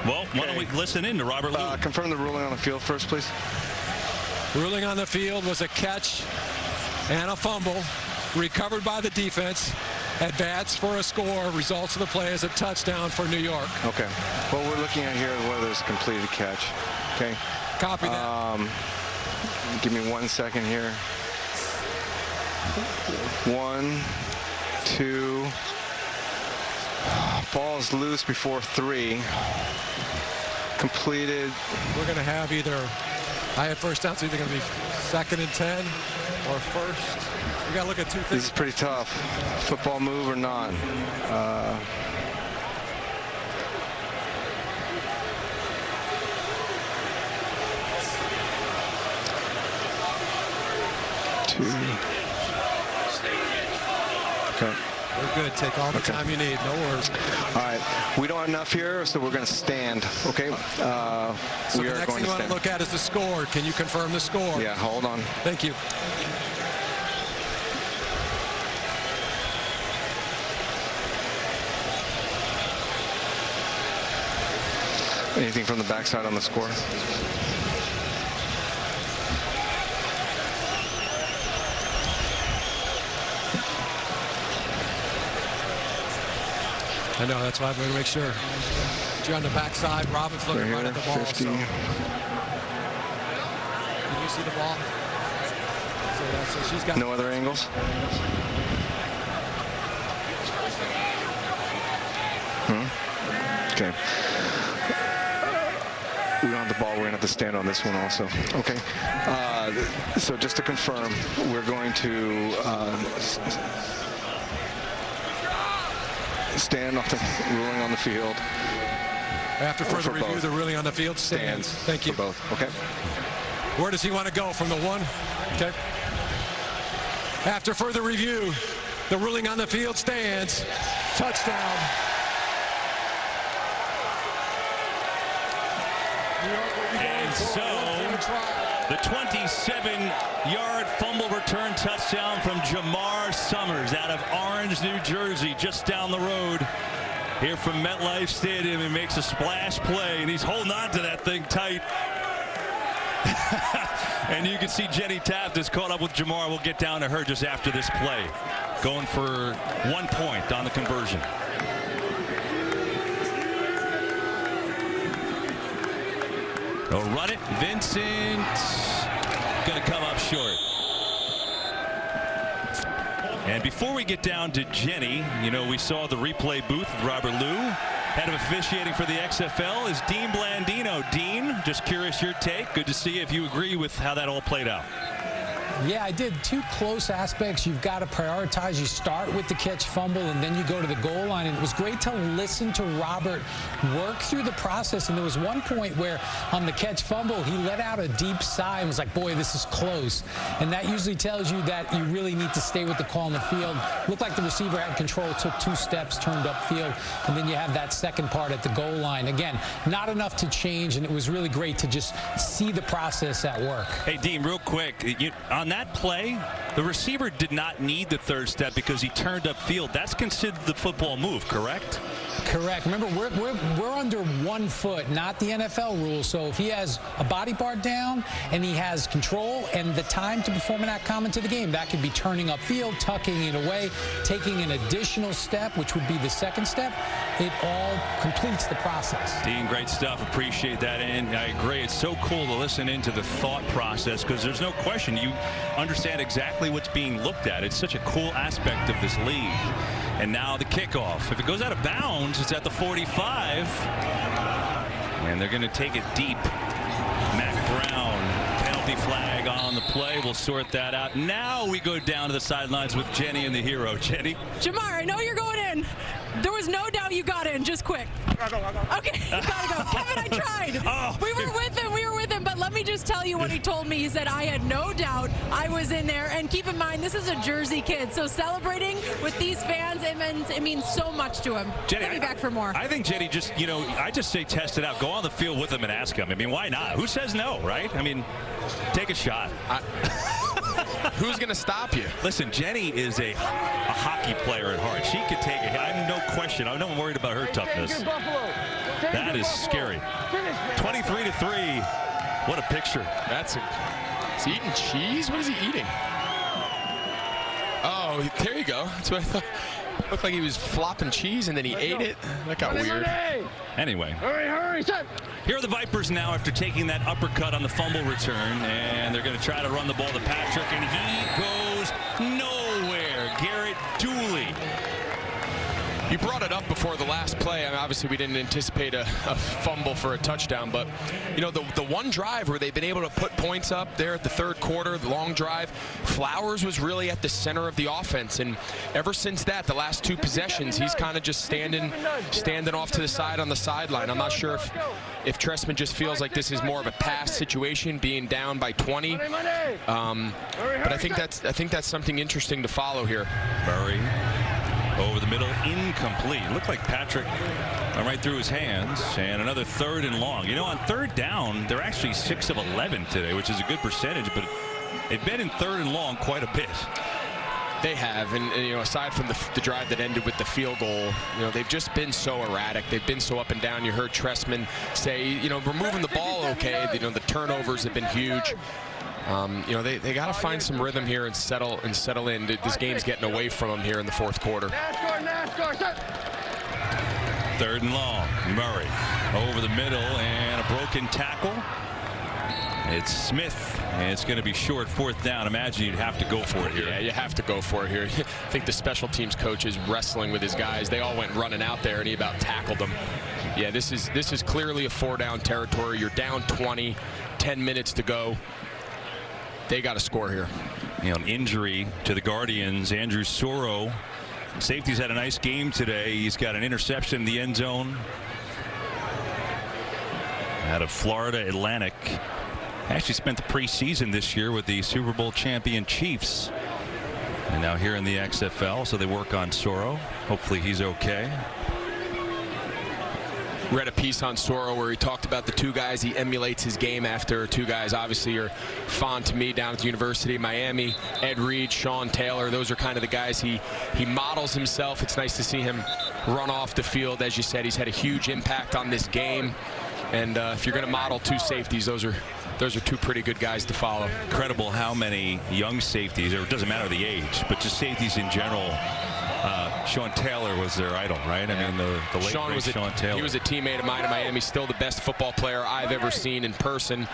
Well, why don't we listen in to Robert Lou? Confirm the ruling on the field first, please. Ruling on the field was a catch and a fumble. Recovered by the defense. Advance for a score. Results of the play is a touchdown for New York. Okay. What we're looking at here is whether it's a completed catch. Okay. Copy that. Give me 1 second here. 1, 2. Ball's loose before 3. Completed. We're going to have either, I had first down, so either going to be 2nd and 10 or first. We got to look at 2 things. This is pretty tough. Football move or not. Okay. We're good. Take all the time you need. No worries. All right. We don't have enough here, so we're going to stand. Okay. So we the are next going thing you to want stand. to look at is the score. Can you confirm the score? Yeah. Hold on. Thank you. Anything from the backside on the score? I know, that's why I'm going to make sure. You're on the backside. Robin's looking right at the ball. 50. So. Can you see the ball? So she's got No other angles? Okay. We don't have the ball. We're going to have to stand on this one also. Okay. So just to confirm, we're going to stand off the ruling on the field. After further review, both. the ruling on the field stands. Thank you. For both. Okay. Where does he want to go? From the 1? Okay. After further review, the ruling on the field stands. Touchdown. And so, the 27-yard fumble return touchdown from Jamar Summers out of Orange, New Jersey, just down the road here from MetLife Stadium. He makes a splash play, and he's holding on to that thing tight. And you can see Jenny Taft is caught up with Jamar. We'll get down to her just after this play. Going for 1 point on the conversion. They'll run it. Vincent going to come up short. And before we get down to Jenny, you know, we saw the replay booth with Robert Lou. Head of officiating for the XFL is Dean Blandino. Dean, just curious your take. Good to see if you agree with how that all played out. Yeah, I did. Two close aspects. You've got to prioritize. You start with the catch fumble, and then you go to the goal line. And it was great to listen to Robert work through the process. And there was one point where on the catch fumble, he let out a deep sigh and was like, boy, this is close. And that usually tells you that you really need to stay with the call on the field. Looked like the receiver had control, took 2 steps, turned upfield, and then you have that second part at the goal line. Again, not enough to change, and it was really great to just see the process at work. Hey, Dean, real quick, on that play, the receiver did not need the 3rd step because he turned upfield. That's considered the football move, correct? Correct. Remember, we're under 1 foot, not the NFL rules. So if he has a body part down and he has control and the time to perform an act common to the game, that could be turning upfield, tucking it away, taking an additional step, which would be the 2nd step. It all completes the process. Dean, great stuff. Appreciate that. And I agree. It's so cool to listen into the thought process because there's no question you understand exactly what's being looked at. It's such a cool aspect of this league. And now the kickoff. If it goes out of bounds, it's at the 45. And they're going to take it deep. Mac Brown, penalty flag on the play. We'll sort that out. Now we go down to the sidelines with Jenny and the hero. Jenny? Jamar, I know you're going in. There was no doubt you got in. Just quick. Okay, you gotta go. Kevin, I tried. We were with him, but let me just tell you what he told me. He said, I had no doubt I was in there. And keep in mind, this is a Jersey kid, so celebrating with these fans, it means so much to him. Jenny, He'll be back for more. I think Jenny just, I just say test it out. Go on the field with him and ask him. I mean, why not? Who says no, right? I mean, take a shot. Who's going to stop you? Listen, Jenny is a hockey player at heart. She could take it. I'm no question. I'm not worried about her toughness. That is scary. 23-3. What a picture. Is he eating cheese? What is he eating? Oh, there you go. That's what I thought. Looked like he was flopping cheese and then he ate it. That got weird. Anyway. Hurry, set. Here are the Vipers now after taking that uppercut on the fumble return, and they're going to try to run the ball to Patrick, and he goes nowhere. Garrett Dooley. You brought it up before the last play. I mean, obviously, we didn't anticipate a fumble for a touchdown, but the one drive where they've been able to put points up there at the 3rd quarter, the long drive, Flowers was really at the center of the offense, and ever since that, the last 2 possessions, he's kind of just standing off to the side on the sideline. I'm not sure if Trestman just feels like this is more of a pass situation, being down by 20. But I think that's something interesting to follow here. Murray. Over the middle, incomplete. Looked like Patrick went right through his hands. And another 3rd and long. On 3rd down, they're actually 6 of 11 today, which is a good percentage, but they've been in 3rd and long quite a bit. They have, and aside from the drive that ended with the field goal, they've just been so erratic. They've been so up and down. You heard Trestman say, we're moving the ball okay. The turnovers have been huge. They got to find some rhythm here and settle in. This game's getting away from them here in the 4th quarter. NASCAR, set. 3rd and long. Murray over the middle and a broken tackle. It's Smith, and it's going to be short, 4th down. Imagine you'd have to go for it here. Yeah, you have to go for it here. I think the special teams coach is wrestling with his guys. They all went running out there, and he about tackled them. Yeah, this is clearly a 4-down territory. You're down 20, 10 minutes to go. They got to score here. You know, an injury to the Guardians. Andrew Soro, safety's had a nice game today. He's got an interception in the end zone out of Florida Atlantic. Actually spent the preseason this year with the Super Bowl champion Chiefs, and now here in the XFL, so they work on Soro. Hopefully he's okay. Read a piece on Soro where he talked about the 2 guys he emulates his game after. 2 guys obviously are fond to me down at the University of Miami. Ed Reed, Sean Taylor, those are kind of the guys he models himself. It's nice to see him run off the field. As you said, he's had a huge impact on this game. And if you're going to model 2 safeties, those are 2 pretty good guys to follow. Incredible how many young safeties, or it doesn't matter the age, but just safeties in general. Sean Taylor was their idol, right? I mean, the late Sean Taylor. He was a teammate of mine in Miami, still the best football player I've ever seen in person.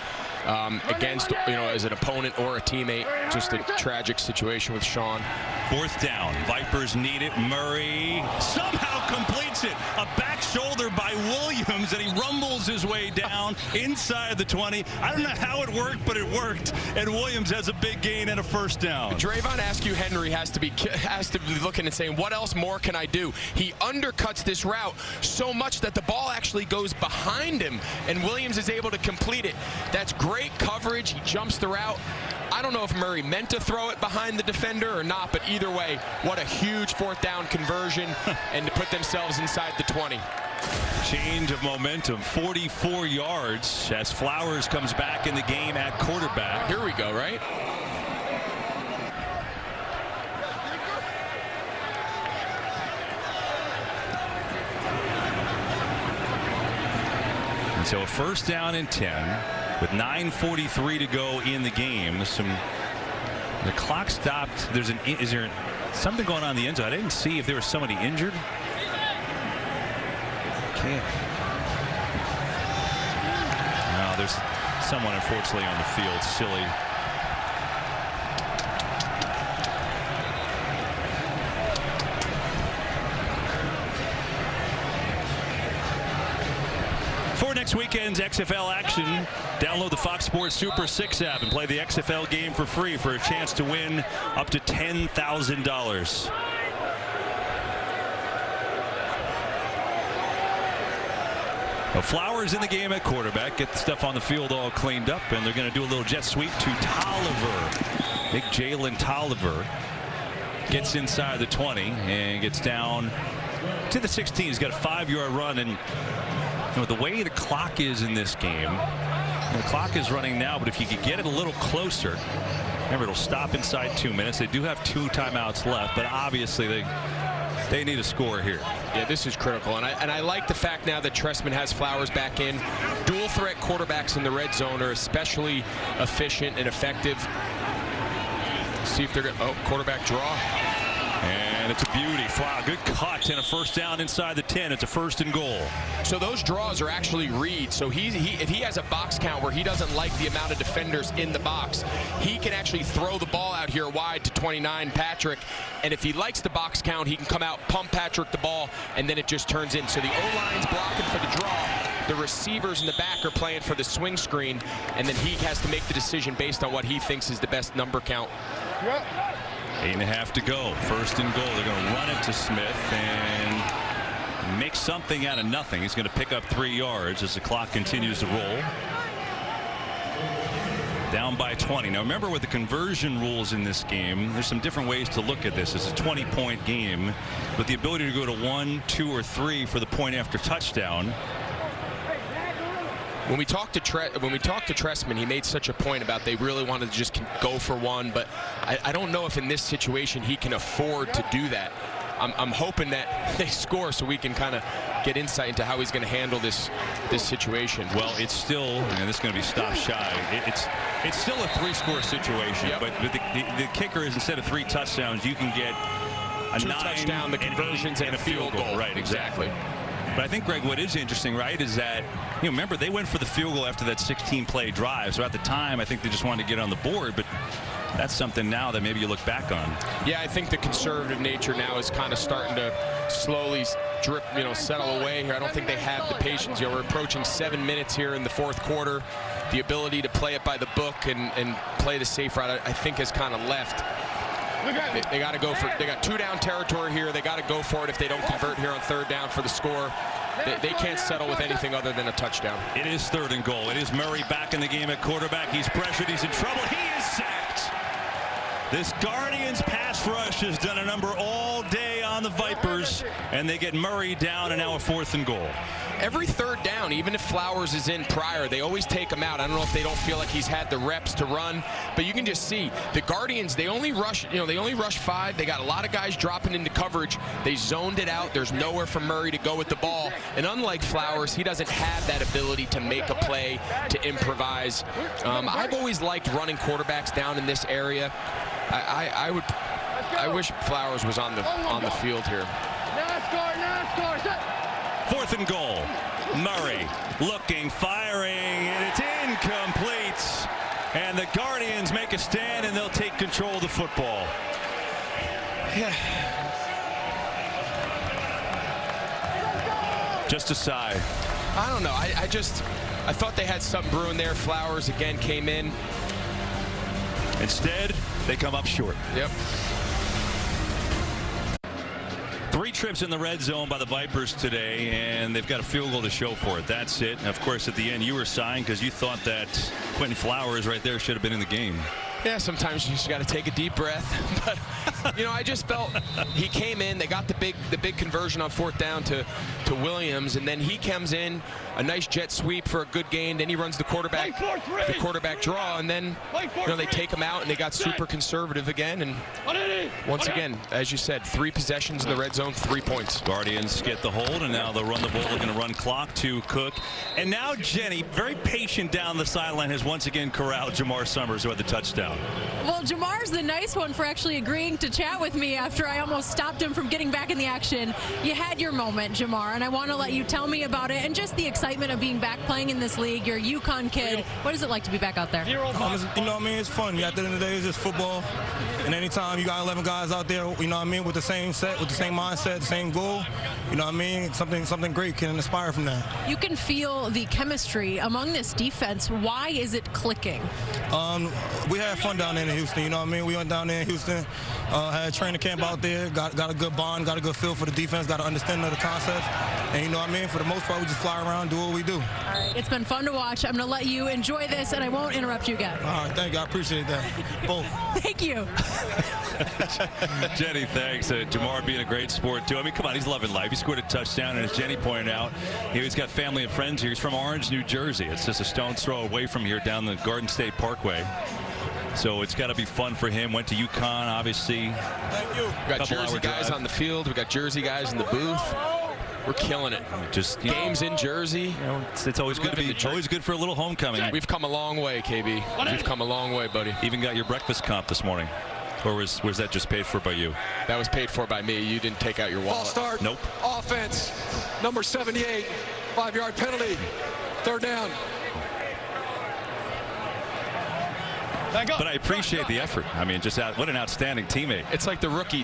Against, as an opponent or a teammate. Just a tragic situation with Sean. 4th down. Vipers need it. Murray somehow completes it. A back shoulder by Williams, and he rumbles his way down inside the 20. I don't know how it worked, but it worked. And Williams has a big gain and a 1st down. Drayvon Askew Henry has to be looking and saying, what else more can I do? He undercuts this route so much that the ball actually goes behind him, and Williams is able to complete it. That's great coverage. He jumps the route. I don't know if Murray meant to throw it behind the defender or not, but either way, what a huge 4th down conversion and to put themselves inside the 20. Change of momentum, 44 yards as Flowers comes back in the game at quarterback. Here we go, right? And so a 1st down and 10. With 9:43 to go in the game, the clock stopped. Is there something going on in the end zone? I didn't see if there was somebody injured. Can't. No, there's someone unfortunately on the field. Silly. For next weekend's XFL action, download the Fox Sports Super 6 app and play the XFL game for free for a chance to win up to $10,000. Well, Flowers in the game at quarterback. Get the stuff on the field all cleaned up, and they're going to do a little jet sweep to Tolliver. Big Jalen Tolliver gets inside the 20 and gets down to the 16. He's got a 5-yard run, and the way the clock is in this game, the clock is running now, but if you could get it a little closer, remember it'll stop inside 2 minutes. They do have 2 timeouts left, but obviously they need a score here. Yeah, this is critical, and I like the fact now that Trestman has Flowers back in. Dual threat quarterbacks in the red zone are especially efficient and effective. See if they're going to, quarterback draw. And it's a beauty. Good cut and a 1st down inside the 10. It's a 1st and goal. So those draws are actually reads. So if he has a box count where he doesn't like the amount of defenders in the box, he can actually throw the ball out here wide to 29 Patrick. And if he likes the box count, he can come out, pump Patrick the ball, and then it just turns in. So the O-line's blocking for the draw. The receivers in the back are playing for the swing screen, and then he has to make the decision based on what he thinks is the best number count. Yep. 8.5 to go. 1st and goal. They're going to run it to Smith and make something out of nothing. He's going to pick up 3 yards as the clock continues to roll. Down by 20. Now remember, with the conversion rules in this game, there's some different ways to look at this. It's a 20-point game with the ability to go to 1, 2, or 3 for the point after touchdown. When we talked to Trestman, he made such a point about they really wanted to just go for 1, but I don't know if in this situation he can afford to do that. I'm hoping that they score so we can kind of get insight into how he's going to handle this situation. Well, it's still, and this is going to be stop shy. It's still a 3-score situation, yep. But the kicker is instead of 3 touchdowns, you can get a 2 touchdown, the conversions, and a field goal. Right, exactly. But I think, Greg, what is interesting, right, is that, remember, they went for the field goal after that 16-play drive. So at the time, I think they just wanted to get on the board. But that's something now that maybe you look back on. Yeah, I think the conservative nature now is kind of starting to slowly drip, settle away here. I don't think they have the patience. We're approaching 7 minutes here in the fourth quarter. The ability to play it by the book and play the safe route, I think, has kind of left. They got to go for. They got 2 down territory here. They got to go for it if they don't convert here on 3rd down for the score. They can't settle with anything other than a touchdown. It is 3rd and goal. It is Murray back in the game at quarterback. He's pressured. He's in trouble. He is sacked. This Guardians pass rush has done a number all day on the Vipers, and they get Murray down, and now a 4th and goal. Every 3rd down, even if Flowers is in prior, they always take him out. I don't know if they don't feel like he's had the reps to run, but you can just see the Guardians, they only rush, they only rush 5. They got a lot of guys dropping into coverage. They zoned it out. There's nowhere for Murray to go with the ball. And unlike Flowers, he doesn't have that ability to make a play, to improvise. I've always liked running quarterbacks down in this area. I wish Flowers was on the field here. NASCAR, set. 4th and goal. Murray looking, firing, and it's incomplete. And the Guardians make a stand, and they'll take control of the football. Yeah. Just a sigh. I don't know. I thought they had something brewing there. Flowers again came in. Instead, they come up short. Yep. 3 trips in the red zone by the Vipers today, and they've got a field goal to show for it. That's it. And of course, at the end, you were sighing because you thought that Quentin Flowers right there should have been in the game. Yeah, sometimes you just got to take a deep breath. But I just felt he came in. They got the big conversion on 4th down to Williams, and then he comes in, a nice jet sweep for a good gain. Then he runs the quarterback draw, and then they take him out, and they got super conservative again. And once again, as you said, 3 possessions in the red zone, 3 points. Guardians get the hold, and now they'll run the ball. They're going to run clock to Cook. And now Jenny, very patient down the sideline, has once again corralled Jamar Summers who had the touchdown. Well, Jamar's the nice one for actually agreeing to chat with me after I almost stopped him from getting back in the action. You had your moment, Jamar, and I want to let you tell me about it and just the excitement of being back playing in this league. You're a UConn kid. What is it like to be back out there? It's fun. At the end of the day, it's just football. And anytime you got 11 guys out there, with the same set, with the same mindset, the same goal, something great can inspire from that. You can feel the chemistry among this defense. Why is it clicking? We had fun down there in Houston, We went down there in Houston, had a training camp out there, got a good bond, got a good feel for the defense, got an understanding of the concepts. And for the most part, we just fly around, do what we do. All right, it's been fun to watch. I'm going to let you enjoy this, and I won't interrupt you again. All right, thank you. I appreciate that. Both. Thank you. Jenny, thanks. Jamar being a great sport, too. Come on, he's loving life. He scored a touchdown, and as Jenny pointed out, he's got family and friends here. He's from Orange, New Jersey. It's just a stone's throw away from here down the Garden State Parkway. So it's got to be fun for him. Went to UConn, obviously. Thank you. We got Jersey guys on the field. We got Jersey guys in the booth. We're killing it. Just games in Jersey. It's always good to be. Always good for a little homecoming. We've come a long way, KB. We've come a long way, buddy. Even got your breakfast comp this morning. Or was that just paid for by you? That was paid for by me. You didn't take out your wallet. Ball start. Nope. Offense. Number 78. 5-yard penalty. 3rd down. But I appreciate the effort. What an outstanding teammate. It's like the rookie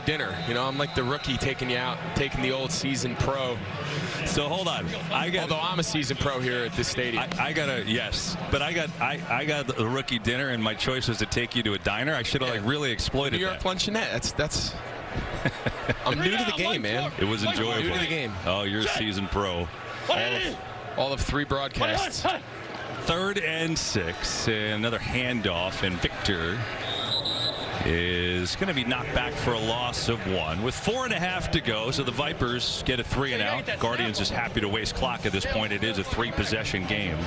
dinner. I'm like the rookie taking you out, taking the old seasoned pro. So hold on. Although I'm a seasoned pro here at this stadium. I got the rookie dinner, and my choice was to take you to a diner. I should have really exploited New York that. Luncheonette. That's. I'm new to the game, man. It was enjoyable. New to the game. Oh, you're a seasoned pro. All of 3 broadcasts. 3rd and 6, and another handoff, and Victor is going to be knocked back for a loss of 1 with 4.5 to go. So the Vipers get a 3 and out. Guardians is happy to waste clock at this point. It is a 3-possession game.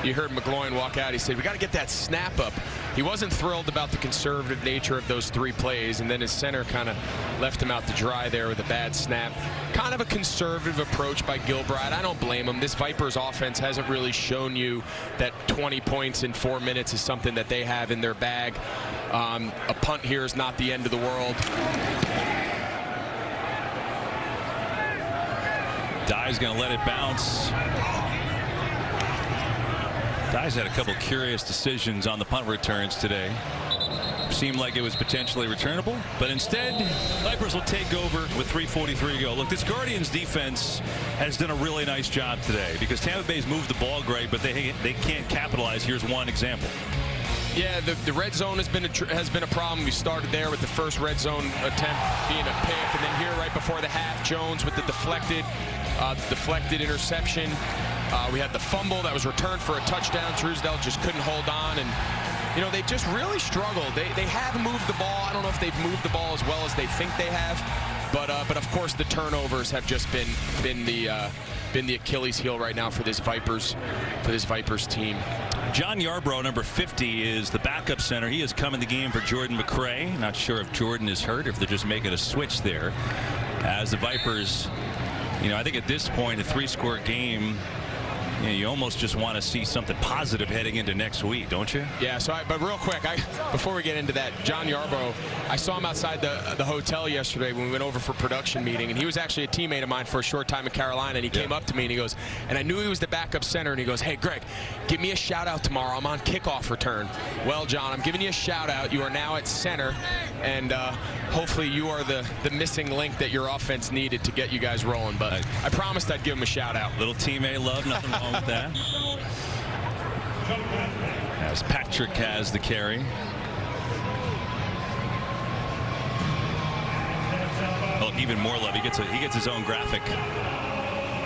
You heard McGloin walk out. He said, we got to get that snap up. He wasn't thrilled about the conservative nature of those 3 plays, and then his center kind of left him out to dry there with a bad snap. Kind of a conservative approach by Gilbride. I don't blame him. This Vipers offense hasn't really shown you that 20 points in 4 minutes is something that they have in their bag. A punt here is not the end of the world. Dye's going to let it bounce. Dye's had a couple curious decisions on the punt returns today. Seemed like it was potentially returnable, but instead Vipers will take over with 3:43 to go. Look, this Guardians defense has done a really nice job today because Tampa Bay's moved the ball great, but they can't capitalize. Here's one example. Yeah, the red zone has been a problem. We started there with the first red zone attempt being a pick, and then here right before the half, Jones with the deflected interception. We had the fumble that was returned for a touchdown. Truesdale just couldn't hold on, and you know, they just really struggled. They have moved the ball. I don't know if they've moved the ball as well as they think they have, but of course the turnovers have just been the Achilles heel right now for this Vipers team. John Yarbrough, number 50, is the backup center. He has come in the game for Jordan McCray. Not sure if Jordan is hurt, if they're just making a switch there. As the Vipers, you know, I think at this point, a 3-score game, you know, you almost just want to see something positive heading into next week, don't you? Yeah, but real quick, before we get into that, John Yarbrough, I saw him outside the hotel yesterday when we went over for production meeting, and he was actually a teammate of mine for a short time in Carolina, and he came up to me and he goes, and I knew he was the backup center, and he goes, hey, Greg, give me a shout out tomorrow. I'm on kickoff return. Well, John, I'm giving you a shout out. You are now at center, and hopefully you are the missing link that your offense needed to get you guys rolling, but I promised I'd give him a shout out. Little teammate love, nothing wrong with that. As Patrick has the carry. Look, even more love. He gets his own graphic.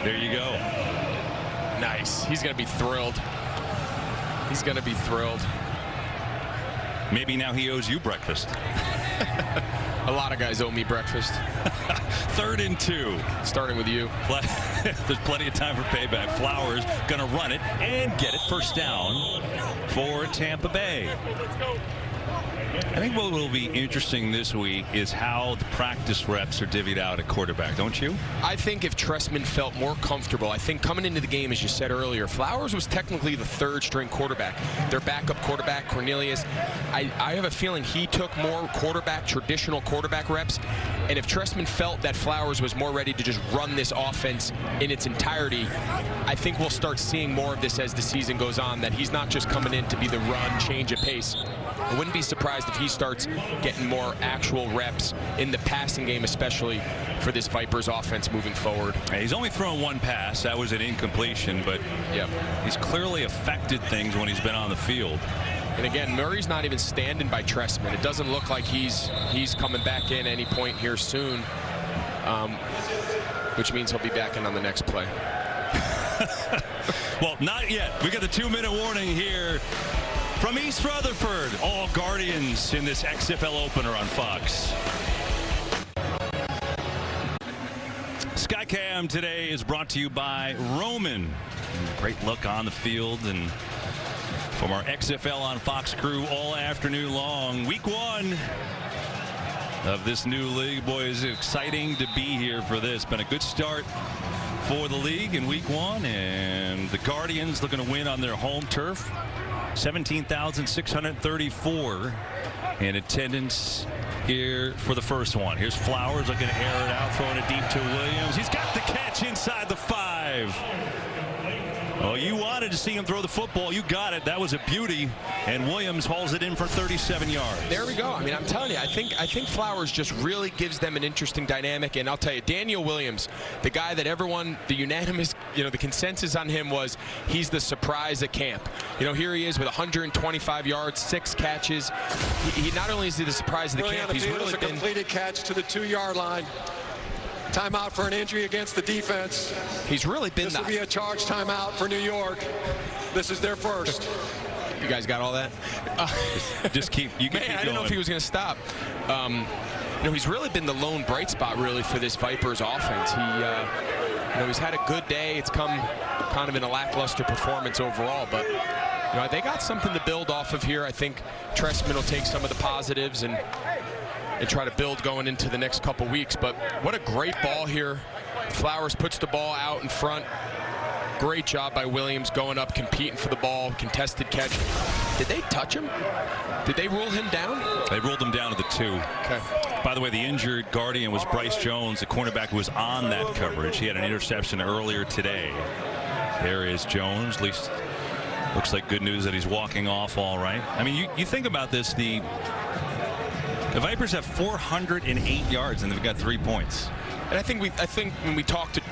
There you go. Nice. He's going to be thrilled. He's going to be thrilled. Maybe now he owes you breakfast. A lot of guys owe me breakfast. 3rd and 2. Starting with you. There's plenty of time for payback. Flowers going to run it and get it first down for Tampa Bay. I think what will be interesting this week is how the practice reps are divvied out at quarterback, don't you? I think if Trestman felt more comfortable, I think coming into the game, as you said earlier, Flowers was technically the 3rd-string quarterback. Their backup quarterback, Cornelius, I have a feeling he took more traditional quarterback reps, and if Trestman felt that Flowers was more ready to just run this offense in its entirety, I think we'll start seeing more of this as the season goes on, that he's not just coming in to be the run, change of pace. I wouldn't be surprised if he starts getting more actual reps in the passing game, especially for this Vipers offense moving forward. He's only thrown one pass. That was an incompletion, but he's clearly affected things when he's been on the field. And again, Murray's not even standing by Trestman. It doesn't look like he's coming back in any point here soon, which means he'll be back in on the next play. Well, not yet. We got the 2-minute warning here from East Rutherford. All Guardians in this XFL opener on Fox. Skycam today is brought to you by Roman. Great look on the field, and from our XFL on Fox crew all afternoon long. Week 1 of this new league. Boy, is it exciting to be here for this. Been a good start for the league in week 1, and the Guardians looking to win on their home turf. 17,634 in attendance here for the first one. Here's Flowers looking to air it out, throwing it deep to Williams. He's got the catch inside the 5. Oh, you wanted to see him throw the football. You got it. That was a beauty. And Williams hauls it in for 37 yards. There we go. I mean, I'm telling you, I think Flowers just really gives them an interesting dynamic. And I'll tell you, Daniel Williams, the guy that everyone, the unanimous, the consensus on him was he's the surprise at camp. Here he is with 125 yards, 6 catches. He not only is he the surprise of the camp, he's really been... a completed catch to the 2-yard line. Timeout for an injury against the defense. He's really been... This will be a charge timeout for New York. This is their first. You guys got all that? Just keep... You can keep I going. didn't know if he was going to stop. He's really been the lone bright spot, really, for this Vipers offense. He's had a good day. It's come kind of in a lackluster performance overall, but they got something to build off of here. I think Trestman will take some of the positives and try to build going into the next couple weeks. But what a great ball here. Flowers puts the ball out in front. Great job by Williams going up, competing for the ball, contested catch. Did they touch him? Did they rule him down? They ruled him down to the 2. Okay. By the way, the injured Guardian was Bryce Jones, the cornerback who was on that coverage. He had an interception earlier today. There is Jones. At least looks like good news that he's walking off all right. I mean, you think about this. The Vipers have 408 yards and they've got 3 points. And I think when we talked to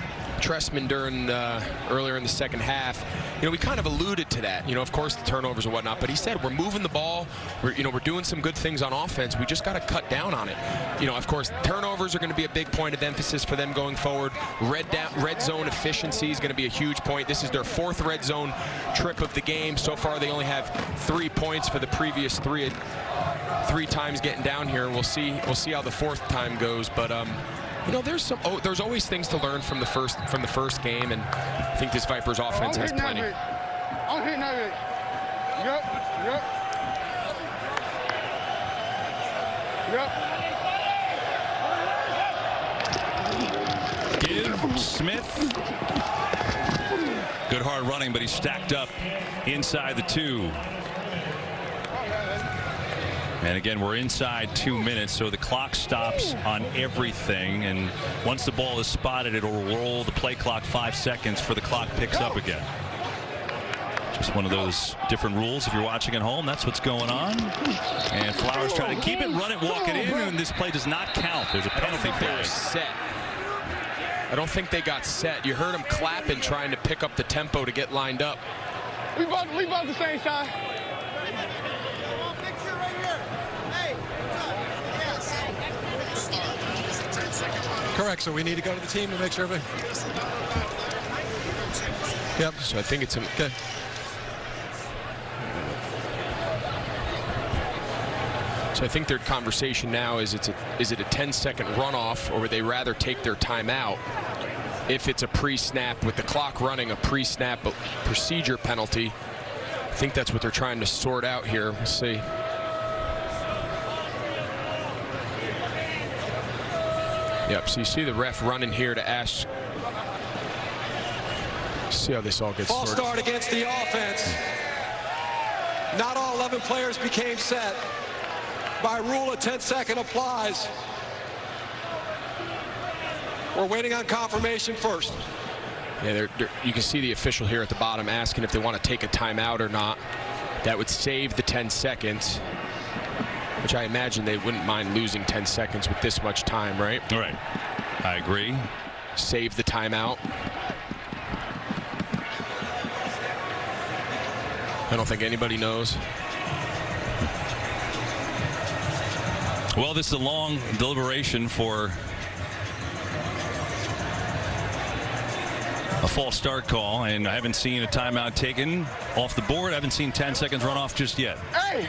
Trestman during earlier in the second half, we kind of alluded to that. Of course the turnovers and whatnot, but he said we're moving the ball. We're doing some good things on offense. We just got to cut down on it. Of course turnovers are going to be a big point of emphasis for them going forward. Red zone efficiency is going to be a huge point. This is their 4th red zone trip of the game. So far they only have 3 points for the previous three times getting down here. We'll see how the 4th time goes, but there's always things to learn from the first game, and I think this Vipers offense has plenty. I'm hitting that Yep. Give Smith. Good hard running, but he's stacked up inside the 2. And again, we're inside 2 minutes, so the clock stops on everything. And once the ball is spotted, it'll roll the play clock 5 seconds for the clock picks up again. Just one of those different rules. If you're watching at home, that's what's going on. And Flowers trying to keep it, run it, walk it in, and this play does not count. There's a penalty flag. Set. I don't think they got set. You heard them clapping, trying to pick up the tempo to get lined up. We both the same side. Correct, so we need to go to the team to make sure Yep. So I think it's good. So I think their conversation now is is it a 10-second runoff, or would they rather take their timeout? If it's a pre-snap with the clock running, a pre-snap procedure penalty. I think that's what they're trying to sort out here. We'll see. Yep, so you see the ref running here to ask. See how this all gets Ball sorted. start against the offense. Not all 11 players became set. By rule, a 10-second applies. We're waiting on confirmation first. Yeah, you can see the official here at the bottom asking if they want to take a timeout or not. That would save the 10 seconds, which I imagine they wouldn't mind losing 10 seconds with this much time, right? Right. I agree. Save the timeout. I don't think anybody knows. Well, this is a long deliberation for a false start call, and I haven't seen a timeout taken off the board. I haven't seen 10 seconds run off just yet. Hey!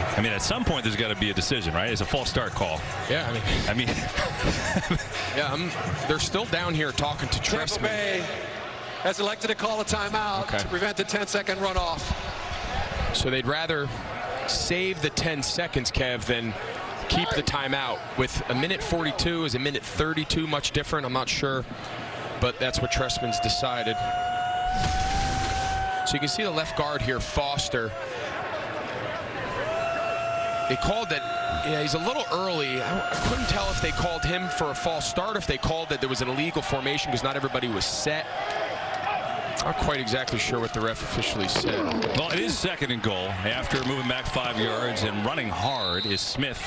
I mean, at some point, there's got to be a decision, right? It's a false start call. Yeah, I mean, yeah, they're still down here talking to Tampa Trestman. Bay has elected to call a timeout to prevent the 10-second runoff. So they'd rather save the 10 seconds, Kev, than keep the timeout. With a minute 42, is a minute 32 much different? I'm not sure, but that's what Trestman's decided. So you can see the left guard here, Foster. They called that, yeah, he's a little early. I couldn't tell if they called him for a false start, if they called that there was an illegal formation because not everybody was set. Not quite exactly sure what the ref officially said. Well, it is 2nd and goal. After moving back 5 yards and running hard is Smith.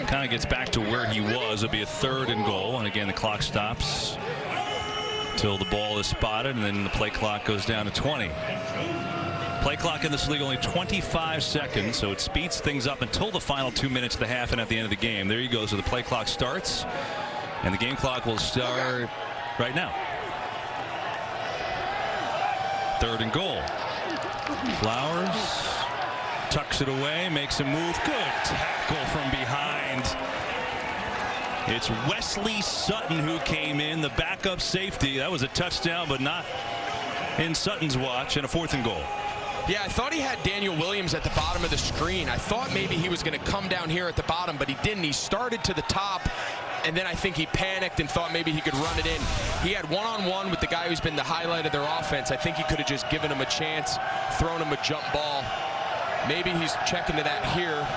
Kind of gets back to where he was. It'll be a 3rd and goal. And again, the clock stops until the ball is spotted, and then the play clock goes down to 20. Play clock in this league only 25 seconds, so it speeds things up until the final 2 minutes of the half and at the end of the game. There you go. So the play clock starts, and the game clock will start right now. 3rd and goal. Flowers tucks it away, makes a move. Good tackle from behind. It's Wesley Sutton who came in, the backup safety. That was a touchdown, but not in Sutton's watch, and a 4th and goal. Yeah, I thought he had Daniel Williams at the bottom of the screen. I thought maybe he was going to come down here at the bottom, but he didn't. He started to the top, and then I think he panicked and thought maybe he could run it in. He had one-on-one with the guy who's been the highlight of their offense. I think he could have just given him a chance, thrown him a jump ball. Maybe he's checking to that here.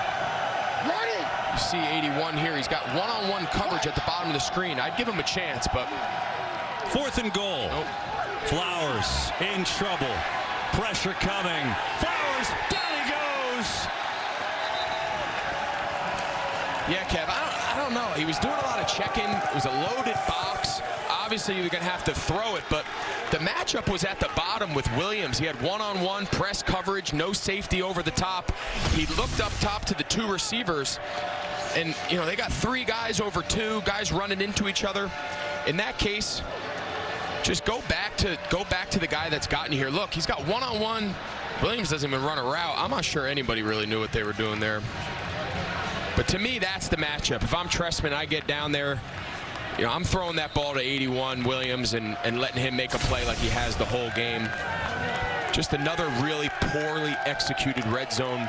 You see 81 here. He's got one-on-one coverage at the bottom of the screen. I'd give him a chance, but... 4th and goal. Nope. Flowers in trouble. Pressure coming. Flowers, down he goes. Yeah, Kev, I don't know. He was doing a lot of checking. It was a loaded box. Obviously, you're going to have to throw it, but the matchup was at the bottom with Williams. He had one-on-one press coverage, no safety over the top. He looked up top to the 2 receivers, and, you know, they got 3 guys over 2, guys running into each other. In that case, just go back to the guy that's gotten you here. Look, he's got one-on-one. Williams doesn't even run a route. I'm not sure anybody really knew what they were doing there. But to me, that's the matchup. If I'm Trestman, I get down there. You know, I'm throwing that ball to 81 Williams and letting him make a play like he has the whole game. Just another really poorly executed red zone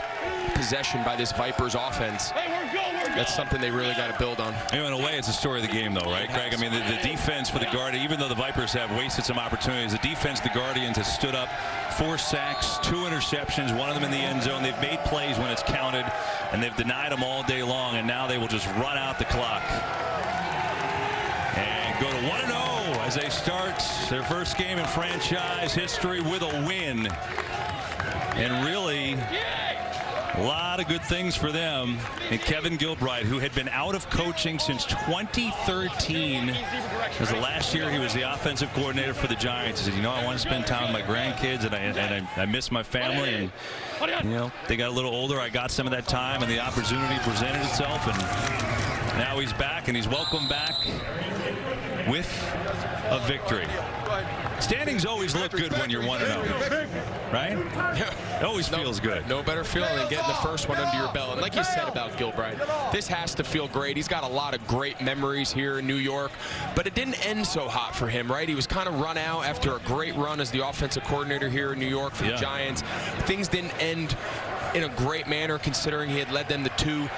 possession by this Vipers offense. That's something they really got to build on. You know, in a way, it's the story of the game, though, right, Greg? I mean, the defense for the Guardians, even though the Vipers have wasted some opportunities, the defense of the Guardians has stood up. 4 sacks, 2 interceptions, one of them in the end zone. They've made plays when it's counted, and they've denied them all day long, and now they will just run out the clock. And go to 1-0 as they start their first game in franchise history with a win. And really, a lot of good things for them. And Kevin Gilbride, who had been out of coaching since 2013, as the last year he was the offensive coordinator for the Giants. He said, you know, I want to spend time with my grandkids, and I miss my family. And, you know, they got a little older. I got some of that time, and the opportunity presented itself. And now he's back, and he's welcomed back with a victory. Standings always look good when you're 1-0, right? It always feels good. No better feeling than getting the first one under your belt. And like you said about Gilbride, this has to feel great. He's got a lot of great memories here in New York, but it didn't end so hot for him, right? He was kind of run out after a great run as the offensive coordinator here in New York for the Giants. Things didn't end in a great manner considering he had led them to 2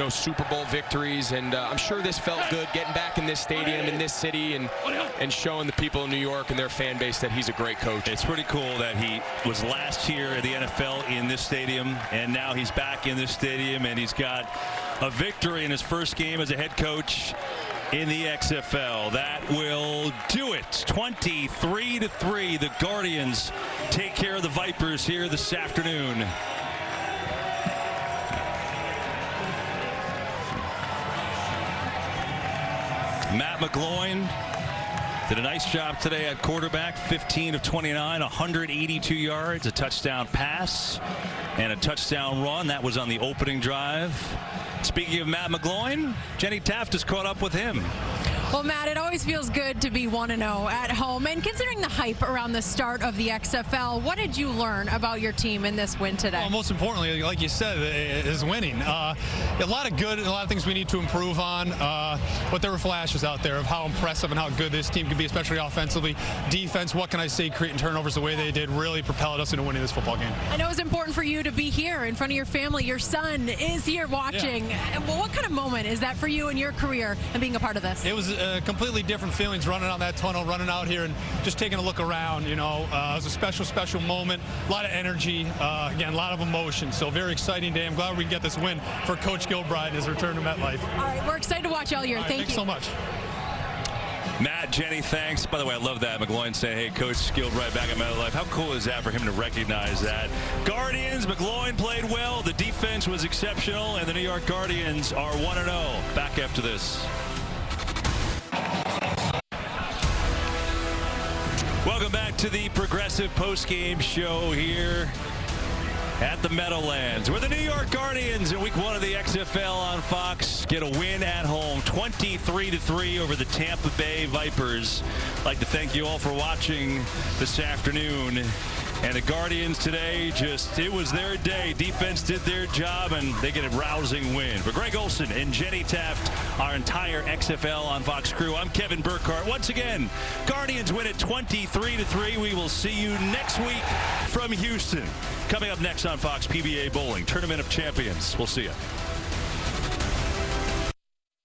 Super Bowl victories, and I'm sure this felt good getting back in this stadium, in this city, and showing the people in New York and their fan base that he's a great coach. It's pretty cool that he was last year at the NFL in this stadium, and now he's back in this stadium, and he's got a victory in his first game as a head coach in the XFL. That will do it. 23-3. The Guardians take care of the Vipers here this afternoon. Matt McGloin did a nice job today at quarterback. 15 of 29, 182 yards, a touchdown pass, and a touchdown run. That was on the opening drive. Speaking of Matt McGloin, Jenny Taft has caught up with him. Well, Matt, it always feels good to be 1-0 at home. And considering the hype around the start of the XFL, what did you learn about your team in this win today? Well, most importantly, like you said, is winning. A lot of good and a lot of things we need to improve on. But there were flashes out there of how impressive and how good this team can be, especially offensively. Defense, what can I say, creating turnovers the way they did really propelled us into winning this football game. I know it's important for you to be here in front of your family. Your son is here watching. Yeah. Well, what kind of moment is that for you in your career and being a part of this? It was completely different feelings running on that tunnel, running out here and just taking a look around. You know, it was a special moment, a lot of energy, again, a lot of emotion. So very exciting day. I'm glad we can get this win for Coach Gilbride in his return to MetLife. All right, we're excited to watch all year. Thank you so much. Matt, Jenny, thanks. By the way, I love that. McGloin saying, hey, Coach Gilbride back at MetLife. How cool is that for him to recognize that? Guardians, McGloin played well. The defense was exceptional, and the New York Guardians are 1-0. Back after this. Welcome back to the Progressive postgame show here at the Meadowlands, where the New York Guardians in week 1 of the XFL on Fox get a win at home, 23-3 over the Tampa Bay Vipers. I'd like to thank you all for watching this afternoon And the Guardians today, it was their day. Defense did their job, and they get a rousing win. For Greg Olson and Jenny Taft, our entire XFL on Fox crew, I'm Kevin Burkhardt. Once again, Guardians win it 23-3. We will see you next week from Houston. Coming up next on Fox, PBA Bowling, Tournament of Champions. We'll see you.